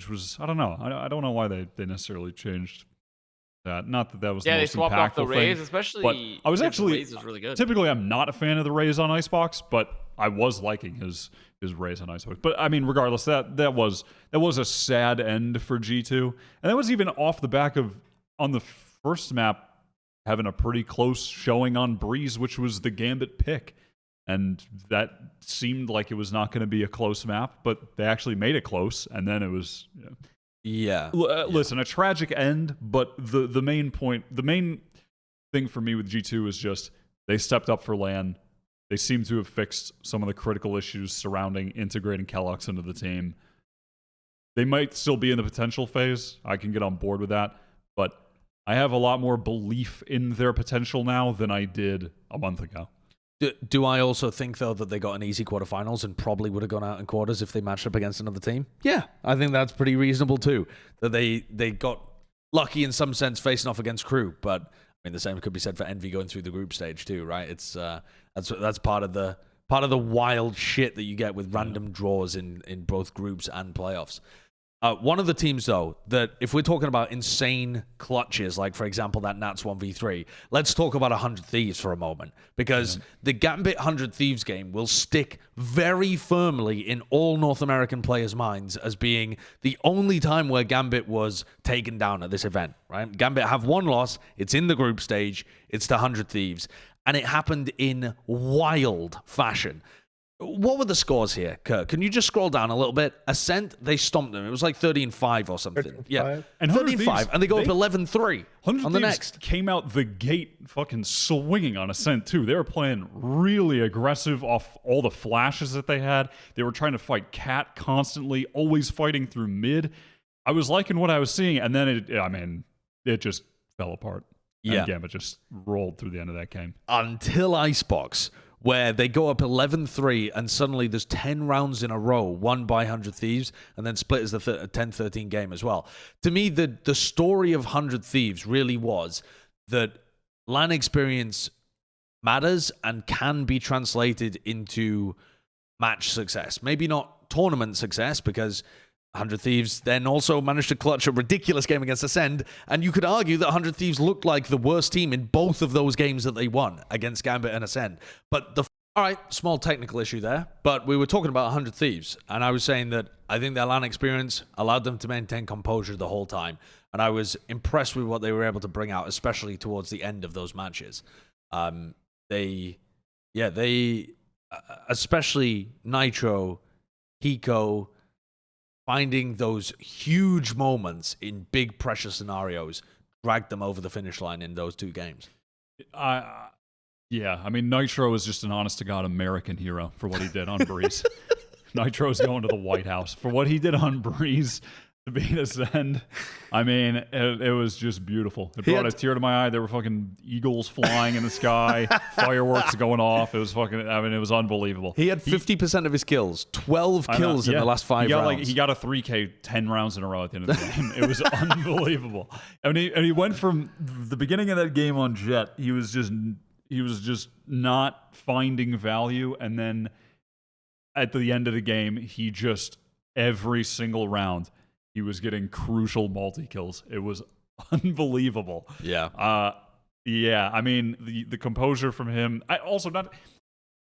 was, I don't know. I don't know why they necessarily changed that. Not that was the most they swapped off the impactful Raze, thing, especially. but I was actually Raze is really good. Typically, I'm not a fan of the Raze on Icebox, but I was liking his Raze on Icebox. But I mean, regardless, that was a sad end for G2, and that was even off the back of on the first map having a pretty close showing on Breeze, which was the Gambit pick. And that seemed like it was not going to be a close map, but they actually made it close, and then it was. Listen, a tragic end, but the main thing for me with G2 is just they stepped up for LAN. They seem to have fixed some of the critical issues surrounding integrating Keloqz into the team. They might still be in the potential phase. I can get on board with that, but I have a lot more belief in their potential now than I did a month ago. Do I also think, though, that they got an easy quarterfinals and probably would have gone out in quarters if they matched up against another team? Yeah, I think that's pretty reasonable, too. That they got lucky in some sense facing off against Crew, but I mean, the same could be said for Envy going through the group stage, too, right? It's that's part of the wild shit that you get with random draws in both groups and playoffs. One of the teams, though, that if we're talking about insane clutches, like, for example, that Nats 1v3, let's talk about 100 Thieves for a moment, because the Gambit 100 Thieves game will stick very firmly in all North American players' minds as being the only time where Gambit was taken down at this event, right? Gambit have one loss. It's in the group stage. It's to 100 Thieves, and it happened in wild fashion. What were the scores here, Kurt? Can you just scroll down a little bit? ACEND, they stomped them. It was like 13-5 or something. 13-5. Yeah, and 13-5, and they go up 11-3 on the next. Came out the gate fucking swinging on ACEND, too. They were playing really aggressive off all the flashes that they had. They were trying to fight Cat constantly, always fighting through mid. I was liking what I was seeing, and then it just fell apart. Yeah. And Gambit just rolled through the end of that game. Until Icebox, where they go up 11-3 and suddenly there's 10 rounds in a row won by 100 Thieves and then split as the 10-13 game as well. To me, the story of 100 Thieves really was that LAN experience matters and can be translated into match success. Maybe not tournament success, because 100 Thieves then also managed to clutch a ridiculous game against ACEND, and you could argue that 100 Thieves looked like the worst team in both of those games that they won against Gambit and ACEND. But all right, small technical issue there, but we were talking about 100 Thieves, and I was saying that I think their LAN experience allowed them to maintain composure the whole time, and I was impressed with what they were able to bring out, especially towards the end of those matches. Especially Nitro, Hiko, finding those huge moments in big pressure scenarios dragged them over the finish line in those two games. Yeah, I mean, Nitro is just an honest-to-God American hero for what he did on Breeze. Nitro's going to the White House. For what he did on Breeze to beat ACEND, I mean, it was just beautiful. It brought a tear to my eye. There were fucking eagles flying in the sky, fireworks going off. It was fucking, I mean, it was unbelievable. He had 50% of his kills, 12 kills in the last 5 rounds. He got a 3K 10 rounds in a row at the end of the game. It was unbelievable. And he went from the beginning of that game on Jett, he was just not finding value, and then at the end of the game, he just every single round he was getting crucial multi-kills. It was unbelievable. Yeah. Yeah, I mean the composure from him. I also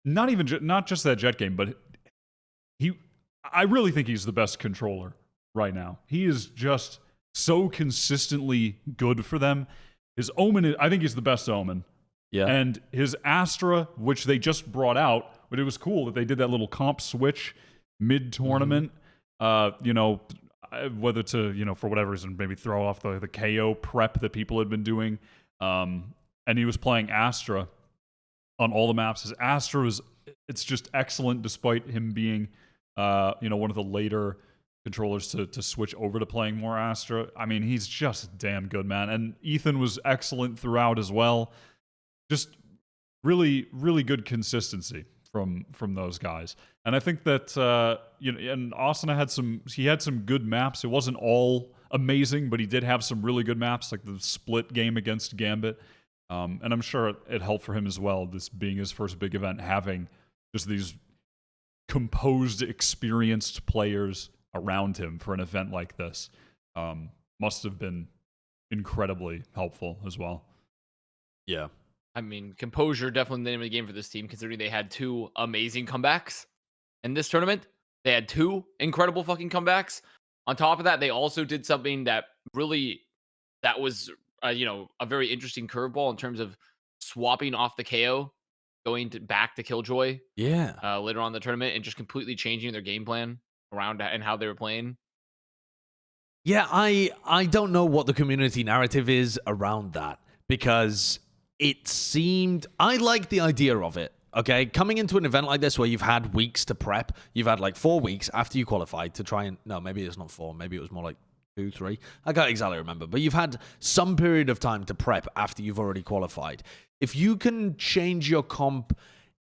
not just that Jett game, but I really think he's the best controller right now. He is just so consistently good for them. His Omen, I think he's the best Omen. Yeah. And his Astra, which they just brought out, but it was cool that they did that little comp switch mid-tournament, whether to, for whatever reason, maybe throw off the KO prep that people had been doing. And he was playing Astra on all the maps. His Astra it's just excellent despite him being, one of the later controllers to switch over to playing more Astra. I mean, he's just damn good, man. And Ethan was excellent throughout as well. Just really, really good consistency from those guys. And I think that and Austin had some good maps. It wasn't all amazing, but he did have some really good maps, like the split game against Gambit. And I'm sure it helped for him as well, this being his first big event, having just these composed, experienced players around him for an event like this. Must have been incredibly helpful as well. Yeah. I mean, composure definitely the name of the game for this team, considering they had 2 amazing comebacks in this tournament. They had 2 incredible fucking comebacks. On top of that, they also did something that was a very interesting curveball in terms of swapping off the KO, going back to Killjoy. Yeah. Later on in the tournament, and just completely changing their game plan around and how they were playing. Yeah, I don't know what the community narrative is around that, because it seemed, I like the idea of it, okay? Coming into an event like this where you've had weeks to prep, you've had like 4 weeks after you qualified to try and, no, maybe it's not 4, maybe it was more like 2, 3. I can't exactly remember, but you've had some period of time to prep after you've already qualified. If you can change your comp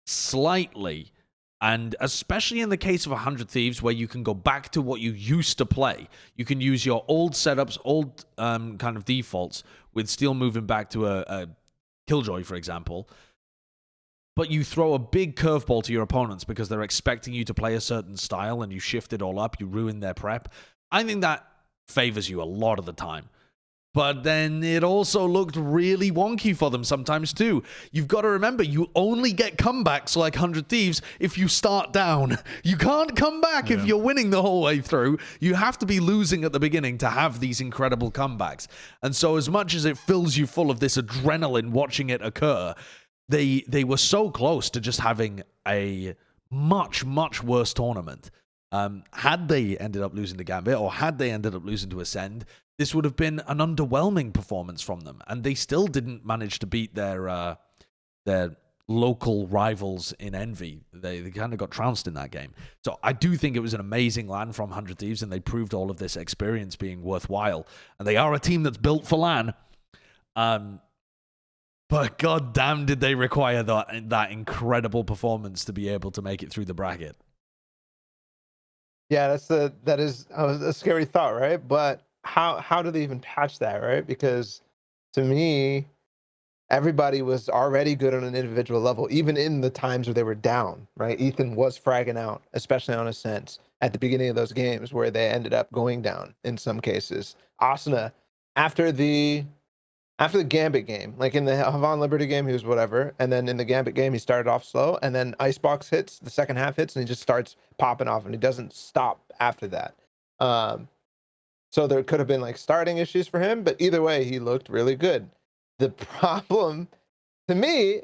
slightly, and especially in the case of 100 Thieves, where you can go back to what you used to play, you can use your old setups, old kind of defaults, with Steel moving back to a Killjoy, for example, but you throw a big curveball to your opponents because they're expecting you to play a certain style and you shift it all up, you ruin their prep. I think that favors you a lot of the time. But then it also looked really wonky for them sometimes too. You've got to remember, you only get comebacks like 100 Thieves if you start down. You can't come back if you're winning the whole way through. You have to be losing at the beginning to have these incredible comebacks. And so as much as it fills you full of this adrenaline watching it occur, they were so close to just having a much, much worse tournament. Had they ended up losing to Gambit, or had they ended up losing to ACEND, this would have been an underwhelming performance from them, and they still didn't manage to beat their local rivals in Envy. They kind of got trounced in that game. So I do think it was an amazing LAN from 100 Thieves, and they proved all of this experience being worthwhile. And they are a team that's built for LAN. But goddamn, did they require that incredible performance to be able to make it through the bracket? Yeah, that is a scary thought, right? But how do they even patch that, right? Because to me, everybody was already good on an individual level, even in the times where they were down, right? Ethan was fragging out, especially on ACEND at the beginning of those games where they ended up going down in some cases. Asuna, after the Gambit game, like in the Havon Liberty game, he was whatever. And then in the Gambit game, he started off slow. And then Icebox hits, the second half hits, and he just starts popping off. And he doesn't stop after that. So there could have been like starting issues for him. But either way, he looked really good. The problem, to me,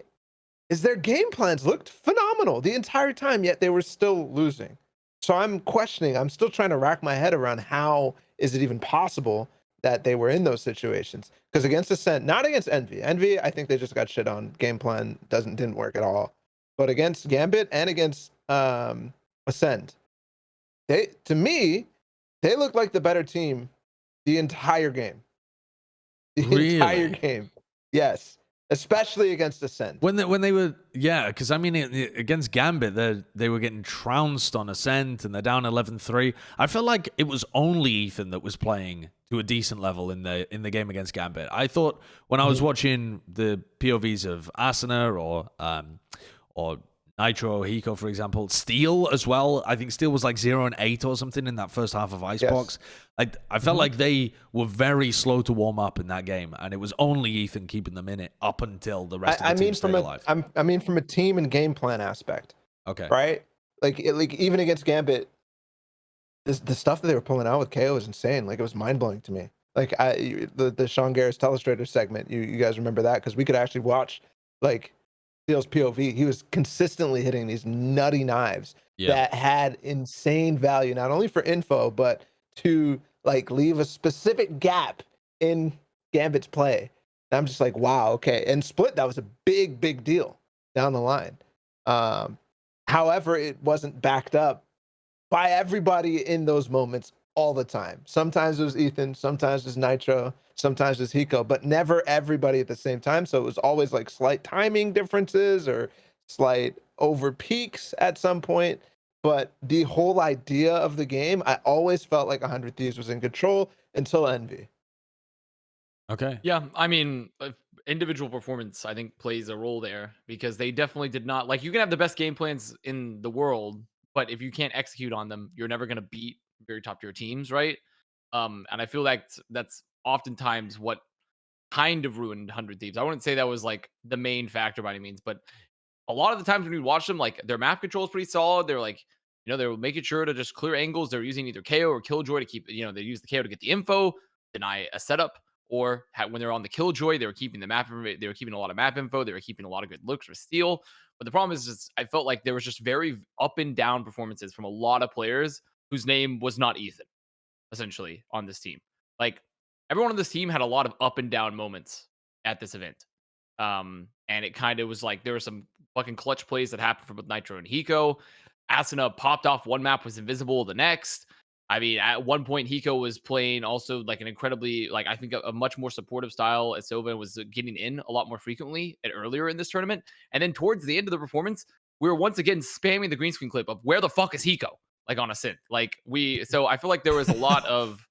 is their game plans looked phenomenal the entire time, yet they were still losing. So I'm questioning. I'm still trying to rack my head around how is it even possible that they were in those situations. Because against Ascent, not against Envy. Envy, I think they just got shit on. Game plan didn't work at all. But against Gambit and against Ascend, to me, they looked like the better team the entire game. The entire game. Yes. Especially against Ascend. When they were, yeah, because I mean, against Gambit, they were getting trounced on Ascent and they're down 11-3. I felt like it was only Ethan that was playing to a decent level in the game against Gambit. I thought when I was watching the POVs of Asuna or Nitro or Hiko, for example, Steel as well. I think Steel was like 0-8 or something in that first half of Icebox. Yes. I felt like they were very slow to warm up in that game, and it was only Ethan keeping them in it up until the rest of the team stayed alive. I mean, from a team and game plan aspect. Okay. Right? Like even against Gambit, the stuff that they were pulling out with KO was insane. Like, it was mind-blowing to me. Like, the Sean Garris Telestrator segment, you guys remember that? Because we could actually watch, like, Steel's POV. He was consistently hitting these nutty knives that had insane value, not only for info, but to like leave a specific gap in Gambit's play. And I'm just like, wow, okay. And Split, that was a big deal down the line. However, it wasn't backed up by everybody in those moments all the time. Sometimes it was Ethan, sometimes it was Nitro, sometimes it was Hiko, but never everybody at the same time. So it was always like slight timing differences or slight over peaks at some point. But the whole idea of the game, I always felt like 100 Thieves was in control until Envy. Okay. Yeah, I mean, individual performance, I think, plays a role there because they definitely did not. Like, you can have the best game plans in the world, but if you can't execute on them, you're never going to beat very top tier teams, right? And I feel like that's oftentimes what kind of ruined 100 Thieves. I wouldn't say that was like the main factor by any means, but a lot of the times when you watch them, like, their map control is pretty solid. They're like, they were making sure to just clear angles. They're using either KO or Killjoy to keep, they use the KO to get the info, deny a setup, or when they're on the Killjoy, they were keeping the map. They were keeping a lot of map info. They were keeping a lot of good looks for Steel. But the problem is I felt like there was just very up and down performances from a lot of players whose name was not Ethan, essentially, on this team. Like, everyone on this team had a lot of up and down moments at this event. And it kind of was like there were some fucking clutch plays that happened for both Nitro and Hiko. Asuna popped off one map, was invisible the next. I mean, at one point, Hiko was playing also like an incredibly, like, I think a much more supportive style at Sova and was getting in a lot more frequently earlier in this tournament. And then towards the end of the performance, we were once again spamming the green screen clip of where the fuck is Hiko? Like, on a synth. Like, so I feel like there was a lot of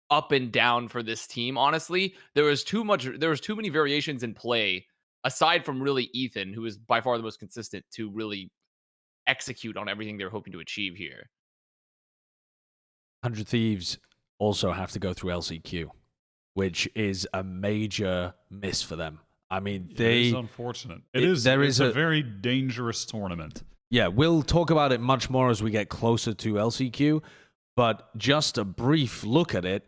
up and down for this team. Honestly, there was too many variations in play aside from really Ethan, who is by far the most consistent to really execute on everything they're hoping to achieve here. 100 Thieves also have to go through LCQ, which is a major miss for them. I mean, it is unfortunate. It's a very dangerous tournament. Yeah, we'll talk about it much more as we get closer to LCQ, but just a brief look at it.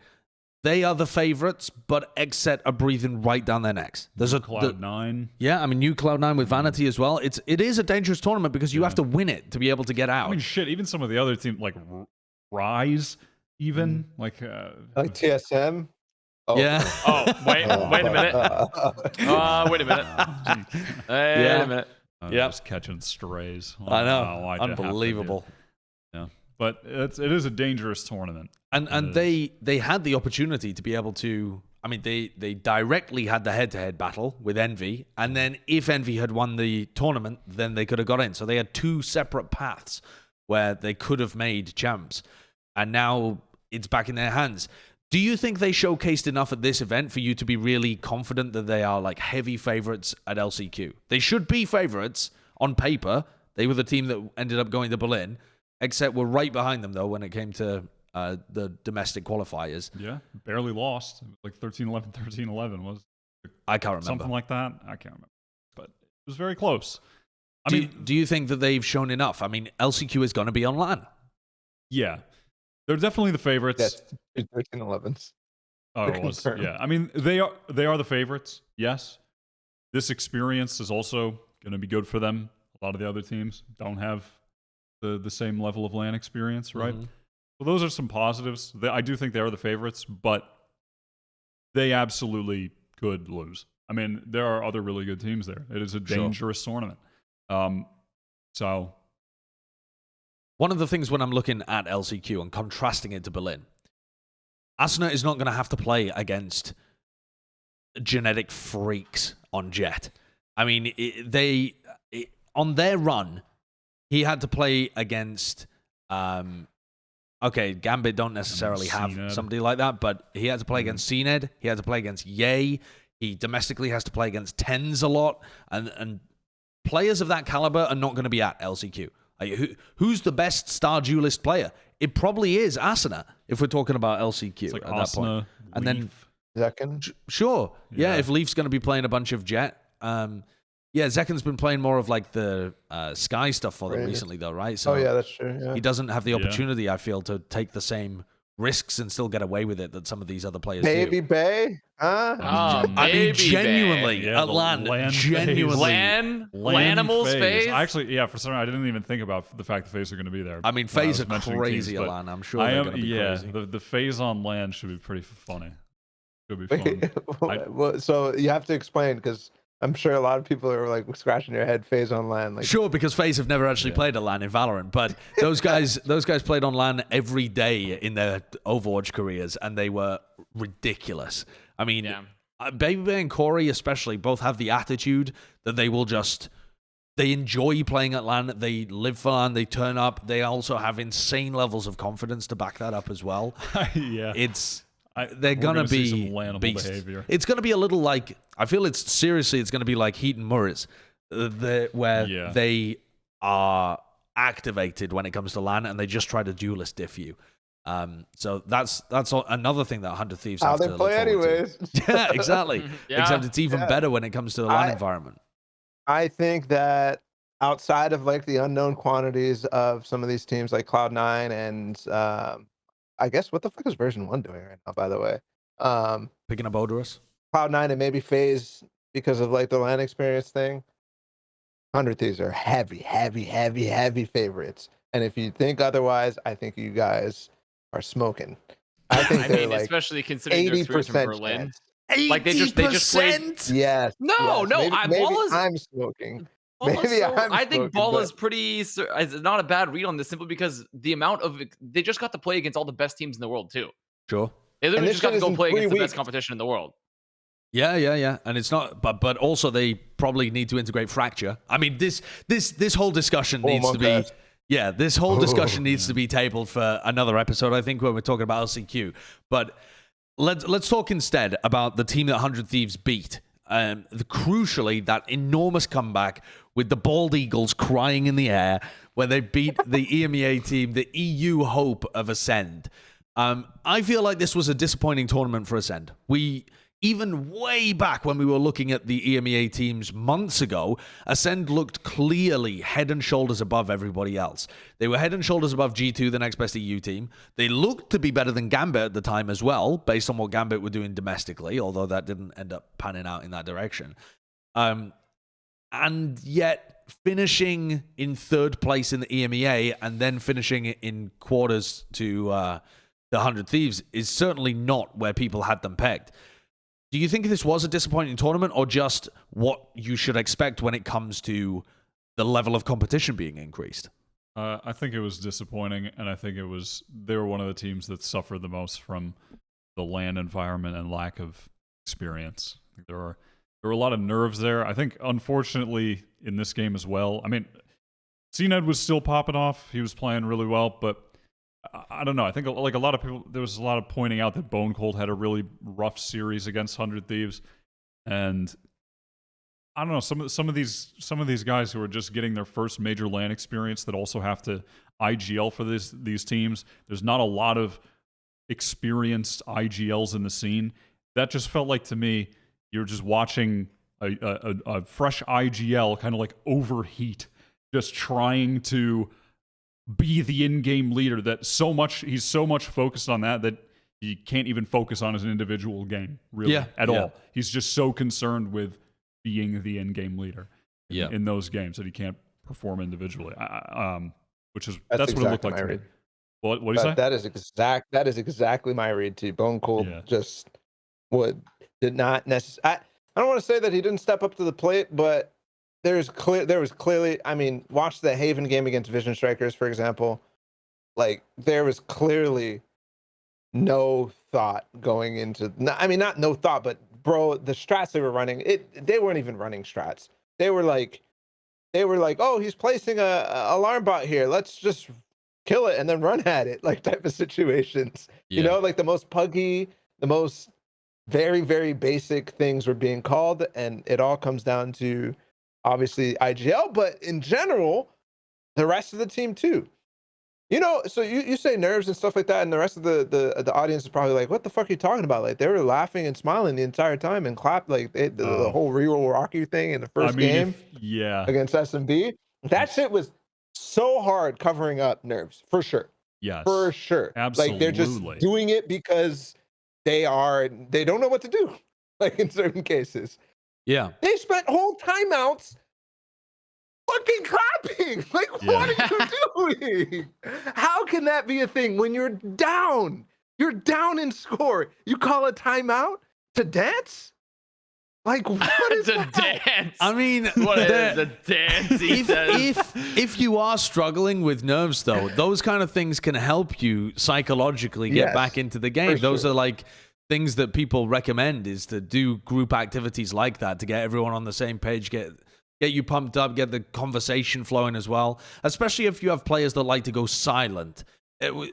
They are the favorites, but Xset are breathing right down their necks. There's Cloud9. Yeah, I mean, new Cloud9 with Vanity as well. It is a dangerous tournament because you have to win it to be able to get out. I mean, shit, even some of the other teams, like Rise, even, like TSM. Oh. Yeah. Oh, wait a minute. Wait a minute. Wait a minute. Just catching strays. I know. Unbelievable. Yeah. But it is a dangerous tournament. And they had the opportunity to be able to, I mean, they directly had the head-to-head battle with Envy, and then if Envy had won the tournament, then they could have got in. So they had two separate paths where they could have made champs, and now it's back in their hands. Do you think they showcased enough at this event for you to be really confident that they are like heavy favorites at LCQ? They should be favorites on paper. They were the team that ended up going to Berlin, except we're right behind them, though, when it came to the domestic qualifiers. Yeah, barely lost. Like 13-11, 13-11 was. I can't remember. Something like that. I can't remember. But it was very close. Do you think that they've shown enough? I mean, LCQ is going to be on LAN. Yeah. They're definitely the favorites. Yeah, 13-11s. Oh, it was. Yeah. I mean, they are the favorites. Yes. This experience is also going to be good for them. A lot of the other teams don't have the same level of LAN experience, right? Mm-hmm. So those are some positives. I do think they are the favorites, but they absolutely could lose. I mean, there are other really good teams there. It is a dangerous tournament. So one of the things when I'm looking at LCQ and contrasting it to Berlin, ACEND is not going to have to play against genetic freaks on Jett. I mean, on their run, he had to play against. Okay, Gambit don't necessarily have somebody like that, but he had to play against ACEND. He had to play against Yay. He domestically has to play against Tens a lot, and players of that caliber are not going to be at LCQ. Like, who's the best star duelist player? It probably is ACEND if we're talking about LCQ it's like at that point. And then Zekken? Sure, yeah. If Leaf's going to be playing a bunch of Jett, Zekken's been playing more of like the Skye stuff for them recently, though, right? So that's true. Yeah. he doesn't have the opportunity, I feel, to take the same risks and still get away with it that some of these other players Maybe do. Bay? Huh? I mean, genuinely, at LAN, genuinely. Lanimals phase? Actually, for some reason, I didn't even think about the fact the FaZe are going to be there. I mean, FaZe are crazy at LAN. I'm sure they're going to be crazy. The FaZe on LAN should be pretty funny. Should be fun. So you have to explain, because I'm sure a lot of people are like scratching their head. FaZe on LAN, like sure, because FaZe have never actually played at LAN in Valorant, but those guys played on LAN every day in their Overwatch careers, and they were ridiculous. I mean, Baby and Corey especially both have the attitude that they enjoy playing at LAN. They live for LAN. They turn up. They also have insane levels of confidence to back that up as well. They're gonna be some beasts. behavior. It's gonna be a little like, I feel it's gonna be like Heat and Murray's, where they are activated when it comes to LAN and they just try to duelist diff you. So that's another thing that 100 Thieves have to look forward anyways. to. Yeah, exactly. Except it's even better when it comes to the LAN environment. I think that outside of like the unknown quantities of some of these teams like Cloud9 and I guess what the fuck is version 1 doing right now, by the way? Picking up Odorous. Cloud9 and maybe FaZe because of like the LAN experience thing. 100 Thieves are heavy favorites. And if you think otherwise, I think you guys are smoking. I think they're like especially considering their experience in Berlin. Chance. Like they just played. Yes. No, maybe I'm smoking. I think Balla's is not a bad read on this, simply because the amount of they just got to play against all the best teams in the world too. Sure. They literally just got to go play against the best competition in the world. Yeah. And it's not, but also they probably need to integrate Fracture. I mean, this whole discussion needs to be. Yeah, this whole discussion needs to be tabled for another episode, I think, when we're talking about LCQ. But let's talk instead about the team that 100 Thieves beat. Crucially, that enormous comeback with the Bald Eagles crying in the air, where they beat the EMEA team, the EU hope of ACEND. I feel like this was a disappointing tournament for ACEND. Even way back when we were looking at the EMEA teams months ago, ACEND looked clearly head and shoulders above everybody else. They were head and shoulders above G2, the next best EU team. They looked to be better than Gambit at the time as well, based on what Gambit were doing domestically, although that didn't end up panning out in that direction. And yet, finishing in third place in the EMEA and then finishing in quarters to the 100 Thieves is certainly not where people had them pegged. Do you think this was a disappointing tournament, or just what you should expect when it comes to the level of competition being increased? I think it was disappointing, and I think they were one of the teams that suffered the most from the LAN environment and lack of experience. I think there were a lot of nerves there. I think, unfortunately, in this game as well. I mean, ACEND was still popping off. He was playing really well, but I don't know. I think like a lot of people, there was a lot of pointing out that Bone Cold had a really rough series against 100 Thieves, and I don't know, some of these guys who are just getting their first major LAN experience that also have to IGL for these teams. There's not a lot of experienced IGLs in the scene. That just felt like, to me, you're just watching a fresh IGL kind of like overheat, just trying to be the in-game leader. He's so much focused on that he can't even focus on his individual game really at all. He's just so concerned with being the in-game leader in those games that he can't perform individually. That's what it looked like to me. What do you say? That is exactly my read too. Bone Cold just did not necessarily. I don't want to say that he didn't step up to the plate, but there was clearly. I mean, watch the Haven game against Vision Strikers, for example. Like there was clearly no thought going into. I mean, not no thought, but bro, the strats they were running, they weren't even running strats. They were like, oh, he's placing a alarm bot here. Let's just kill it and then run at it, like type of situations. You know, like the most puggy, the most very, very basic things were being called, and it all comes down to obviously IGL, but in general, the rest of the team too. You know, so you say nerves and stuff like that, and the rest of the audience is probably like, "What the fuck are you talking about?" Like they were laughing and smiling the entire time and clapped like the whole real Rocky thing in the first game against SMB. That shit was so hard covering up nerves for sure. Yes, for sure. Absolutely. Like they're just doing it because they don't know what to do. Like in certain cases, they spent whole timeouts fucking clapping. Like, what are you doing? How can that be a thing when you're down? You're down in score. You call a timeout to dance? Like, what is that? Dance? I mean, what is the dance? If you are struggling with nerves, though, those kind of things can help you psychologically get back into the game. Those are like things that people recommend, is to do group activities like that to get everyone on the same page, get you pumped up, get the conversation flowing as well. Especially if you have players that like to go silent.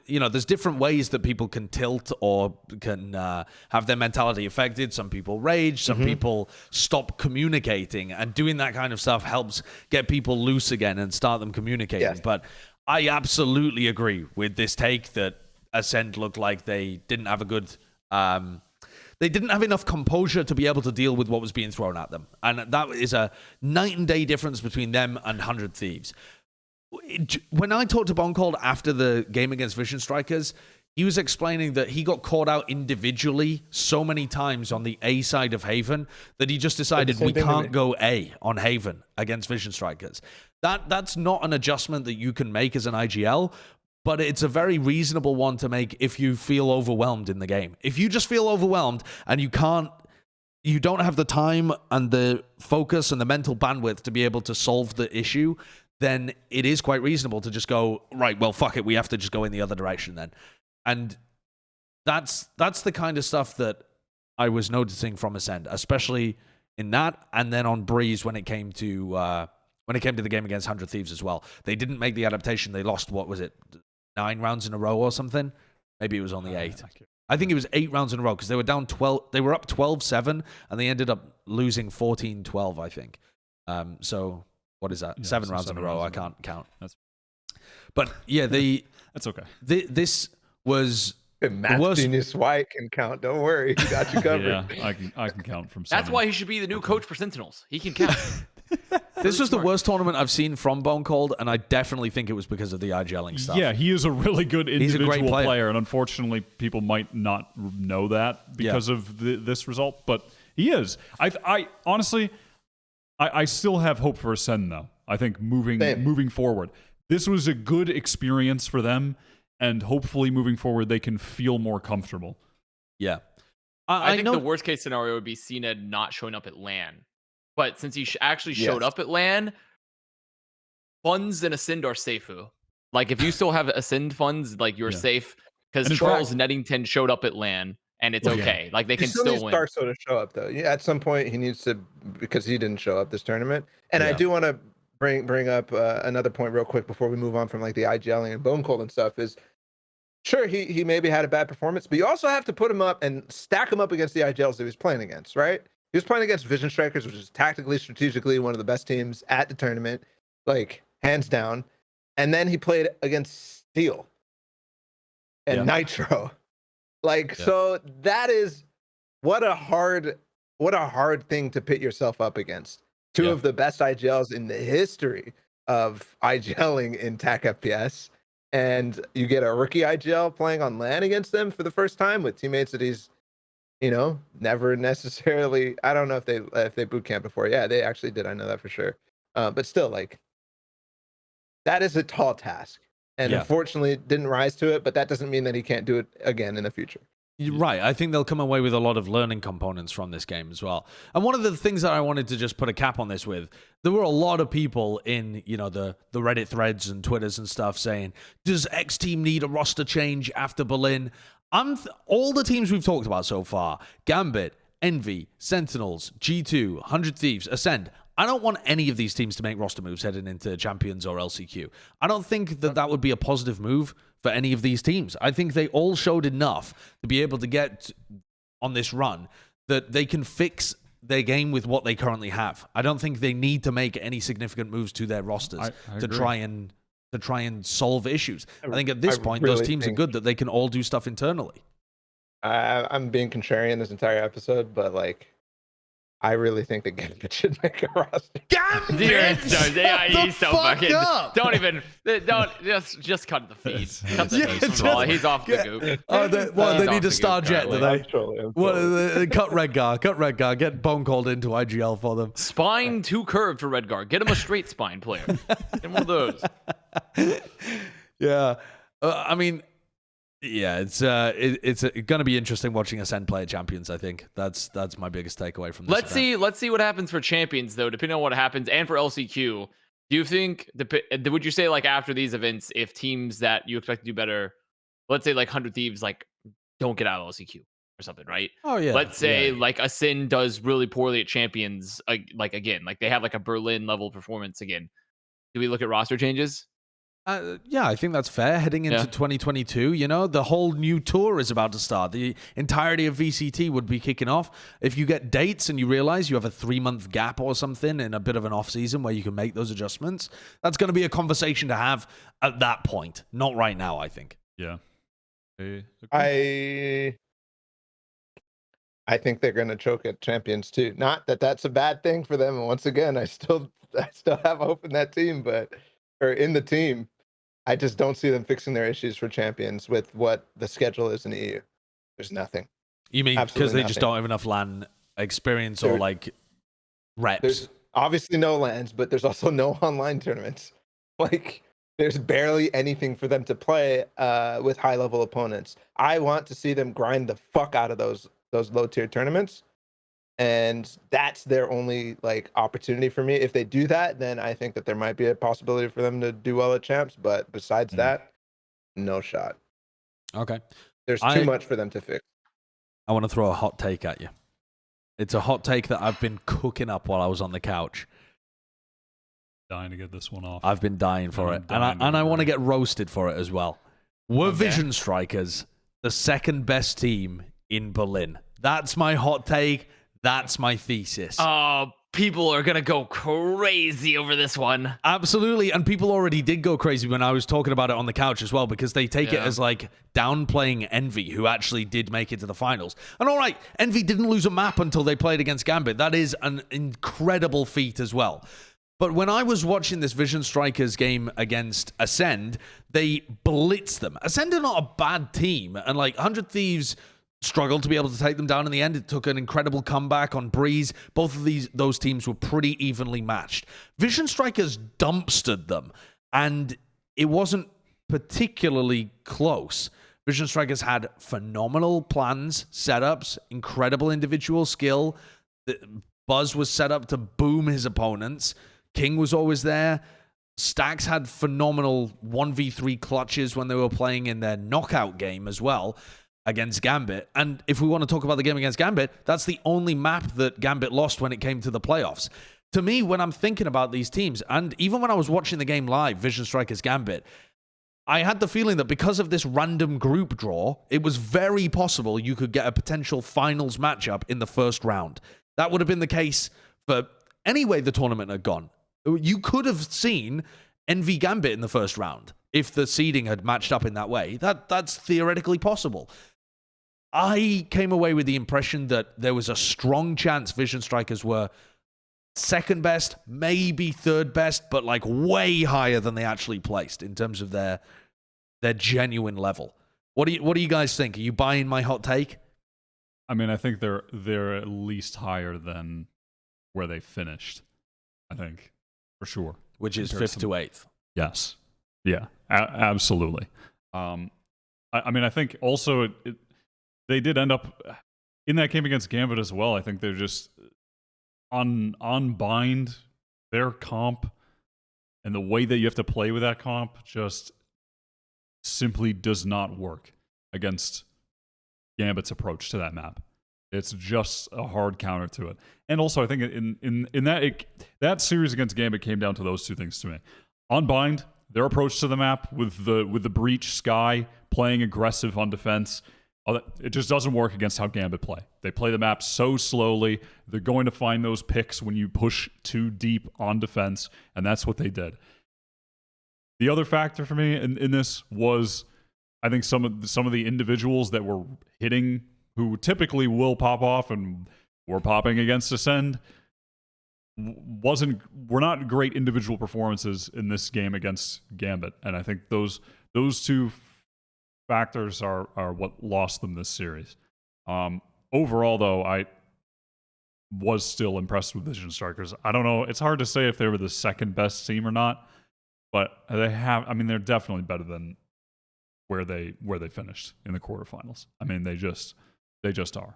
You know, there's different ways that people can tilt or can have their mentality affected. Some people rage, some people stop communicating, and doing that kind of stuff helps get people loose again and start them communicating. Yes. But I absolutely agree with this take that ACEND looked like they didn't have a good... they didn't have enough composure to be able to deal with what was being thrown at them. And that is a night and day difference between them and 100 Thieves. When I talked to Boncold after the game against Vision Strikers, he was explaining that he got caught out individually so many times on the A side of Haven that he just decided we can't go A on Haven against Vision Strikers. That's not an adjustment that you can make as an IGL, but it's a very reasonable one to make if you feel overwhelmed in the game. If you just feel overwhelmed and you don't have the time and the focus and the mental bandwidth to be able to solve the issue, then it is quite reasonable to just go, right, well, fuck it, we have to just go in the other direction then. And that's the kind of stuff that I was noticing from ACEND, especially in that, and then on Breeze when it came to the game against 100 Thieves as well. They didn't make the adaptation. They lost, what was it, 9 rounds in a row or something? Maybe it was only 8. I think it was 8 rounds in a row because they were down 12. They were up 12-7, and they ended up losing 14-12, I think. So what is that? Yeah, 7 rounds in a row. I can't count. But yeah, that's okay. This was Matt Genius Wyatt can count. Don't worry, he got you covered. Yeah, I can count from 7. That's why he should be the new coach for Sentinels. He can count. This was the worst tournament I've seen from Boncold, and I definitely think it was because of the IGLing stuff. Yeah, he is a really good individual player, and unfortunately, people might not know that because of this result, but he is. I honestly, I still have hope for ACEND, though. I think moving forward, this was a good experience for them, and hopefully moving forward, they can feel more comfortable. Yeah. I think the worst case scenario would be CNED not showing up at LAN. But since he actually showed up at LAN, funds and ACEND are safe. Like, if you still have ACEND funds, like, you're safe. Because Charles Neddington showed up at LAN, and it's okay. Like, they can still win. Starso to show up, though. Yeah, at some point, he needs to, because he didn't show up this tournament. And I do want to bring up another point real quick before we move on from, like, the IGLing and Bone Cold and stuff is, sure, he maybe had a bad performance, but you also have to put him up and stack him up against the IGLs that he was playing against, right? He was playing against Vision Strikers, which is tactically, strategically one of the best teams at the tournament, like hands down. And then he played against Steel and Nitro. So that is what a hard thing to pit yourself up against. Two of the best IGLs in the history of IGLing in TAC FPS. And you get a rookie IGL playing on LAN against them for the first time with teammates that he's, never necessarily. I don't know if they boot camp before. Yeah, they actually did. I know that for sure. But still, like, that is a tall task. and unfortunately didn't rise to it. But that doesn't mean that he can't do it again in the future. Right. I think they'll come away with a lot of learning components from this game as well. And one of the things that I wanted to just put a cap on this with, there were a lot of people in, the Reddit threads and Twitters and stuff saying, does X team need a roster change after Berlin? All the teams we've talked about so far, Gambit, Envy, Sentinels, G2, 100 Thieves, ACEND, I don't want any of these teams to make roster moves heading into Champions or LCQ. I don't think that would be a positive move for any of these teams. I think they all showed enough to be able to get on this run that they can fix their game with what they currently have. I don't think they need to make any significant moves to their rosters to try and solve issues. I think at this point, those teams are good that they can all do stuff internally. I'm being contrarian this entire episode, but I really think that Gambit should make a roster. Gambit! He's so fucking. Don't just cut the feed. Cut the feed. He's off the goop. Oh, they need to star Jett, do they? Cut Redgar. Cut Redgar. Get bone called into IGL for them. Spine too curved for Redgar. Get him a straight spine player. Get him one of those. Yeah. Yeah, it's going to be interesting watching ACEND play at Champions. I think that's my biggest takeaway from this. Let's see what happens for Champions though. Depending on what happens, and for LCQ, do you think would you say after these events, if teams that you expect to do better, let's say 100 Thieves don't get out of LCQ or something, right? Oh yeah. Let's say ACEND does really poorly at Champions, again, they have a Berlin level performance again. Do we look at roster changes? Yeah, I think that's fair. Heading into 2022, the whole new tour is about to start. The entirety of VCT would be kicking off. If you get dates and you realize you have a 3-month gap or something in a bit of an off season where you can make those adjustments, that's going to be a conversation to have at that point. Not right now, I think. Yeah. I think they're going to choke at Champions too. Not that that's a bad thing for them. And once again, I still have hope in that team, or in the team. I just don't see them fixing their issues for Champions with what the schedule is in the EU. There's nothing. You mean because they just don't have enough LAN experience or reps? There's obviously no LANs, but there's also no online tournaments. There's barely anything for them to play with high-level opponents. I want to see them grind the fuck out of those low-tier tournaments. And that's their only opportunity for me. If they do that, then I think that there might be a possibility for them to do well at champs. But besides that, no shot. Okay. There's too much for them to fix. I want to throw a hot take at you. It's a hot take that I've been cooking up while I was on the couch. Dying to get this one off. I've been dying for it. And I want to get roasted for it as well. Were Vision Strikers the second best team in Berlin? That's my hot take. That's my thesis. Oh, people are going to go crazy over this one. Absolutely. And people already did go crazy when I was talking about it on the couch as well, because they take it as downplaying Envy, who actually did make it to the finals. And all right, Envy didn't lose a map until they played against Gambit. That is an incredible feat as well. But when I was watching this Vision Strikers game against ACEND, they blitzed them. ACEND are not a bad team. And 100 Thieves struggled to be able to take them down in the end. It took an incredible comeback on Breeze. Both of those teams were pretty evenly matched. Vision Strikers dumpstered them, and it wasn't particularly close. Vision Strikers had phenomenal plans, setups, incredible individual skill. Buzz was set up to boom his opponents. King was always there. Stax had phenomenal 1v3 clutches when they were playing in their knockout game as well against Gambit. And if we want to talk about the game against Gambit, that's the only map that Gambit lost when it came to the playoffs. To me, when I'm thinking about these teams, and even when I was watching the game live, Vision Strikers Gambit, I had the feeling that because of this random group draw, it was very possible you could get a potential finals matchup in the first round. That would have been the case for any way the tournament had gone. You could have seen Envy Gambit in the first round if the seeding had matched up in that way. That's theoretically possible. I came away with the impression that there was a strong chance Vision Strikers were second best, maybe third best, but way higher than they actually placed in terms of their genuine level. What do you guys think? Are you buying my hot take? I mean, I think they're at least higher than where they finished. I think, for sure. Which is 5th to 8th. Yes. Yeah, absolutely. I mean, I think also they did end up in that game against Gambit as well. I think they're just on bind, their comp and the way that you have to play with that comp just simply does not work against Gambit's approach to that map. It's just a hard counter to it. And also, I think in that series against Gambit came down to those two things to me. On bind, their approach to the map with the breach Skye playing aggressive on defense, it just doesn't work against how Gambit play. They play the map so slowly. They're going to find those picks when you push too deep on defense, and that's what they did. The other factor for me in this was, I think some of the individuals that were hitting, who typically will pop off and were popping against ACEND, were not great individual performances in this game against Gambit, and I think those two factors are what lost them this series. Overall, though, I was still impressed with Vision Strikers. I don't know. It's hard to say if they were the second best team or not, but they're definitely better than where they finished in the quarterfinals. I mean, they just are.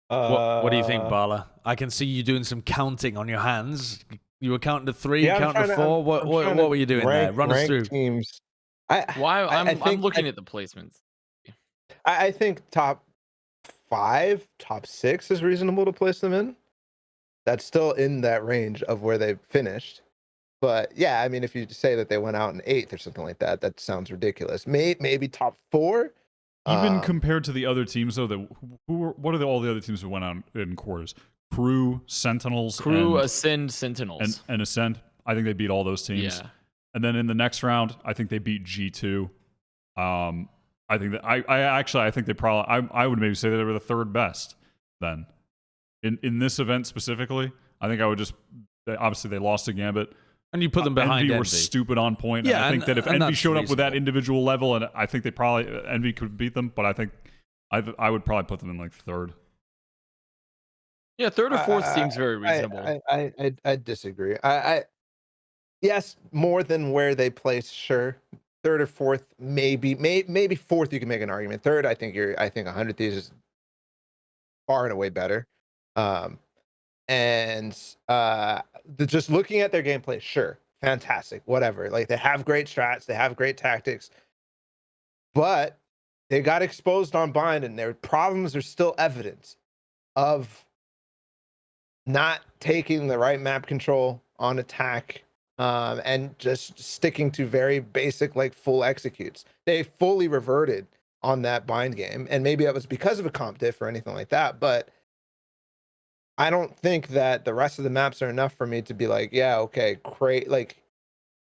What do you think, Balla? I can see you doing some counting on your hands. You were counting to 3, counting to 4. What were you doing there? Run us through teams. I'm looking at the placements. I think top 5, top 6 is reasonable to place them in. That's still in that range of where they finished. But yeah, I mean, if you say that they went out in 8th or something like that, that sounds ridiculous. Maybe top 4. Even compared to the other teams, though, what are all the other teams that went out in quarters? Crew, Sentinels, ACEND, Sentinels, and ACEND. I think they beat all those teams. Yeah. And then in the next round, I think they beat G2. I think that I think they probably I would maybe say that they were the 3rd best then. In this event specifically, I think I would obviously they lost to Gambit. and you put them behind Envy. Envy. Were stupid on point. Yeah, and I think that if and Envy that's showed up with that reasonable. individual level, and I think they probably Envy could beat them, but I think I would probably put them in like 3rd. Yeah, 3rd or 4th seems very reasonable. I disagree. Yes, more than where they place, sure. 3rd or 4th, maybe 4th. You can make an argument. 3rd, I think 100 Thieves is far and away better. Just looking at their gameplay, sure, fantastic, whatever. Like they have great strats, they have great tactics, but they got exposed on bind, and their problems are still evident of not taking the right map control on attack. And just sticking to very basic, like full executes. They fully reverted on that bind game, and maybe that was because of a comp diff or anything like that. But I don't think that the rest of the maps are enough for me to be like, yeah, okay, great. Like,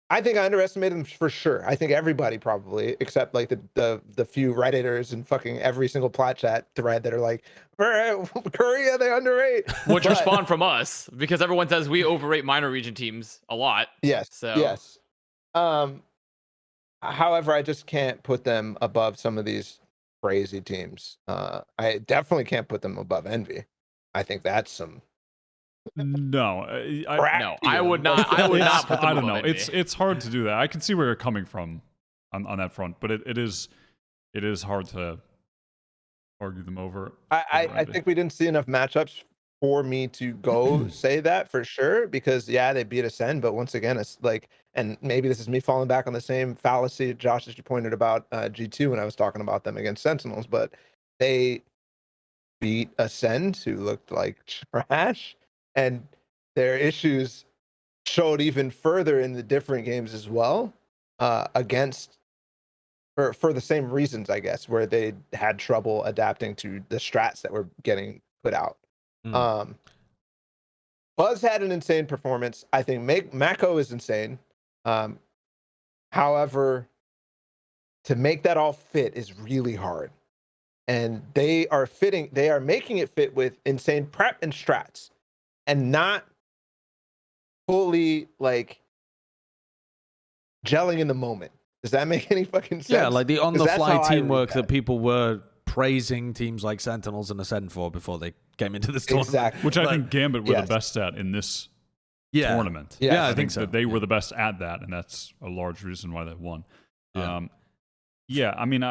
I think I underestimated them for sure. I think everybody probably, except like the few Redditors and fucking every single Plat Chat thread that are like, Korea, they underrate. Which respond from us, because everyone says we overrate minor region teams a lot. Yes. So Yes. However, I just can't put them above some of these crazy teams. I definitely can't put them above Envy. I think that's some. No, I would not. I would not put them I don't know. above Envy. It's hard to do that. I can see where you're coming from on that front, but it is hard to argue them over. I think we didn't see enough matchups for me to go say that for sure, because yeah, they beat ACEND, but once again, it's like, and maybe this is me falling back on the same fallacy, Josh, as you pointed about G2 when I was talking about them against Sentinels, but they beat ACEND, who looked like trash, and their issues showed even further in the different games as well, against for the same reasons, I guess, where they had trouble adapting to the strats that were getting put out. Buzz had an insane performance. I think Mako is insane. However, to make that all fit is really hard. And they are making it fit with insane prep and strats, and not fully like gelling in the moment. Does that make any fucking sense? Yeah, like the on-the-fly teamwork that people were praising teams like Sentinels and ACEND for before they came into this tournament. Exactly. Which I think Gambit were the best at in this tournament. Yeah, I think so. That they were the best at that, and that's a large reason why they won. Yeah. I mean,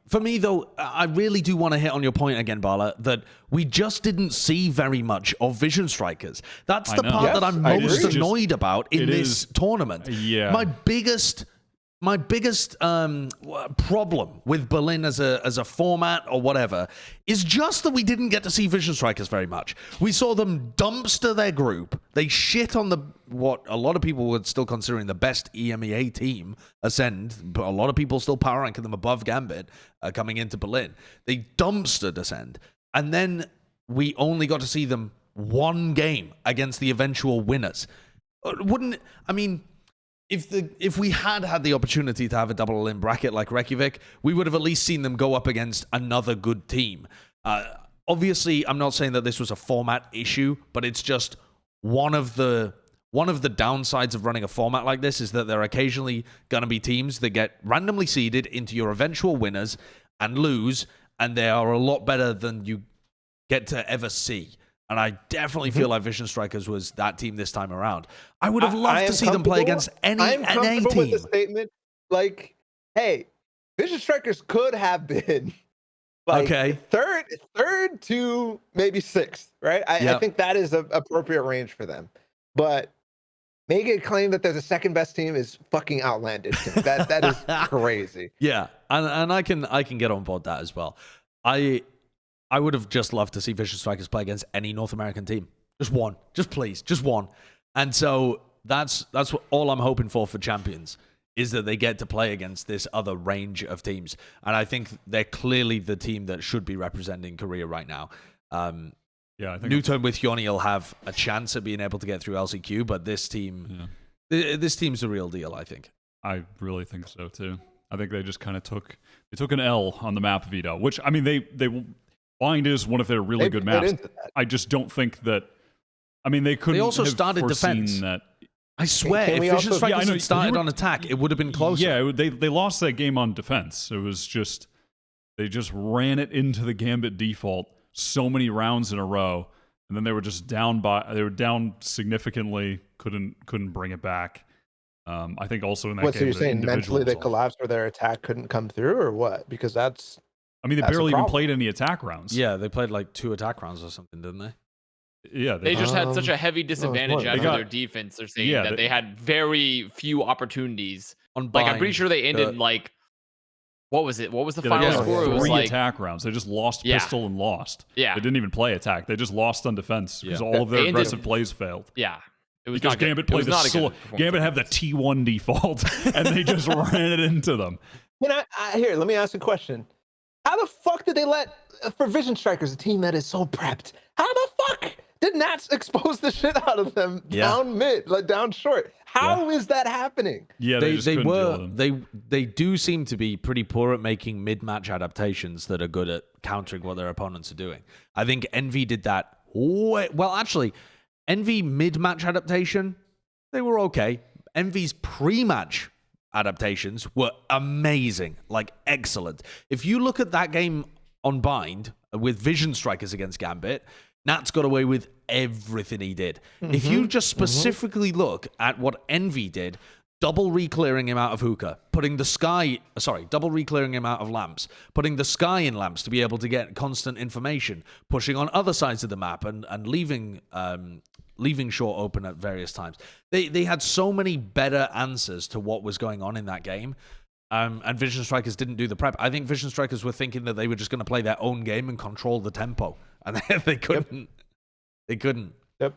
For me, though, I really do want to hit on your point again, Balla, that we just didn't see very much of Vision Strikers. That's the part that I'm most annoyed about in this tournament. Yeah. My biggest problem with Berlin as a format or whatever is just that we didn't get to see Vision Strikers very much. We saw them dumpster their group. They shit on what a lot of people were still considering the best EMEA team, ACEND, but a lot of people still power ranking them above Gambit coming into Berlin. They dumpstered ACEND, and then we only got to see them one game against the eventual winners. If we had the opportunity to have a double elim bracket like Reykjavik, we would have at least seen them go up against another good team. Obviously, I'm not saying that this was a format issue, but it's just one of the downsides of running a format like this is that there are occasionally going to be teams that get randomly seeded into your eventual winners and lose, and they are a lot better than you get to ever see. And I definitely feel like Vision Strikers was that team this time around. I would have loved to see them play against any NA team. With the statement, like, hey, Vision Strikers could have been third to maybe sixth, right? I think that is an appropriate range for them. But making a claim that they're the second best team is fucking outlandish. That is crazy. Yeah, and I can get on board that as well. I would have just loved to see Vision Strikers play against any North American team. Just one. Just please. Just one. And so that's what all I'm hoping for Champions is that they get to play against this other range of teams. And I think they're clearly the team that should be representing Korea right now. I think Newton with Yoni will have a chance at being able to get through LCQ, but this team, this team's the real deal, I think. I really think so too. I think they just kind of took an L on the map veto, which, I mean, they Blind is one of their really good maps. I just don't think that. I mean, they couldn't. They also have started defense. That. I swear, if Vision Strikers had started on attack, it would have been closer. Yeah, they lost that game on defense. It was just they just ran it into the Gambit default so many rounds in a row, and then they were just down significantly. Couldn't bring it back. I think also in that game. So you're saying mentally they collapsed or their attack couldn't come through, or what? Because that's. I mean, they barely even played any attack rounds. Yeah, they played like 2 attack rounds or something, didn't they? Yeah, they just had such a heavy disadvantage after their defense. They're saying that they had very few opportunities. I'm pretty sure they ended like, what was it? What was the final score? It was 3 like attack rounds. They just lost pistol and lost. Yeah, they didn't even play attack. They just lost on defense because all of their aggressive plays failed. Yeah. It was because Gambit played Gambit have the T1 default, and they just ran it into them. Here, let me ask a question. How the fuck did they let for Vision Strikers, a team that is so prepped? How the fuck did Nats expose the shit out of them down mid, like down short? How is that happening? Yeah, they do seem to be pretty poor at making mid-match adaptations that are good at countering what their opponents are doing. I think Envy did that. Well, actually, Envy mid-match adaptation, they were okay. Envy's pre-match adaptations were amazing, like excellent. If you look at that game on Bind with Vision Strikers against Gambit, Nat's got away with everything he did. If you just specifically look at what Envy did, double re-clearing him out of hookah, double re-clearing him out of lamps, putting the Skye in lamps to be able to get constant information, pushing on other sides of the map and leaving short open at various times. They had so many better answers to what was going on in that game. And Vision Strikers didn't do the prep. I think Vision Strikers were thinking that they were just going to play their own game and control the tempo. And they couldn't. Yep. They couldn't. Yep.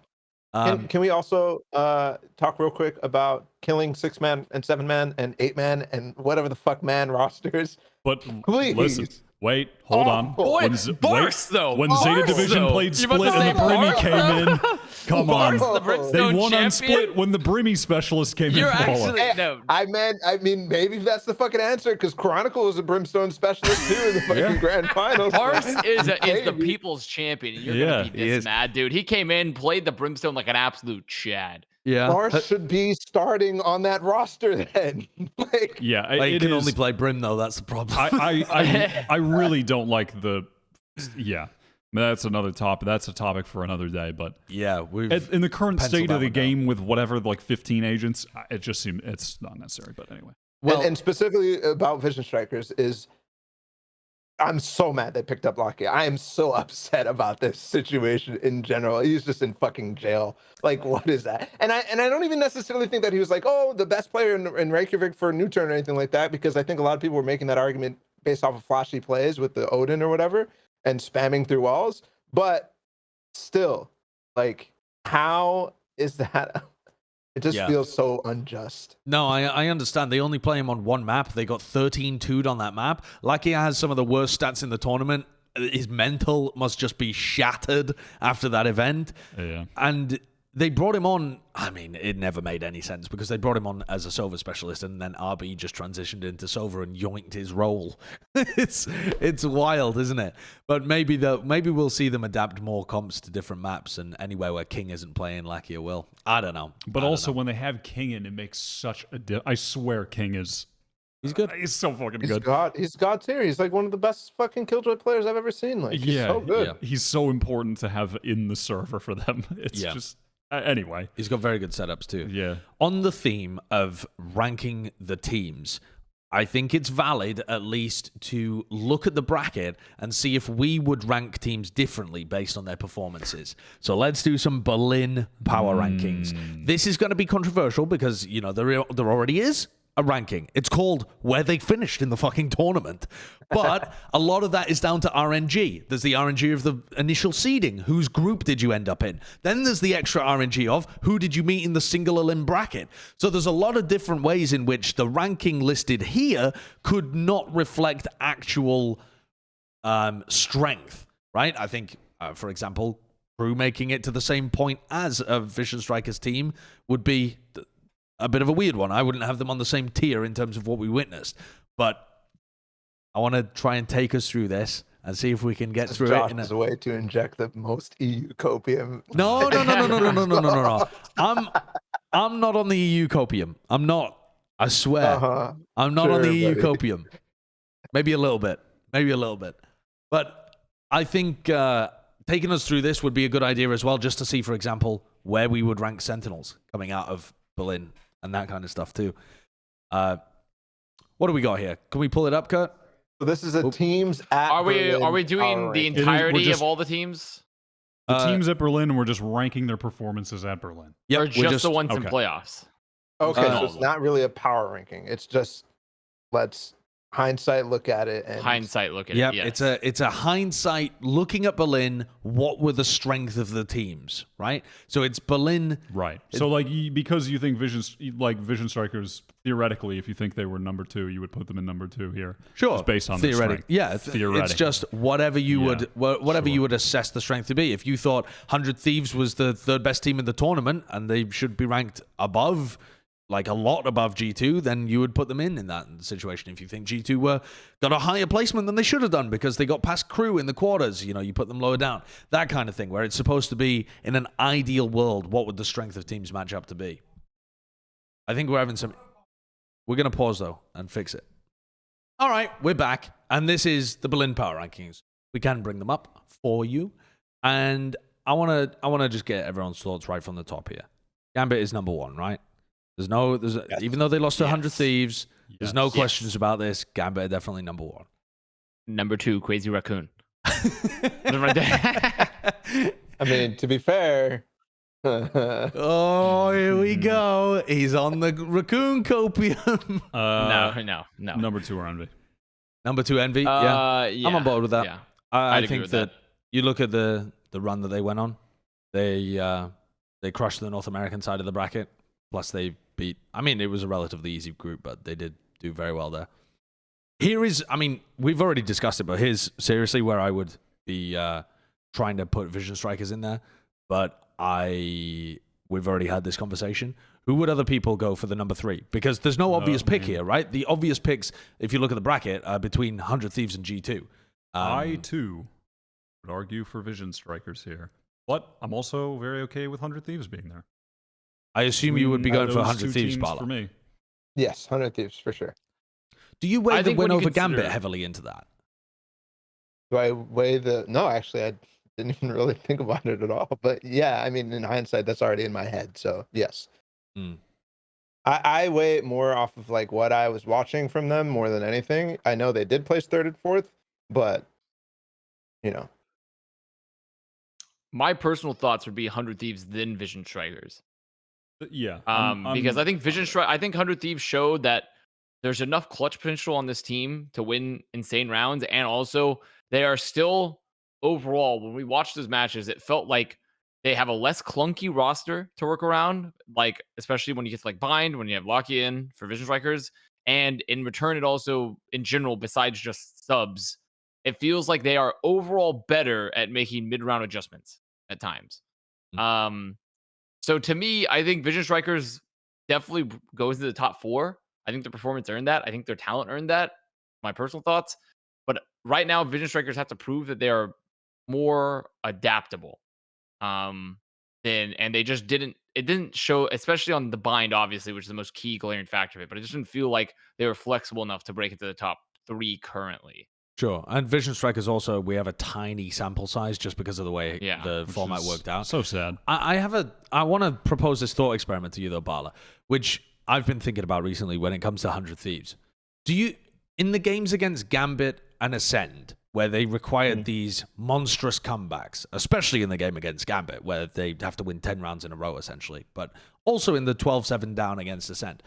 Can we also talk real quick about killing 6-man and 7-man and 8-man and whatever the fuck man rosters? But please. Listen. Wait, hold on. When Zeta Division played Split and the Brimmy came in, come on. They won on Split when the Brimmy specialist came in. I mean, maybe that's the fucking answer because Chronicle was a Brimstone specialist too in the fucking grand finals. Bars is the people's champion. And you're gonna be this mad, dude. He came in, played the Brimstone like an absolute chad. Yeah, Bars should be starting on that roster then. He can only play Brim though. That's the problem. I really don't like the. Yeah, That's another topic. That's a topic for another day. But yeah, in the current state of the game down. with whatever, like 15 agents, it just seems it's not necessary. But anyway. Well, and specifically about Vision Strikers is, I'm so mad they picked up Lucky. I am so upset about this situation in general. He's just in fucking jail. Like, what is that? And I don't even necessarily think that he was like, oh, the best player in Reykjavik for a new turn or anything like that, because I think a lot of people were making that argument based off of flashy plays with the Odin or whatever and spamming through walls. But still, like, how is that? It just feels so unjust. No, I understand. They only play him on one map. They got 13-2'd on that map. Lucky has some of the worst stats in the tournament. His mental must just be shattered after that event. Yeah. And they brought him on. I mean, it never made any sense because they brought him on as a Sova specialist, and then RB just transitioned into Sova and yoinked his role. It's wild, isn't it? But maybe we'll see them adapt more comps to different maps, and anywhere where King isn't playing, Lakia will. I don't know. But also, when they have King in, it makes such a I swear, King is. He's good. He's so fucking He's good. He's God tier. He's like one of the best fucking Killjoy players I've ever seen. Like, he's so good. Yeah. He's so important to have in the server for them. It's just. Anyway. He's got very good setups too. Yeah. On the theme of ranking the teams, I think it's valid at least to look at the bracket and see if we would rank teams differently based on their performances. So let's do some Berlin power rankings. This is going to be controversial because, you know, there already is a ranking. It's called where they finished in the fucking tournament. But a lot of that is down to RNG. There's the RNG of the initial seeding. Whose group did you end up in? Then there's the extra RNG of who did you meet in the single elim bracket. So there's a lot of different ways in which the ranking listed here could not reflect actual strength, right? I think, for example, Crew making it to the same point as a Vision Strikers team would be a bit of a weird one. I wouldn't have them on the same tier in terms of what we witnessed. But I want to try and take us through this and see if we can get through it. As a way to inject the most EU copium. No. I'm not on the EU copium. I'm not. I swear. I'm not on the EU copium. Maybe a little bit. But I think taking us through this would be a good idea as well, just to see, for example, where we would rank Sentinels coming out of Berlin and that kind of stuff too. What do we got here? Can we pull it up, Kurt? So this is a teams at Are Berlin we doing the entirety of all the teams? The teams at Berlin, we're just ranking their performances at Berlin. Yep, or just the ones in playoffs? Okay, so it's not really a power ranking. It's just let's hindsight look at it. And Hindsight look at Yep, it. Yes. it's a hindsight looking at Berlin. What were the strength of the teams, right? So it's Berlin, right? So like because you think Vision Strikers theoretically, if you think they were number 2, you would put them in number 2 here. Sure, just based on theoretic. Yeah, it's just whatever you you would assess the strength to be. If you thought 100 Thieves was the third best team in the tournament and they should be ranked above, like a lot above G2, then you would put them in that situation. If you think G2 got a higher placement than they should have done because they got past Crew in the quarters, you know, you put them lower down. That kind of thing, where it's supposed to be in an ideal world, what would the strength of teams match up to be? I think we're going to pause, though, and fix it. All right, we're back, and this is the Berlin Power Rankings. We can bring them up for you, and I want to just get everyone's thoughts right from the top here. Gambit is number 1, right? Even though they lost to 100 Thieves, there's no questions about this. Gambit are definitely number 1. Number 2, Crazy Raccoon. I mean, to be fair. Oh, here we go. He's on the Raccoon copium. No. Number 2 are Envy. Number 2 Envy. Yeah. I'm on board with that. Yeah. I think that you look at the run that they went on. They crushed the North American side of the bracket. Plus they beat, I mean, it was a relatively easy group, but they did do very well there. We've already discussed it, but here's seriously where I would be trying to put Vision Strikers in there. But we've already had this conversation. Who would other people go for the number 3? Because there's no obvious pick here, right? The obvious picks, if you look at the bracket, are between 100 Thieves and G2. I, too, would argue for Vision Strikers here. But I'm also very okay with 100 Thieves being there. I assume you would be going for 100 Thieves, Balla. For me. Yes, 100 Thieves for sure. Do you weigh the win over Gambit heavily into that? Do I weigh the... No, actually, didn't even really think about it at all. But yeah, I mean, in hindsight, that's already in my head. So yes. I weigh it more off of like what I was watching from them more than anything. I know they did place third and fourth, but you know. My personal thoughts would be 100 Thieves, then Vision Strikers. Yeah. Because I think I think 100 Thieves showed that there's enough clutch potential on this team to win insane rounds, and also they are still overall. When we watched those matches, it felt like they have a less clunky roster to work around, like especially when you get to like bind, when you have Locky in for Vision Strikers, and in return, it also in general, besides just subs, it feels like they are overall better at making mid-round adjustments at times. So to me, I think Vision Strikers definitely goes into the top 4. I think their performance earned that. I think their talent earned that. My personal thoughts. But right now, Vision Strikers have to prove that they are more adaptable. And they just didn't. It didn't show, especially on the bind, obviously, which is the most key glaring factor of it. But it just didn't feel like they were flexible enough to break into the top 3 currently. Sure. And Vision Strikers also, we have a tiny sample size just because of the way the format worked out. So sad. I want to propose this thought experiment to you though, Balla, which I've been thinking about recently when it comes to 100 Thieves. Do you, in the games against Gambit and ACEND, where they required these monstrous comebacks, especially in the game against Gambit, where they have to win 10 rounds in a row, essentially, but also in the 12-7 down against ACEND,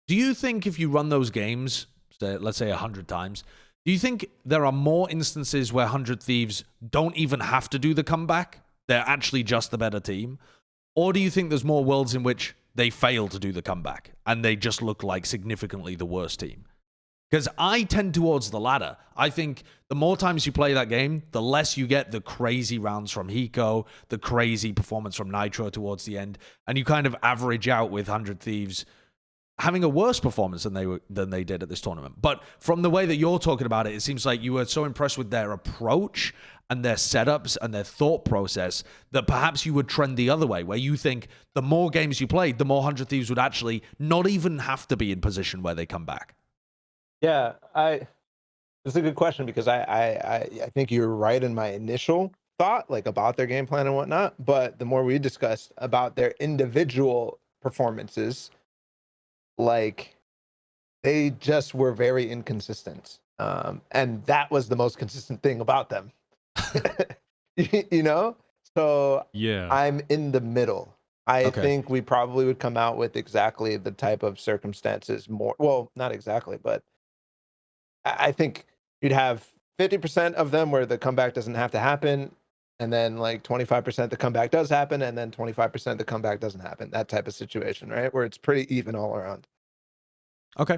do you think if you run those games, let's say 100 times, do you think there are more instances where 100 Thieves don't even have to do the comeback? They're actually just the better team? Or do you think there's more worlds in which they fail to do the comeback and they just look like significantly the worst team? Because I tend towards the latter. I think the more times you play that game, the less you get the crazy rounds from Hiko, the crazy performance from Nitro towards the end, and you kind of average out with 100 Thieves having a worse performance than they did at this tournament. But from the way that you're talking about it, it seems like you were so impressed with their approach and their setups and their thought process that perhaps you would trend the other way, where you think the more games you played, the more 100 Thieves would actually not even have to be in position where they come back. Yeah, it's a good question because I think you're right in my initial thought, like about their game plan and whatnot. But the more we discussed about their individual performances, like they just were very inconsistent. And that was the most consistent thing about them. You know? So yeah, I'm in the middle. I think we probably would come out with exactly the type of circumstances more. Well, not exactly, but I think you'd have 50% of them where the comeback doesn't have to happen. And then like 25% the comeback does happen. And then 25% the comeback doesn't happen. That type of situation, right? Where it's pretty even all around. Okay.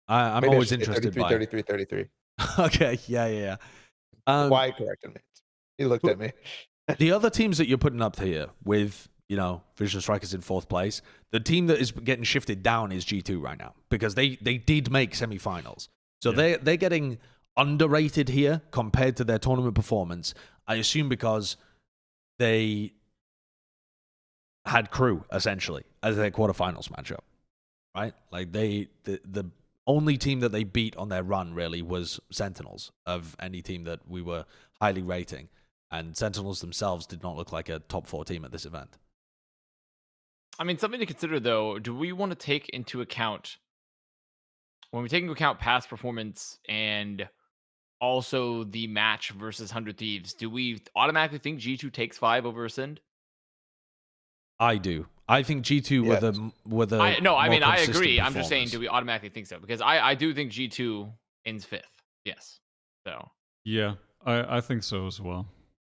I'm Maybe always interested 33. Okay. Yeah. Why corrected me? He looked at me. The other teams that you're putting up here with, Vision Strikers in 4th place, the team that is getting shifted down is G2 right now because they did make semifinals. So they're getting underrated here compared to their tournament performance. I assume because they had crew essentially as their quarterfinals matchup, right? Like the only team that they beat on their run really was Sentinels of any team that we were highly rating, and Sentinels themselves did not look like a top 4 team at this event. I mean, something to consider though. Do we want to take into account when we take into account past performance and also the match versus 100 Thieves, do we automatically think G2 takes 5 over ACEND? I do. I think G2 were the I agree. I'm just saying, do we automatically think so? Because I do think G2 ends 5th. Yes. So. Yeah, I think so as well.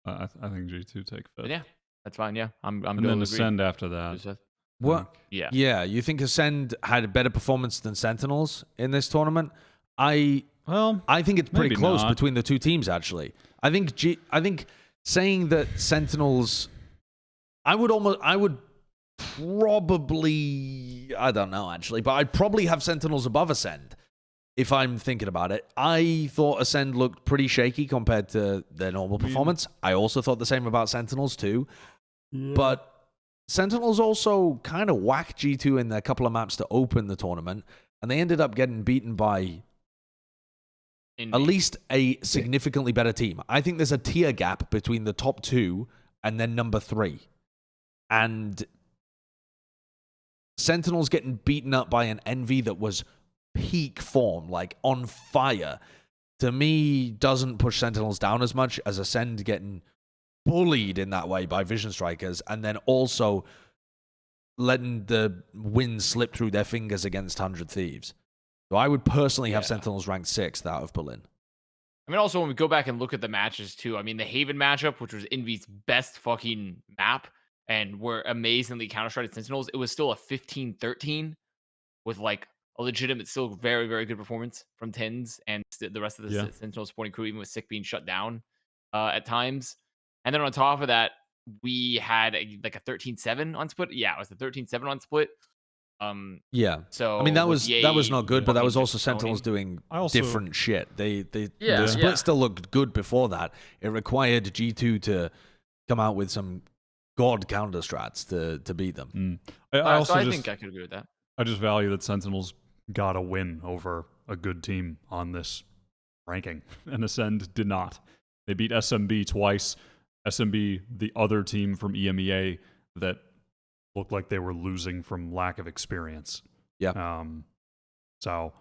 I think G2 take 5th. But yeah, that's fine. Yeah, I'm. And then ACEND after that. What? Yeah. Yeah. You think ACEND had a better performance than Sentinels in this tournament? I think it's pretty close between the two teams. Actually, I think saying that Sentinels, I would probably, I don't know actually, but I'd probably have Sentinels above ACEND if I'm thinking about it. I thought ACEND looked pretty shaky compared to their normal performance. I also thought the same about Sentinels too, but Sentinels also kind of whacked G2 in their couple of maps to open the tournament, and they ended up getting beaten by at least a significantly better team. I think there's a tier gap between the top 2 and then number 3. And Sentinels getting beaten up by an Envy that was peak form, like on fire, to me doesn't push Sentinels down as much as ACEND getting bullied in that way by Vision Strikers, and then also letting the win slip through their fingers against 100 Thieves. So I would personally have Sentinels ranked 6th out of Berlin. I mean, also, when we go back and look at the matches, too, I mean, the Haven matchup, which was Envy's best fucking map, and were amazingly counter-striked Sentinels, it was still a 15-13 with, like, a legitimate, still very, very good performance from Tins and the rest of the Sentinel supporting crew, even with Sick being shut down at times. And then on top of that, we had like a 13-7 on split. Yeah, it was the 13-7 on split. So I mean that was not good, but that was also just Sentinels doing different shit. The split still looked good before that. It required G2 to come out with some god counter strats to beat them. I think I could agree with that. I just value that Sentinels got a win over a good team on this ranking, and ACEND did not. They beat SMB twice. SMB, the other team from EMEA that looked like they were losing from lack of experience. Yeah. So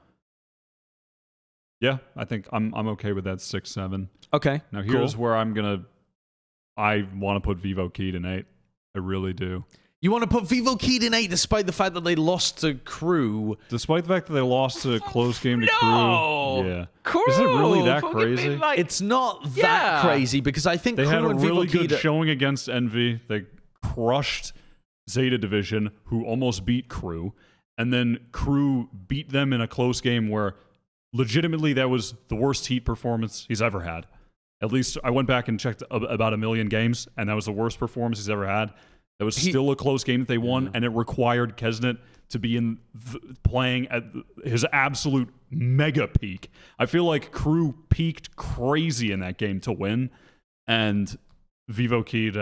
yeah, I think I'm okay with that 6-7. Okay. Now here's where I want to put Vivo Keyed in 8. I really do. You want to put Vivo Keyed in 8 despite the fact that they lost to Crew? Despite the fact that they lost a close game to Crew. Yeah. Crew, is it really that crazy? It's not that crazy because I think they Crew had a and really Vivo good Keyed showing against Envy. They crushed Zeta Division, who almost beat Crew. And then Crew beat them in a close game where legitimately that was the worst Heat performance he's ever had. At least I went back and checked about a million games, and that was the worst performance he's ever had. That was still a close game that they won, and it required Kesnet to be playing at his absolute mega peak. I feel like Crew peaked crazy in that game to win, and Vivo Keyed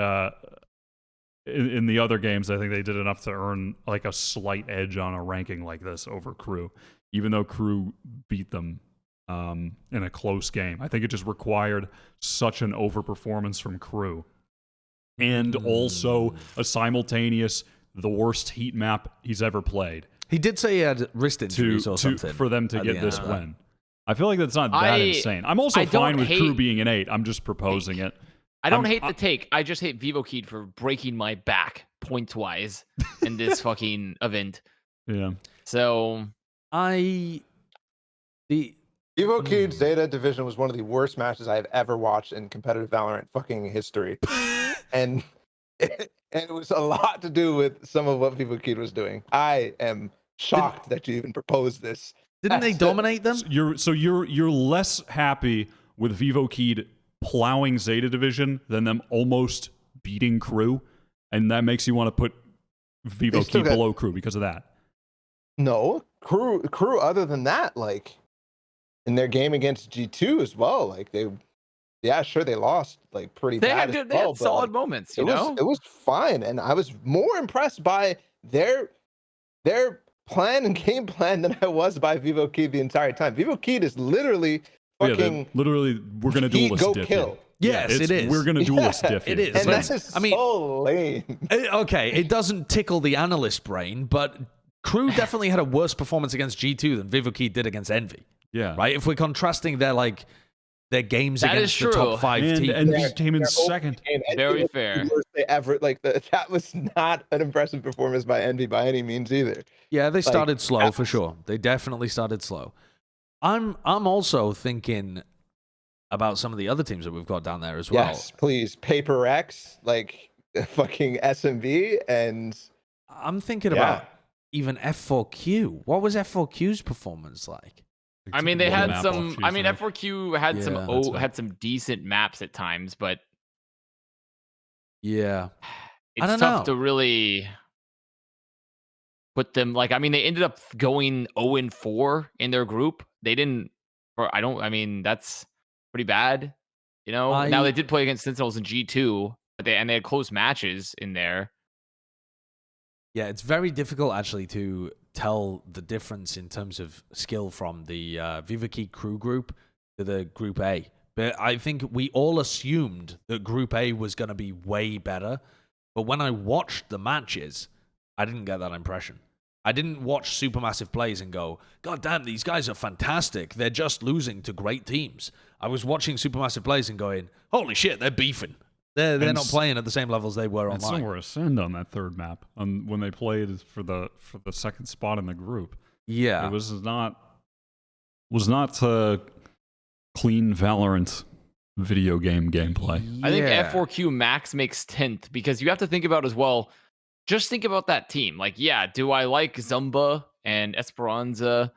in the other games, I think they did enough to earn like a slight edge on a ranking like this over Crew, even though Crew beat them in a close game. I think it just required such an overperformance from Crew. And also a simultaneous, the worst Heat map he's ever played. He did say he had wrist injuries or something. For them to get this win. I feel like that's not that insane. I'm also fine with Crew being an 8. I'm just proposing it. I don't hate the take. I just hate Vivo Keyed for breaking my back point-wise in this fucking event. Yeah. So Vivo Keyed Zeta Division was one of the worst matches I've ever watched in competitive Valorant fucking history. and it was a lot to do with some of what Vivo Keyed was doing. I am shocked that you even proposed this. Didn't they dominate them? You're less happy with Vivo Keyed plowing Zeta Division than them almost beating Crew, and that makes you want to put Vivo Keyed below Crew because of that. No, Crew other than that, like in their game against G2 as well, like they lost like pretty bad. They had solid moments, you know? It was fine, and I was more impressed by their plan and game plan than I was by Vivo Keyed the entire time. Vivo Keyed is literally fucking literally we're gonna duelist go diff kill. Yes, it is. We're gonna duelist diff. It is. And that's just so lame. Okay, it doesn't tickle the analyst brain, but Crew definitely had a worse performance against G2 than Vivo Keyed did against Envy. Yeah. Right? If we're contrasting their games that against the top 5 teams. And Envy came in second. Very fair. They ever that was not an impressive performance by Envy by any means either. Yeah, they started slow for sure. They definitely started slow. I'm also thinking about some of the other teams that we've got down there as well. Yes, please. Paper X, like fucking SMB, and I'm thinking about even F4Q. What was F4Q's performance like? I mean, they had some. I mean, F4Q had had some decent maps at times, but yeah, it's tough to really put them. Like, I mean, they ended up going 0-4 in their group. They didn't. I mean, that's pretty bad. You know. Now they did play against Sentinels in G2, but they had close matches in there. Yeah, it's very difficult actually to tell the difference in terms of skill from the Vivo Keyed Crew group to the Group A. But I think we all assumed that Group A was going to be way better. But when I watched the matches, I didn't get that impression. I didn't watch Supermassive plays and go, God damn, these guys are fantastic. They're just losing to great teams. I was watching Supermassive plays and going, holy shit, they're beefing. They're not playing at the same levels they were online. And so were ACEND on that third map when they played for the second spot in the group. Yeah. It was not clean Valorant video game gameplay. I think F4Q max makes 10th because you have to think about as well. Just think about that team. Like, yeah, do I like Zumba and Esperanza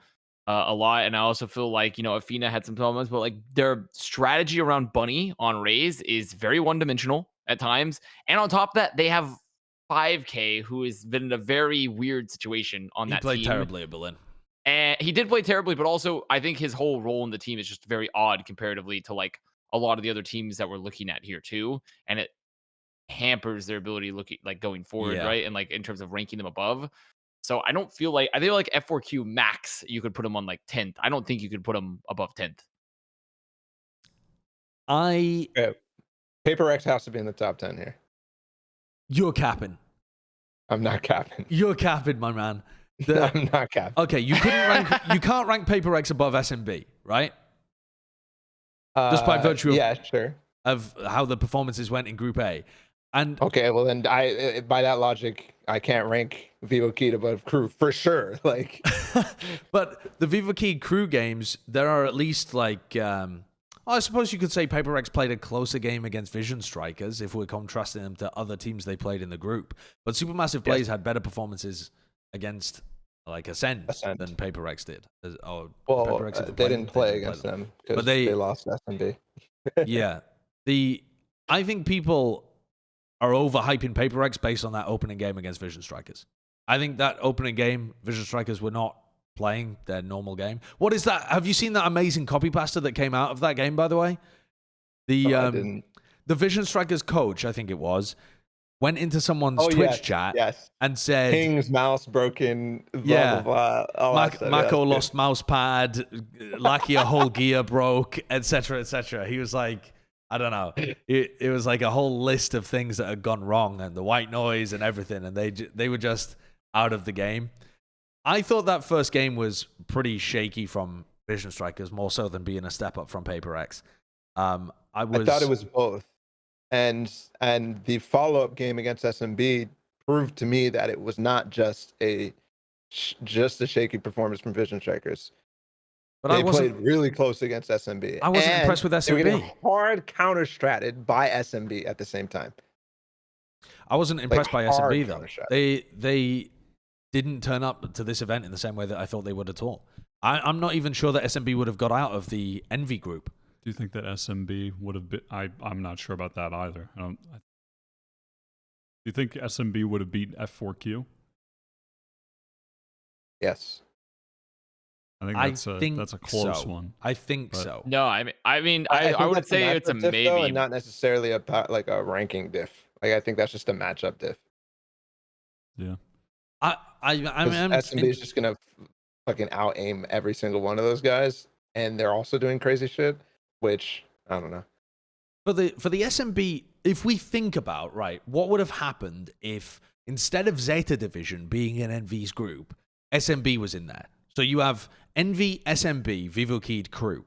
a lot? And I also feel like, Athena had some problems, but like their strategy around Bunny on Raze is very one-dimensional at times. And on top of that, they have 5K, who has been in a very weird situation on that team. He played terribly at Berlin. And he did play terribly, but also I think his whole role in the team is just very odd comparatively to like a lot of the other teams that we're looking at here too. And it hampers their ability going forward, right? And like in terms of ranking them above. So I feel like F4Q max, you could put him on like 10th. I don't think you could put him above 10th. Paper X has to be in the top 10 here. You're capping. I'm not capping. You're capping, my man. I'm not capping. Okay, you can't rank Paper X above SMB, right? Just by virtue of how the performances went in Group A. And okay, well then by that logic, I can't rank Vivo Key above Crew for sure. Like, but the Vivo Key Crew games, there are at least like, I suppose you could say Paper X played a closer game against Vision Strikers if we're contrasting them to other teams they played in the group. But Supermassive Blaze had better performances against like ACEND than Paper X did. Paper X they didn't play against them because they lost SMB. Yeah, I think people are overhyping Paper X based on that opening game against Vision Strikers. I think that opening game, Vision Strikers were not playing their normal game. What is that? Have you seen that amazing copy pasta that came out of that game, by the way? The Vision Strikers coach, I think it was, went into someone's Twitch chat and said, King's mouse broken, blah, blah, blah. Mako lost mouse pad, Lucky a whole gear broke, etc., etc. He was like, I don't know. It was like a whole list of things that had gone wrong and the white noise and everything, and they were just out of the game. I thought that first game was pretty shaky from Vision Strikers, more so than being a step up from Paper X. I thought it was both. And the follow-up game against SMB proved to me that it was not just a shaky performance from Vision Strikers. But they played really close against SMB. I wasn't impressed with SMB. They were getting hard counter-stratted by SMB at the same time. I wasn't impressed by SMB, though. They didn't turn up to this event in the same way that I thought they would at all. I'm not even sure that SMB would have got out of the Envy group. Do you think that SMB would have been... I'm not sure about that either. Do you think SMB would have beat F4Q? Yes. I think that's a close one. I think so. No, I would say it's a maybe, though, and not necessarily a ranking diff. Like I think that's just a matchup diff. Yeah. SMB is just gonna fucking out aim every single one of those guys, and they're also doing crazy shit, which I don't know. For the SMB, if we think about what would have happened if instead of Zeta Division being in Envy's group, SMB was in there. So you have Envy, SMB, Vivo Keyed Crew.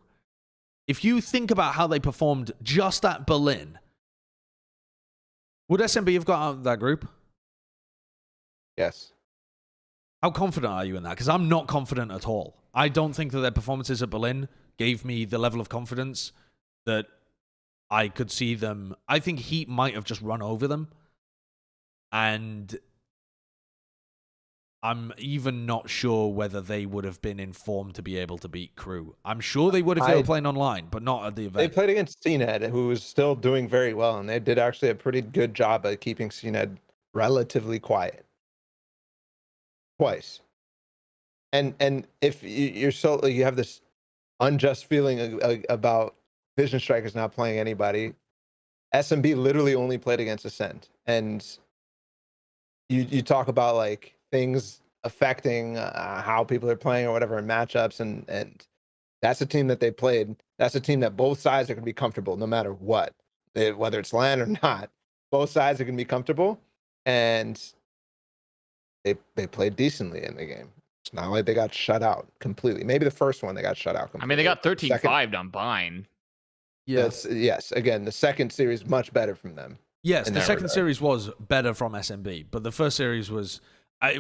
If you think about how they performed just at Berlin, would SMB have got out of that group? Yes. How confident are you in that? Because I'm not confident at all. I don't think that their performances at Berlin gave me the level of confidence that I could see them. I think Heat might have just run over them. And I'm even not sure whether they would have been informed to be able to beat Crew. I'm sure they would if they were playing online, but not at the event. They played against CNED, who was still doing very well, and they did actually a pretty good job at keeping CNED relatively quiet. Twice. And if you have this unjust feeling about Vision Strikers not playing anybody, SMB literally only played against ACEND. And you talk about like things affecting how people are playing or whatever in matchups, and That's a team that they played. That's a team that both sides are going to be comfortable no matter what, whether it's LAN or not. Both sides are going to be comfortable, and they played decently in the game. It's not like they got shut out completely. Maybe the first one they got shut out completely. I mean, they got 13-5 on Bind. Yes. Again, the second series much better from them. Yes, the second series was better from SMB, but the first series was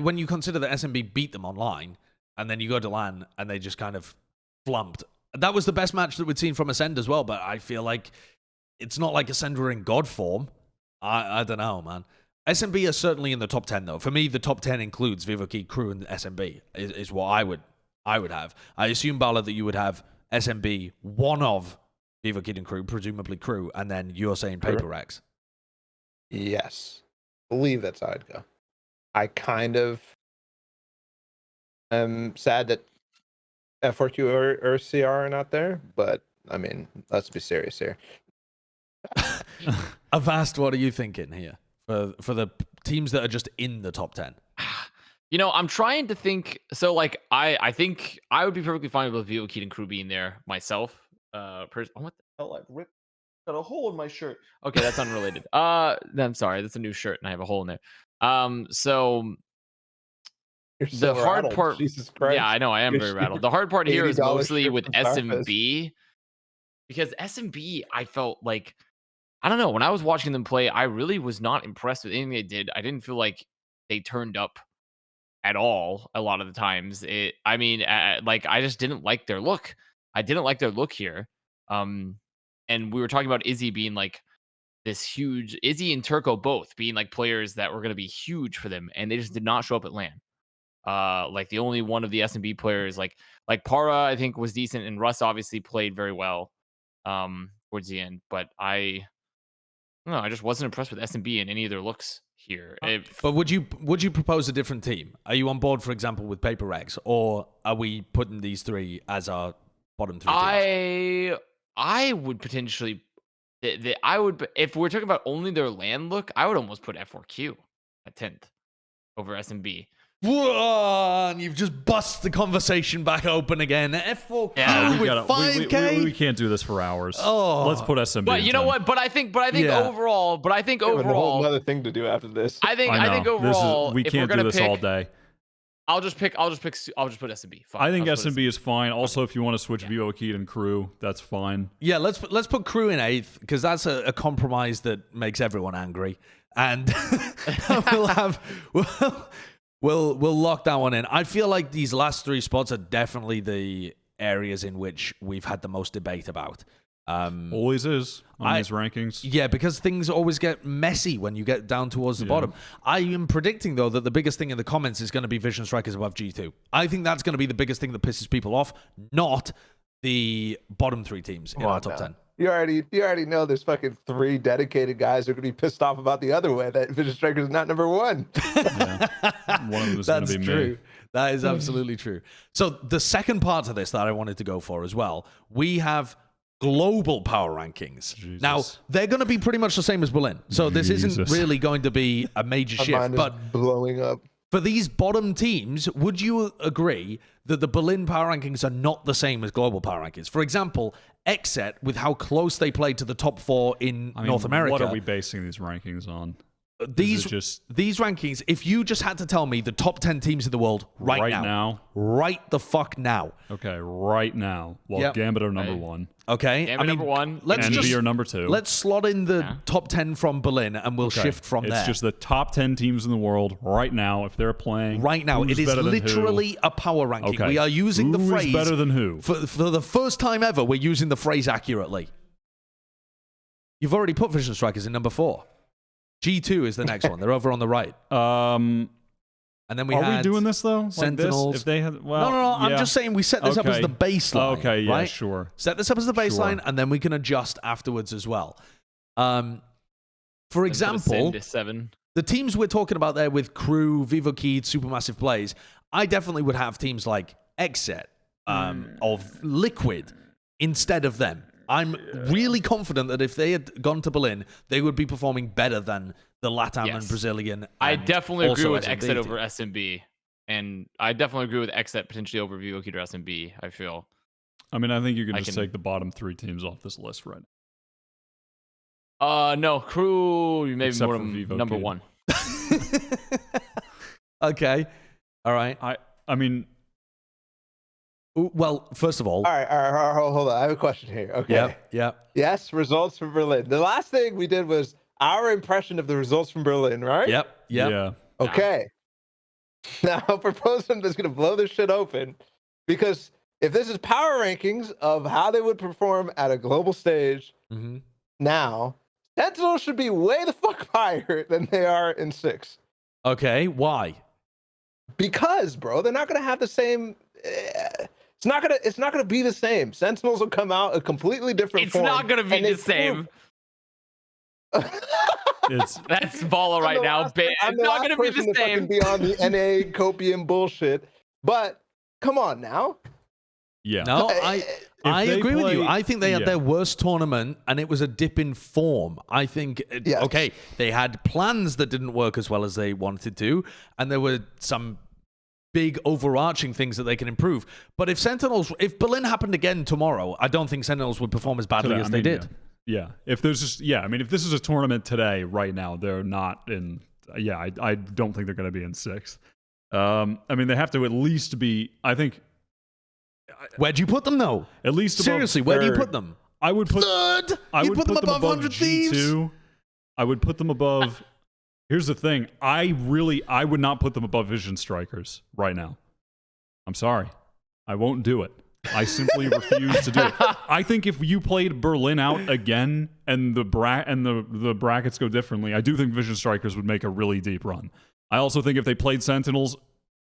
when you consider that SMB beat them online, and then you go to LAN and they just kind of flumped. That was the best match that we'd seen from ACEND as well, but I feel like it's not like ACEND were in god form. I don't know, man. SMB are certainly in the top 10, though. For me, the top 10 includes Vivoki, Crew, and SMB is what I would have. I assume, Balla, that you would have SMB, one of Vivoki and Crew, presumably Crew, and then you're saying Paper Rex. Yes. I believe that's how I'd go. I kind of am sad that F4Q or CR are not there, but I mean, let's be serious here. Avast, what are you thinking here for the teams that are just in the top 10? You know, I'm trying to think. So, like, I think I would be perfectly fine with Vivoki and Crew being there myself. What the hell? I ripped got a hole in my shirt. Okay, that's unrelated. I'm sorry, that's a new shirt, and I have a hole in there. So You're so the hard rattled. part, Jesus Christ. yeah, I know I am very rattled. The hard part here is $80 mostly shirt with from Starfest. SMB, because SMB, I felt like, I don't know, when I was watching them play, I really was not impressed with anything they did. I didn't feel like they turned up at all a lot of the times. I just didn't like their look. I didn't like their look here. And we were talking about Izzy being like this huge, Izzy and Turco both being like players that were going to be huge for them, and they just did not show up at LAN. Like the only one of the SMB players, like Para, I think was decent, and Russ obviously played very well towards the end. But I just wasn't impressed with SMB in any of their looks here. But would you propose a different team? Are you on board, for example, with Paper Rex, or are we putting these three as our bottom three teams? I would potentially, if we're talking about only their LAN look, I would almost put F4Q at 10th over SMB. Whoa, and you've just bust the conversation back open again. F4Q with 5K. We can't do this for hours. Oh, let's put SMB. But you know what? But I think overall, another thing to do after this. I think overall, we can't do this all day. I'll just put SMB. Fine. I think SMB is fine. Also, if you want to switch Vivoki and Crew, that's fine. Yeah, let's put Crew in 8th, because that's a compromise that makes everyone angry, and we'll lock that one in. I feel like these last 3 spots are definitely the areas in which we've had the most debate about. Always is on these rankings. Yeah, because things always get messy when you get down towards the bottom. I am predicting, though, that the biggest thing in the comments is going to be Vision Strikers above G2. I think that's going to be the biggest thing that pisses people off, not the bottom 3 teams in our top 10. You already know there's fucking 3 dedicated guys who are going to be pissed off about the other way, that Vision Strikers is not number 1. Yeah. One of them is going to be true. me. That is absolutely true. So the second part of this that I wanted to go for as well, we have global power rankings. Jesus. Now, they're going to be pretty much the same as Berlin. So this isn't really going to be a major shift. But blowing up. For these bottom teams, would you agree that the Berlin power rankings are not the same as global power rankings? For example, XSET, with how close they played to the top 4 in North America. What are we basing these rankings on? These rankings, if you just had to tell me the top 10 teams in the world right now. Right the fuck now. Okay, right now. Well, Gambit are number 1. Okay. Gambit number 1. Envy are number 2. Let's slot in the top 10 from Berlin, and we'll shift from there. It's just the top 10 teams in the world right now, if they're playing. Right now. It is literally a power ranking. Okay. We are using the phrase. Who's better than who? For the first time ever, we're using the phrase accurately. You've already put Vision Strikers in number 4. G2 is the next one. They're over on the right. And then we Are we doing this though? Sentinels. Like this? If they had, no. I'm just saying we set this up as the baseline. Okay, yeah, right? sure. Set this up as the baseline, and then we can adjust afterwards as well. For example, the teams we're talking about there with Crew, Vivoki, Supermassive Plays, I definitely would have teams like XSET, of Liquid, instead of them. I'm really confident that if they had gone to Berlin, they would be performing better than the LATAM and Brazilian. I definitely agree with SMB XSET over SMB. And I definitely agree with XSET potentially over Vivoki or SMB, I feel. I mean, I think you can just take the bottom 3 teams off this list right now. No, crew, maybe Except more for Vivo number Kid. 1. Okay. All right. I mean, well, first of all. All right, hold on. I have a question here. Okay. Yeah. Yes, results from Berlin. The last thing we did was our impression of the results from Berlin, right? Yep. yeah. Okay. Now, I'll propose something that's going to blow this shit open, because if this is power rankings of how they would perform at a global stage, now Sentinels should be way the fuck higher than they are in 6. Okay. Why? Because, bro, they're not going to have the same. It's not gonna be the same. Sentinels will come out a completely different. It's not gonna be the same. That's Balla right now. It's not gonna be the same. Be on the NA copium bullshit, but come on now. Yeah. No, I agree with you. I think they had their worst tournament, and it was a dip in form. I think, okay, they had plans that didn't work as well as they wanted to, and there were some big overarching things that they can improve. But if Berlin happened again tomorrow, I don't think Sentinels would perform as badly as they did. Yeah. If there's just, I mean, if this is a tournament today, right now, they're not in, I don't think they're going to be in 6th. I mean, they have to at least be, I think. Where'd you put them, though? At least seriously, where do you put them? I would put third. I would put them above 100 Thieves. G2. I would put them above. Here's the thing. I would not put them above Vision Strikers right now. I'm sorry. I won't do it. I simply refuse to do it. I think if you played Berlin out again and the brackets go differently, I do think Vision Strikers would make a really deep run. I also think if they played Sentinels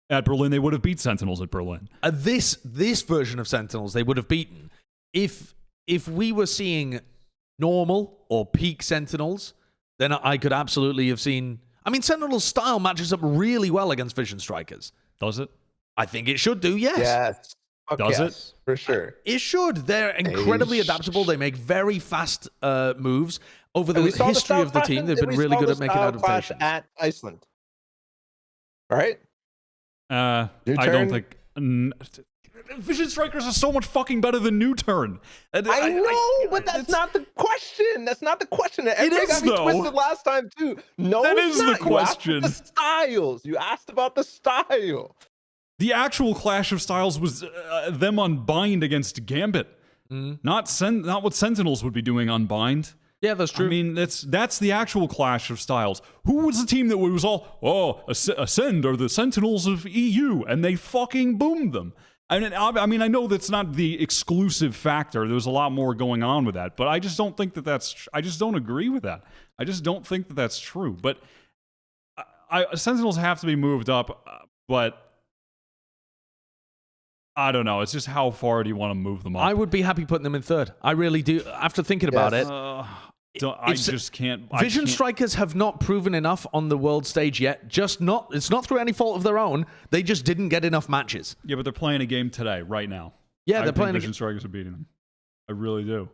at Berlin, they would have beat Sentinels at Berlin. This version of Sentinels, they would have beaten. If we were seeing normal or peak Sentinels, then I could absolutely have seen. I mean, Sentinel's style matches up really well against Vision Strikers. Does it? I think it should do, yes. Yes. Does it? For sure. It should. They're incredibly adaptable. They make very fast moves. Over the history of the team, they've been really good at making adaptations. At Iceland. Right? I don't think. Vision Strikers are so much fucking better than New Turn. I know, but that's not the question. That's not the question. It is, though. Twisted last time too. No, that it's is not. the question. You asked about the styles. You asked about the style. The actual clash of styles was them unbind against Gambit, not what Sentinels would be doing unbind. Yeah, that's true. I mean, that's the actual clash of styles. Who was the team that was all, ACEND are the Sentinels of EU, and they fucking boomed them? I mean, I know that's not the exclusive factor. There's a lot more going on with that, but I just don't think I just don't agree with that. I just don't think that that's true. But Sentinels have to be moved up, but I don't know. It's just how far do you want to move them up? I would be happy putting them in 3rd. I really do. After thinking about it, I just can't. Vision Strikers have not proven enough on the world stage yet. It's not through any fault of their own. They just didn't get enough matches. Yeah, but they're playing a game today, right now. Yeah, they're playing. Vision Strikers are beating them. I really do.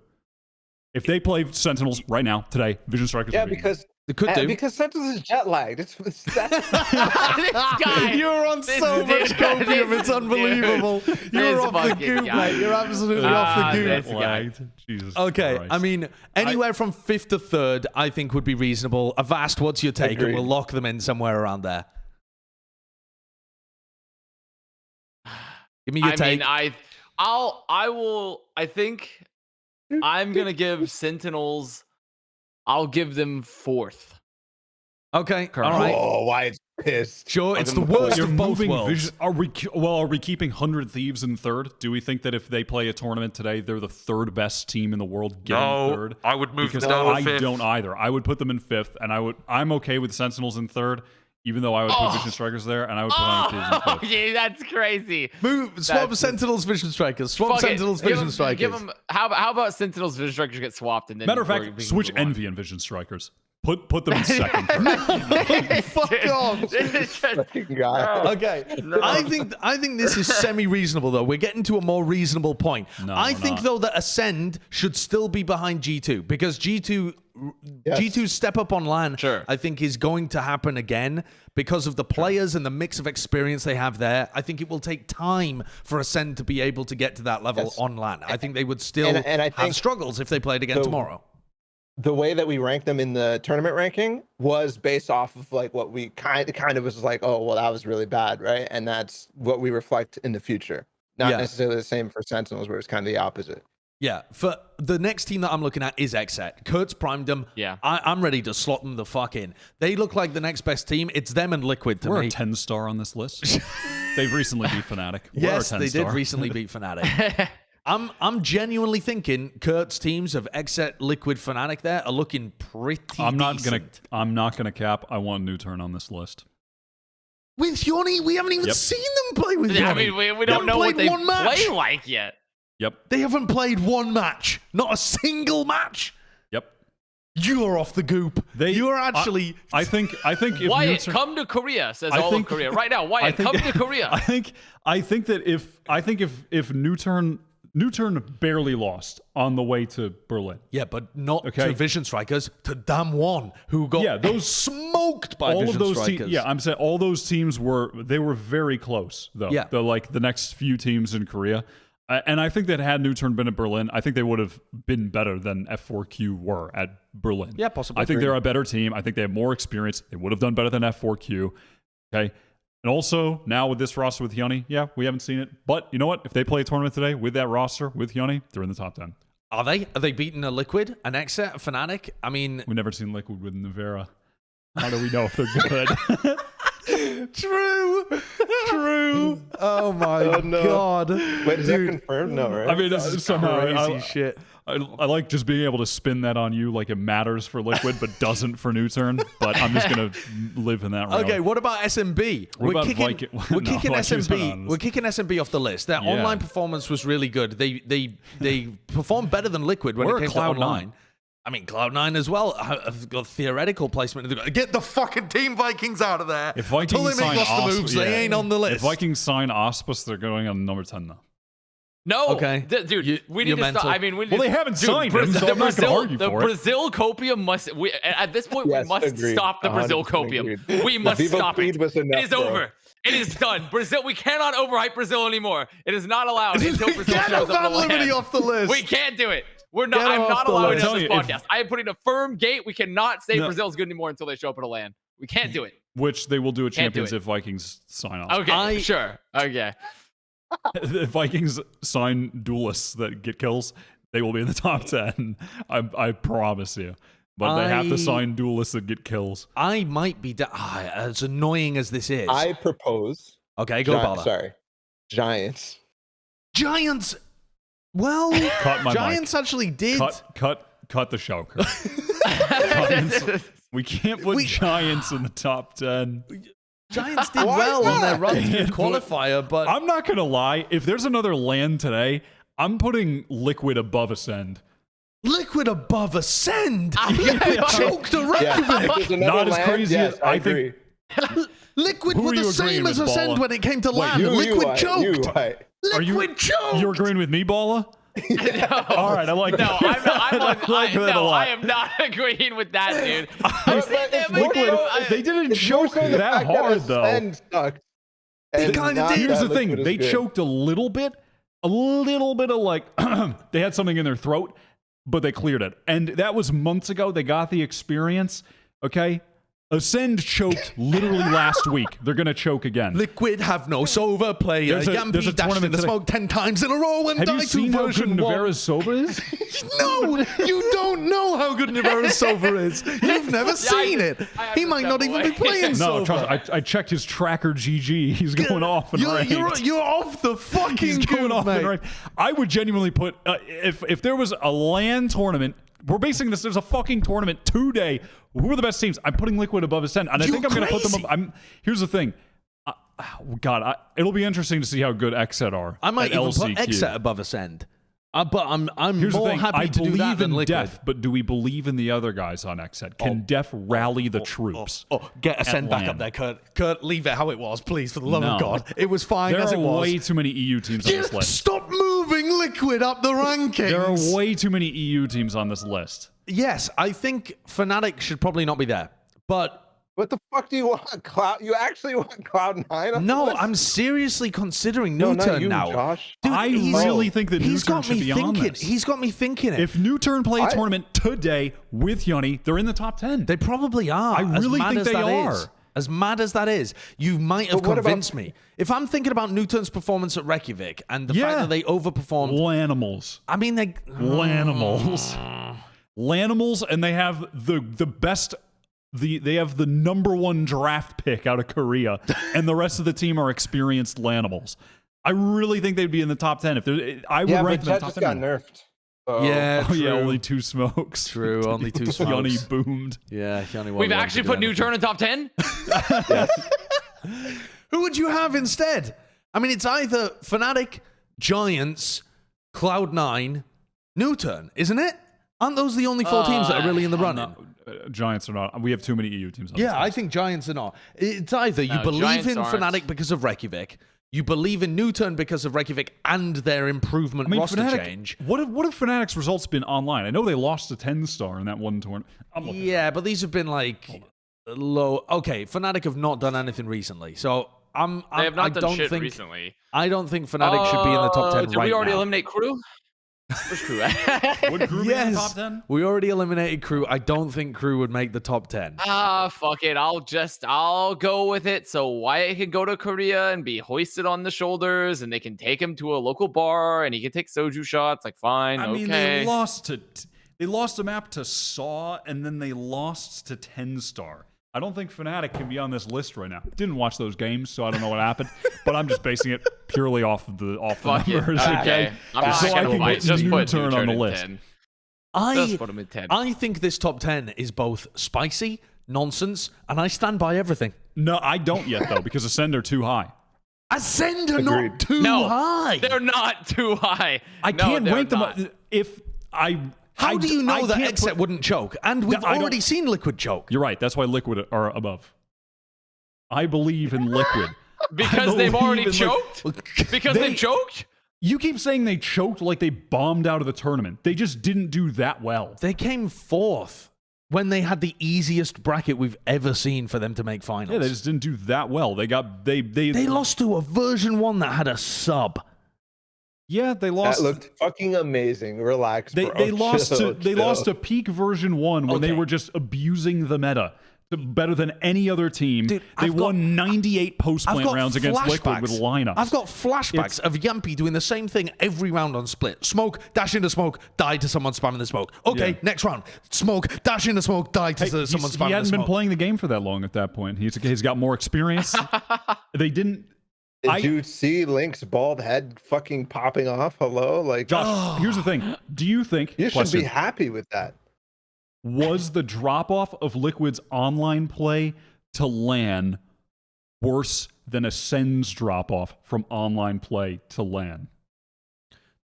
If they play Sentinels right now, today, Vision Strikers are beating them. They could do. Because Sentinels is jet lagged. It's Skye, you're on so much copium, it's unbelievable. You're off the goop, mate. You're absolutely off the goop. Jesus okay, Christ. I mean, anywhere from 5th to 3rd, I think would be reasonable. Avast, what's your take? And we'll lock them in somewhere around there. Give me your take. I think I'm gonna give Sentinels. I'll give them 4th. Okay, all right. Oh, Wyatt's pissed. Sure, it's the worst of both worlds. Are we keeping 100 Thieves in 3rd? Do we think that if they play a tournament today, they're the 3rd best team in the world getting 3rd? I would move them because down to I 5th. don't either. I would put them in 5th, and I'm okay with Sentinels in 3rd, even though I would put Vision Strikers there, and I would put on Thieves in 5th. Yeah, that's crazy. Swap Sentinels, Vision Strikers. Swap Sentinels, Vision Strikers. How about Sentinels, Vision Strikers get swapped? And then Matter of fact, switch Envy and Vision Strikers. Put them in second. Fuck off. Fucking guy. Okay, I think this is semi-reasonable though. We're getting to a more reasonable point. No, I we're think not. though that Ascend should still be behind G2 because G2's step up on LAN. Sure. I think is going to happen again because of the players and the mix of experience they have there. I think it will take time for Ascend to be able to get to that level on LAN. I think they would still And I have think struggles if they played again tomorrow. the way that we ranked them in the tournament ranking was based off of like what we kind of was like, oh, well, that was really bad, right? And that's what we reflect in the future. Not necessarily the same for Sentinels, where it's kind of the opposite. Yeah, for the next team that I'm looking at is Xset. Kurtz primed them. Yeah. I'm ready to slot them the fuck in. They look like the next best team. It's them and Liquid to We're me. a 10-star on this list. They've recently beat Fnatic. Yes, We're a they did 10-star. recently beat Fnatic. I'm genuinely thinking Kurt's teams of Xset, Liquid, Fnatic there are looking pretty decent. I'm not gonna cap. I want new turn on this list. With Yoni, we haven't even seen them play with Yoni. I mean, we don't know what they play like yet. Yep. They haven't played one match. Not a single match. Yep. You're off the goop. You're actually... I think if Wyatt, come to Korea, says all of Korea. Right now, Wyatt, come to Korea. I think that if new turn barely lost on the way to Berlin. Yeah, but not to Vision Strikers, to Damwon, who got those smoked by all Vision of those Strikers. teams. I'm saying all those teams were very close though. Yeah. The next few teams in Korea. And I think that had New Turn been at Berlin, I think they would have been better than F4Q were at Berlin. Yeah, possibly. I think they're a better team. I think they have more experience. They would have done better than F4Q. Okay. And also, now with this roster with Hyuni, we haven't seen it. But you know what? If they play a tournament today with that roster, with Hyuni, they're in the top 10. Are they? Are they beating a Liquid, an Xset, a Fnatic? I mean... We've never seen Liquid with Nivera. How do we know if they're good? True. Oh my god. Wait, is that confirmed? No, right? I mean, this is somehow Crazy shit. I like just being able to spin that on you like it matters for Liquid, but doesn't for New Turn. But I'm just gonna live in that realm. Okay, what about SMB? What about kicking Viking? we're No, kicking like who's SMB. on this? We're kicking SMB off the list. Their online performance was really good. They performed better than Liquid when We're it came to Cloud9. online. I mean, Cloud9 as well. I've got theoretical placement. Get the fucking Team Vikings out of there. If Vikings Until they make sign roster moves, they ain't on the list. If Vikings sign Auspus, they're going on number 10 now. No, Okay. Dude, we need you're to stop. mental. I mean, Well, they haven't signed him, so I'm not going to argue the for it. Brazil copium must. At this point, Yes, we must agreed. stop the Brazil 100% copium. agreed. We must Vivo stop Speed it. was enough, It is bro. over. It is done. Brazil. We cannot overhype Brazil anymore. It is not allowed until Brazil Get shows up Van on the Liberty land. off the list. We can't do it. We're not. Get I'm off not the allowing list. it on this I'm telling you, podcast. I am putting a firm gate. We cannot say Brazil's good anymore until they show up at a land. We can't do it. Which they will do at Can't do Champions it. if Vikings sign off. Okay, sure. Okay. If Vikings sign duelists that get kills, they will be in the top 10. I promise you. But they have to sign duelists that get kills. I might be... as annoying as this is. I propose. Okay, go Balla. Sorry. Giants. Giants... Well, Cut my Giants mic. actually did... Cut the show, Kurt. We can't put Giants in the top 10. Giants did well on their run through qualifier, but... I'm not going to lie. If there's another land today, I'm putting Liquid above Ascend. Liquid above Ascend? Liquid choked the Reykjavik. Not as crazy as I agree. think. Liquid Who were are the you same agreeing as with, Ascend Balla? when it came to Wait, land. Liquid choked. Liquid choked. You're agreeing with me, Balla? No. All right, I like No, that. I am not agreeing with that, dude. They didn't choke that hard, though. They kinda did. Here's the thing. They choked a little bit of like, they had something in their throat, but they cleared it. And that was months ago. They got the experience, okay? Ascend choked literally last week. They're going to choke again. Liquid have no Sova play. There's a Gambit dashed tournament in the today. smoke 10 times in a row and Have you died seen to how good version 1. Nivera's Sova is? No, you don't know how good Nivera's Sova is. You've never seen it. He might not even be playing No, Sova. trust me, I checked his tracker GG. He's going off in ranked. You're off the fucking He's going goop, off mate. in ranked. I would genuinely put, if there was a LAN tournament, we're basing this, there's a fucking tournament today. Who are the best teams? I'm putting Liquid above Ascend, and I think I'm going to put them up. Here's the thing. God, it'll be interesting to see how good Xset are. I might at even put LCQ. Xset above Ascend. But I'm Here's the more thing. happy I to do that believe than in Liquid. Def, but do we believe in the other guys on XSET? Can Def rally the troops? Get Ascend back LAN? up there, Kurt. Kurt, leave it how it was, please, for the love No. of God. It was fine There as are it was. way too many EU teams on this list. Stop moving Liquid up the rankings. There are way too many EU teams on this list. Yes, I think Fnatic should probably not be there. But What the fuck do you want, Cloud? You actually want Cloud9 on no, the list? I'm seriously considering No, not Newturn you, now. Josh. Dude, I he's- really think that he's Newturn got should me be on thinking. this. He's got me thinking it. If Newturn play a I- tournament today with Yoni, they're in the top 10. They probably are. I really as mad think as they that are. is. As mad as that is, you might have But what about- convinced me. If I'm thinking about Newturn's performance at Reykjavik and the fact Yeah. that they overperformed, Lanimals. I mean, they Lanimals. Lanimals, and they have the best. They have the #1 draft pick out of Korea, and the rest of the team are experienced Lanimals. I really think they'd be in the top 10. If I would Yeah, rank but them Jet top just 10. got nerfed. So- Yeah, Oh yeah, true. only 2 smokes. True, only 2 Yoni smokes. boomed. Yeah, Yanni won't We've be able actually to put do anything. Newturn in top 10. Who would you have instead? I mean, it's either Fnatic, Giants, Cloud9, Newturn, isn't it? Aren't those the only 4 teams that are really in the running? Giants are not. We have too many EU teams on this Yeah, I list. think Giants are not. It's either you No, believe Giants in aren't. Fnatic because of Reykjavik, you believe in Newturn because of Reykjavik and their improvement roster change. What have Fnatic's results been online? I know they lost to 10-star in that one tournament. I'm looking. Yeah, but these have been like low. Okay, Fnatic have not done anything recently, so They have not I done don't shit think recently. I don't think Fnatic should be in the top 10 Did right we already now. eliminate Crew? Where's Crew at? Would Crew be in the Yes, top 10? we already eliminated Crew. I don't think Crew would make the top 10. Fuck it. I'll go with it. So Wyatt can go to Korea and be hoisted on the shoulders, and they can take him to a local bar, and he can take soju shots. Like, fine, I okay. mean, they lost a map to Saw, and then they lost to 10-star. I don't think Fnatic can be on this list right now. Didn't watch those games, so I don't know what happened. But I'm just basing it purely off the Fuck it. numbers. Okay. I'm not So I gonna can fight. get Just put Newturn on the in list. 10. Just put him in 10. I think this top 10 is both spicy, nonsense, and I stand by everything. No, I don't yet, though, because Ascend are too high. Ascend are Agreed. not too No, high. They're not too high. I No, can't they're rank them not. if I... How do you know I that can't Exet put- wouldn't choke? And we've I don't- already seen Liquid choke. You're right. That's why Liquid are above. I believe in Liquid. Because they've already believe in, like- choked? Because they choked? You keep saying they choked like they bombed out of the tournament. They just didn't do that well. They came 4th when they had the easiest bracket we've ever seen for them to make finals. Yeah, they just didn't do that well. They lost to a version 1 that had a sub. Yeah, they That lost. looked fucking amazing. Relax, They bro. lost to Chill. lost to peak version 1 when they Okay. were just abusing the meta. Better than any other team. Dude, they I've got- won 98 post-plant rounds against Liquid with lineups. I've got flashbacks of Yampy doing the same thing every round on split. Smoke, dash into smoke, die to someone spamming the smoke. Okay, Yeah. next round. Smoke, dash into smoke, die to someone spamming he the hadn't been smoke. playing the game for that long at that point. He's got more experience. They didn't. Did you see Link's bald head fucking popping off? Hello? Like, Josh, here's the thing. Do you think you should question, be happy with that. was the drop-off of Liquid's online play to LAN worse than Ascend's drop-off from online play to LAN?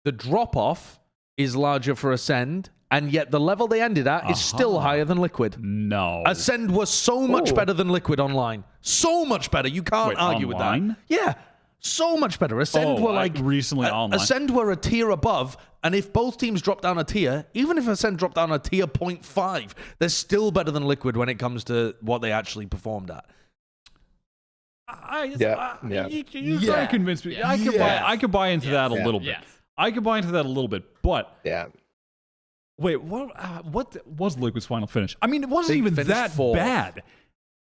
The drop-off is larger for Ascend, and yet the level they ended at is still higher than Liquid. No. Ascend was so much better than Liquid online. So much better. You can't Wait, argue with online? that. Yeah. So much better. Ascend were like recently online. Ascend were a tier above, and if both teams drop down a tier, even if Ascend drop down a tier 0.5, they're still better than Liquid when it comes to what they actually performed at. You try to convince me. I could buy into that a little bit. Yes. I could buy into that a little bit, but Yeah. wait, what was Liquid's final finish? I mean, it wasn't They even finished that 4th. bad.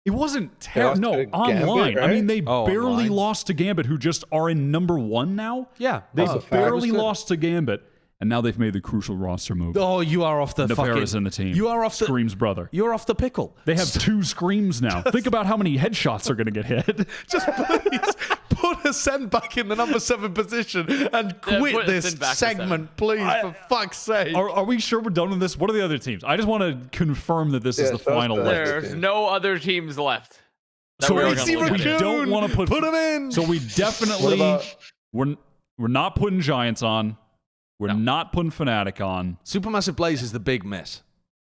It wasn't terrible. lost No, to Gambit, online. I right? mean, they barely online. lost to Gambit, who just are in #1 now. Yeah. They Oh, barely fair. lost to Gambit, and now they've made the crucial roster move. Oh, you are off the Nefera's fucking... in the team. You are off the... Scream's brother. You're off the pickle. They have 2 Screams now. Think about how many headshots are going to get hit. Just please put Ascend back in the number 7 position and quit put this Ascend back to segment, please, for fuck's sake. Are we sure we're done with this? What are the other teams? I just want to confirm that this is Yeah, the show us final the list. list. There's no other teams left. that So we're we, gonna Crazy look at. we Raccoon. don't want to put him in. So we definitely What about- we're not putting Giants on. We're not putting Fnatic on. Supermassive Blaze is the big miss.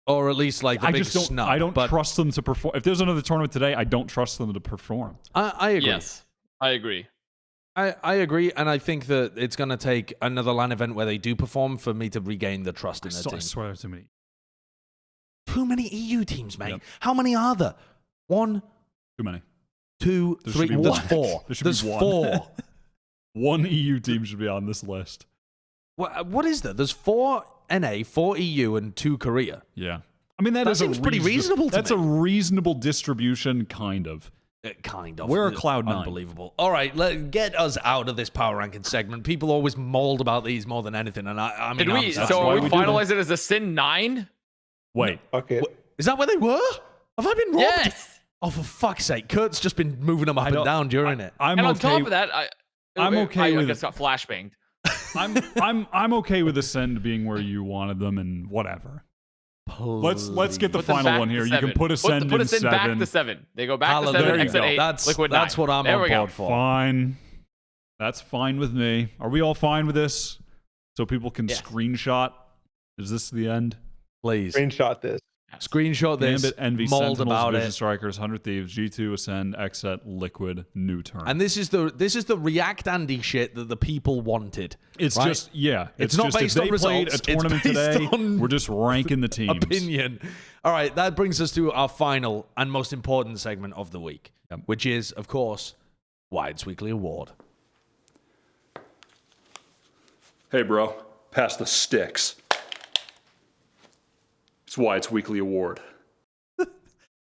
Or at least like the I big just don't. snub. I don't but trust them to perform. If there's another tournament today, I don't trust them to perform. I agree. Yes, I agree. I agree, and I think that it's going to take another LAN event where they do perform for me to regain the trust in the team. I swear there's too many. Too many EU teams, mate. Yep. How many are there? 1, Too many. 2, There 3. should be There's one. 4. There should There's be one. 4. One EU team should be on this list. What is there? There's 4 NA, 4 EU, and 2 Korea. Yeah. I mean, That seems pretty reasonable to That's me. a reasonable distribution, kind of. Kind of. We're a Cloud9. Unbelievable. All right, get us out of this power ranking segment. People always mauled about these more than anything, and I mean, Did we? that's So why are we we do finalize it as a Sin 9? Wait. Okay. is that where they were? Have I been robbed? Yes. Oh, for fuck's sake! Kurt's just been moving them up and don't- down during it. I'm And on okay. top of that, I'm okay I with- just got flashbanged. I'm okay with ACEND being where you wanted them and whatever. Let's get the Put them final back one to here. You 7. can put ACEND in ACEND 7. back to 7. They go back to Hallelujah. 7, There you exit go. 8, That's liquid 9. what I'm there on we go. board for. Fine. That's fine with me. Are we all fine with this? So people can Yes. screenshot. Is this the end? Please Screenshot this. screenshot this. Gambit, Envy, mold Sentinels, about Vision it. Strikers, 100 Thieves, G2, Ascend, Xset, Liquid, New Turn. And this is the React Andy shit that the people wanted. it's right? just, yeah. It's It's not just based if on they played results, a it's tournament based today, on we're just ranking the teams. Opinion. All right, that brings us to our final and most important segment of the week, Yep. which is, of course, Wyatt's Weekly Award. Hey, bro, pass the sticks. It's Wyatt's Weekly Award.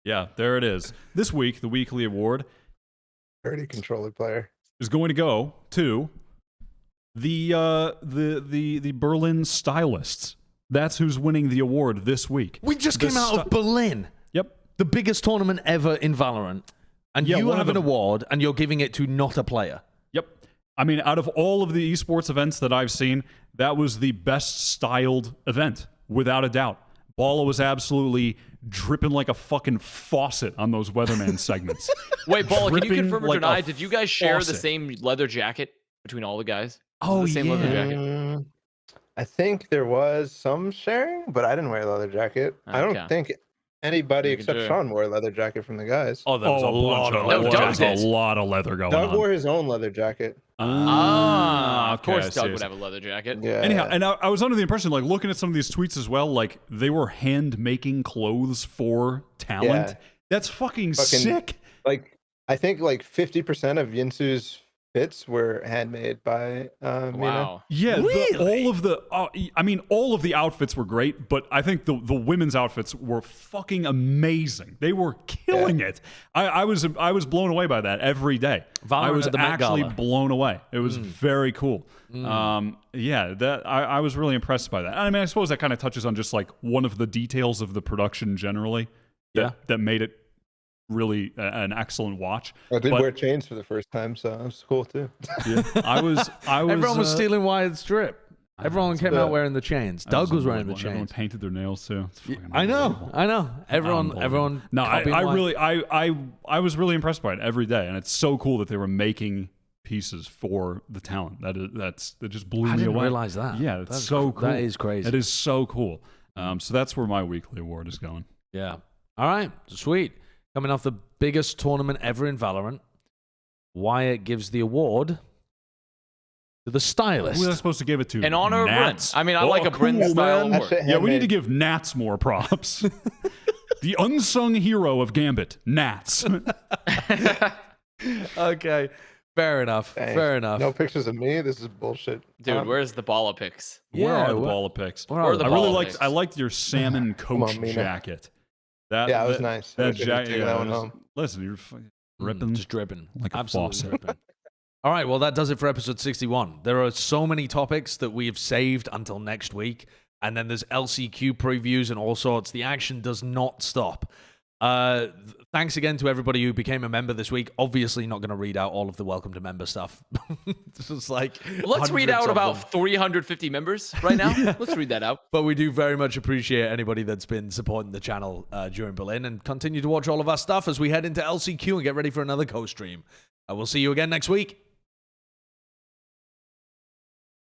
Yeah, there it is. This week, the weekly award Dirty controller player. is going to go to the Berlin stylists. That's who's winning the award this week. We just came out of Berlin, Yep. the biggest tournament ever in Valorant, and Yeah, you one have of an the- award, and you're giving it to not a player. Yep. I mean, out of all of the esports events that I've seen, that was the best styled event, without a doubt. Balla was absolutely dripping like a fucking faucet on those weatherman segments. Wait, Balla, can you Dripping confirm or like a deny? Did you guys share the faucet. same leather jacket between all the guys? Oh, the same leather yeah. jacket. I think there was some sharing, but I didn't wear a leather jacket. I Okay. don't think anybody Making except sure. Sean wore a leather jacket from the guys. Oh, there was a lot of No, leather Doug jackets. did. a lot of leather going Doug on. wore his own leather jacket. Of okay, course I see, Doug I would see. have a leather jacket. Yeah. Anyhow, and I was under the impression, like, looking at some of these tweets as well, like, they were hand making clothes for talent. Yeah. That's fucking sick. like I think like 50% of Yinsu's fits were handmade by Mina. Wow. Yeah, Really? all of the outfits were great, but I think the women's outfits were fucking amazing. They were killing it. I was blown away by that every day. Valorant I was at the Met actually Gala. blown away. It was very cool. Yeah, that I was really impressed by that. I mean, I suppose that kind of touches on just like one of the details of the production generally. That made it really an excellent watch. I did But- wear chains for the first time, so it was cool too. Yeah, I was. Everyone was stealing Wyatt's strip. Everyone came out wearing the chains. Doug was wearing the Everyone chains. painted their nails too. It's fucking I know. unbelievable. Everyone. No, copied I Wyatt. really, I was really impressed by it every day, and it's so cool that they were making pieces for the talent. That just blew I me didn't away. realize that. Yeah, it's That's so cr- cool. that is crazy. It is so cool. So that's where my weekly award is going. Yeah. All right. Sweet. Coming off the biggest tournament ever in Valorant, Wyatt gives the award to the stylist. Who was I supposed to give it to? In honor of Bryn. Nats? I mean, I like a Bryn cool, style man. award. That shit Yeah, we need to handmade. give Nats more props. The unsung hero of Gambit, Nats. Okay. Fair enough. Dang. Fair enough. No pictures of me. This is bullshit. Dude, where's the Balla pics? Where are the where- Balla picks? where Where are are the I really Balla liked. pics? I liked your salmon coach on, Mina. jacket. That Yeah, it was nice. I That wish I could jacket. take that one home. Listen, you're ripping. Just dripping. like a Absolutely faucet. dripping. All right, well, that does it for episode 61. There are so many topics that we have saved until next week. And then there's LCQ previews and all sorts. The action does not stop. Thanks again to everybody who became a member this week. Obviously not going to read out all of the welcome to member stuff. It's just like Let's read hundreds out of about them. 350 members right now. Let's read that out. But we do very much appreciate anybody that's been supporting the channel during Berlin, and continue to watch all of our stuff as we head into LCQ and get ready for another co-stream. We'll see you again next week.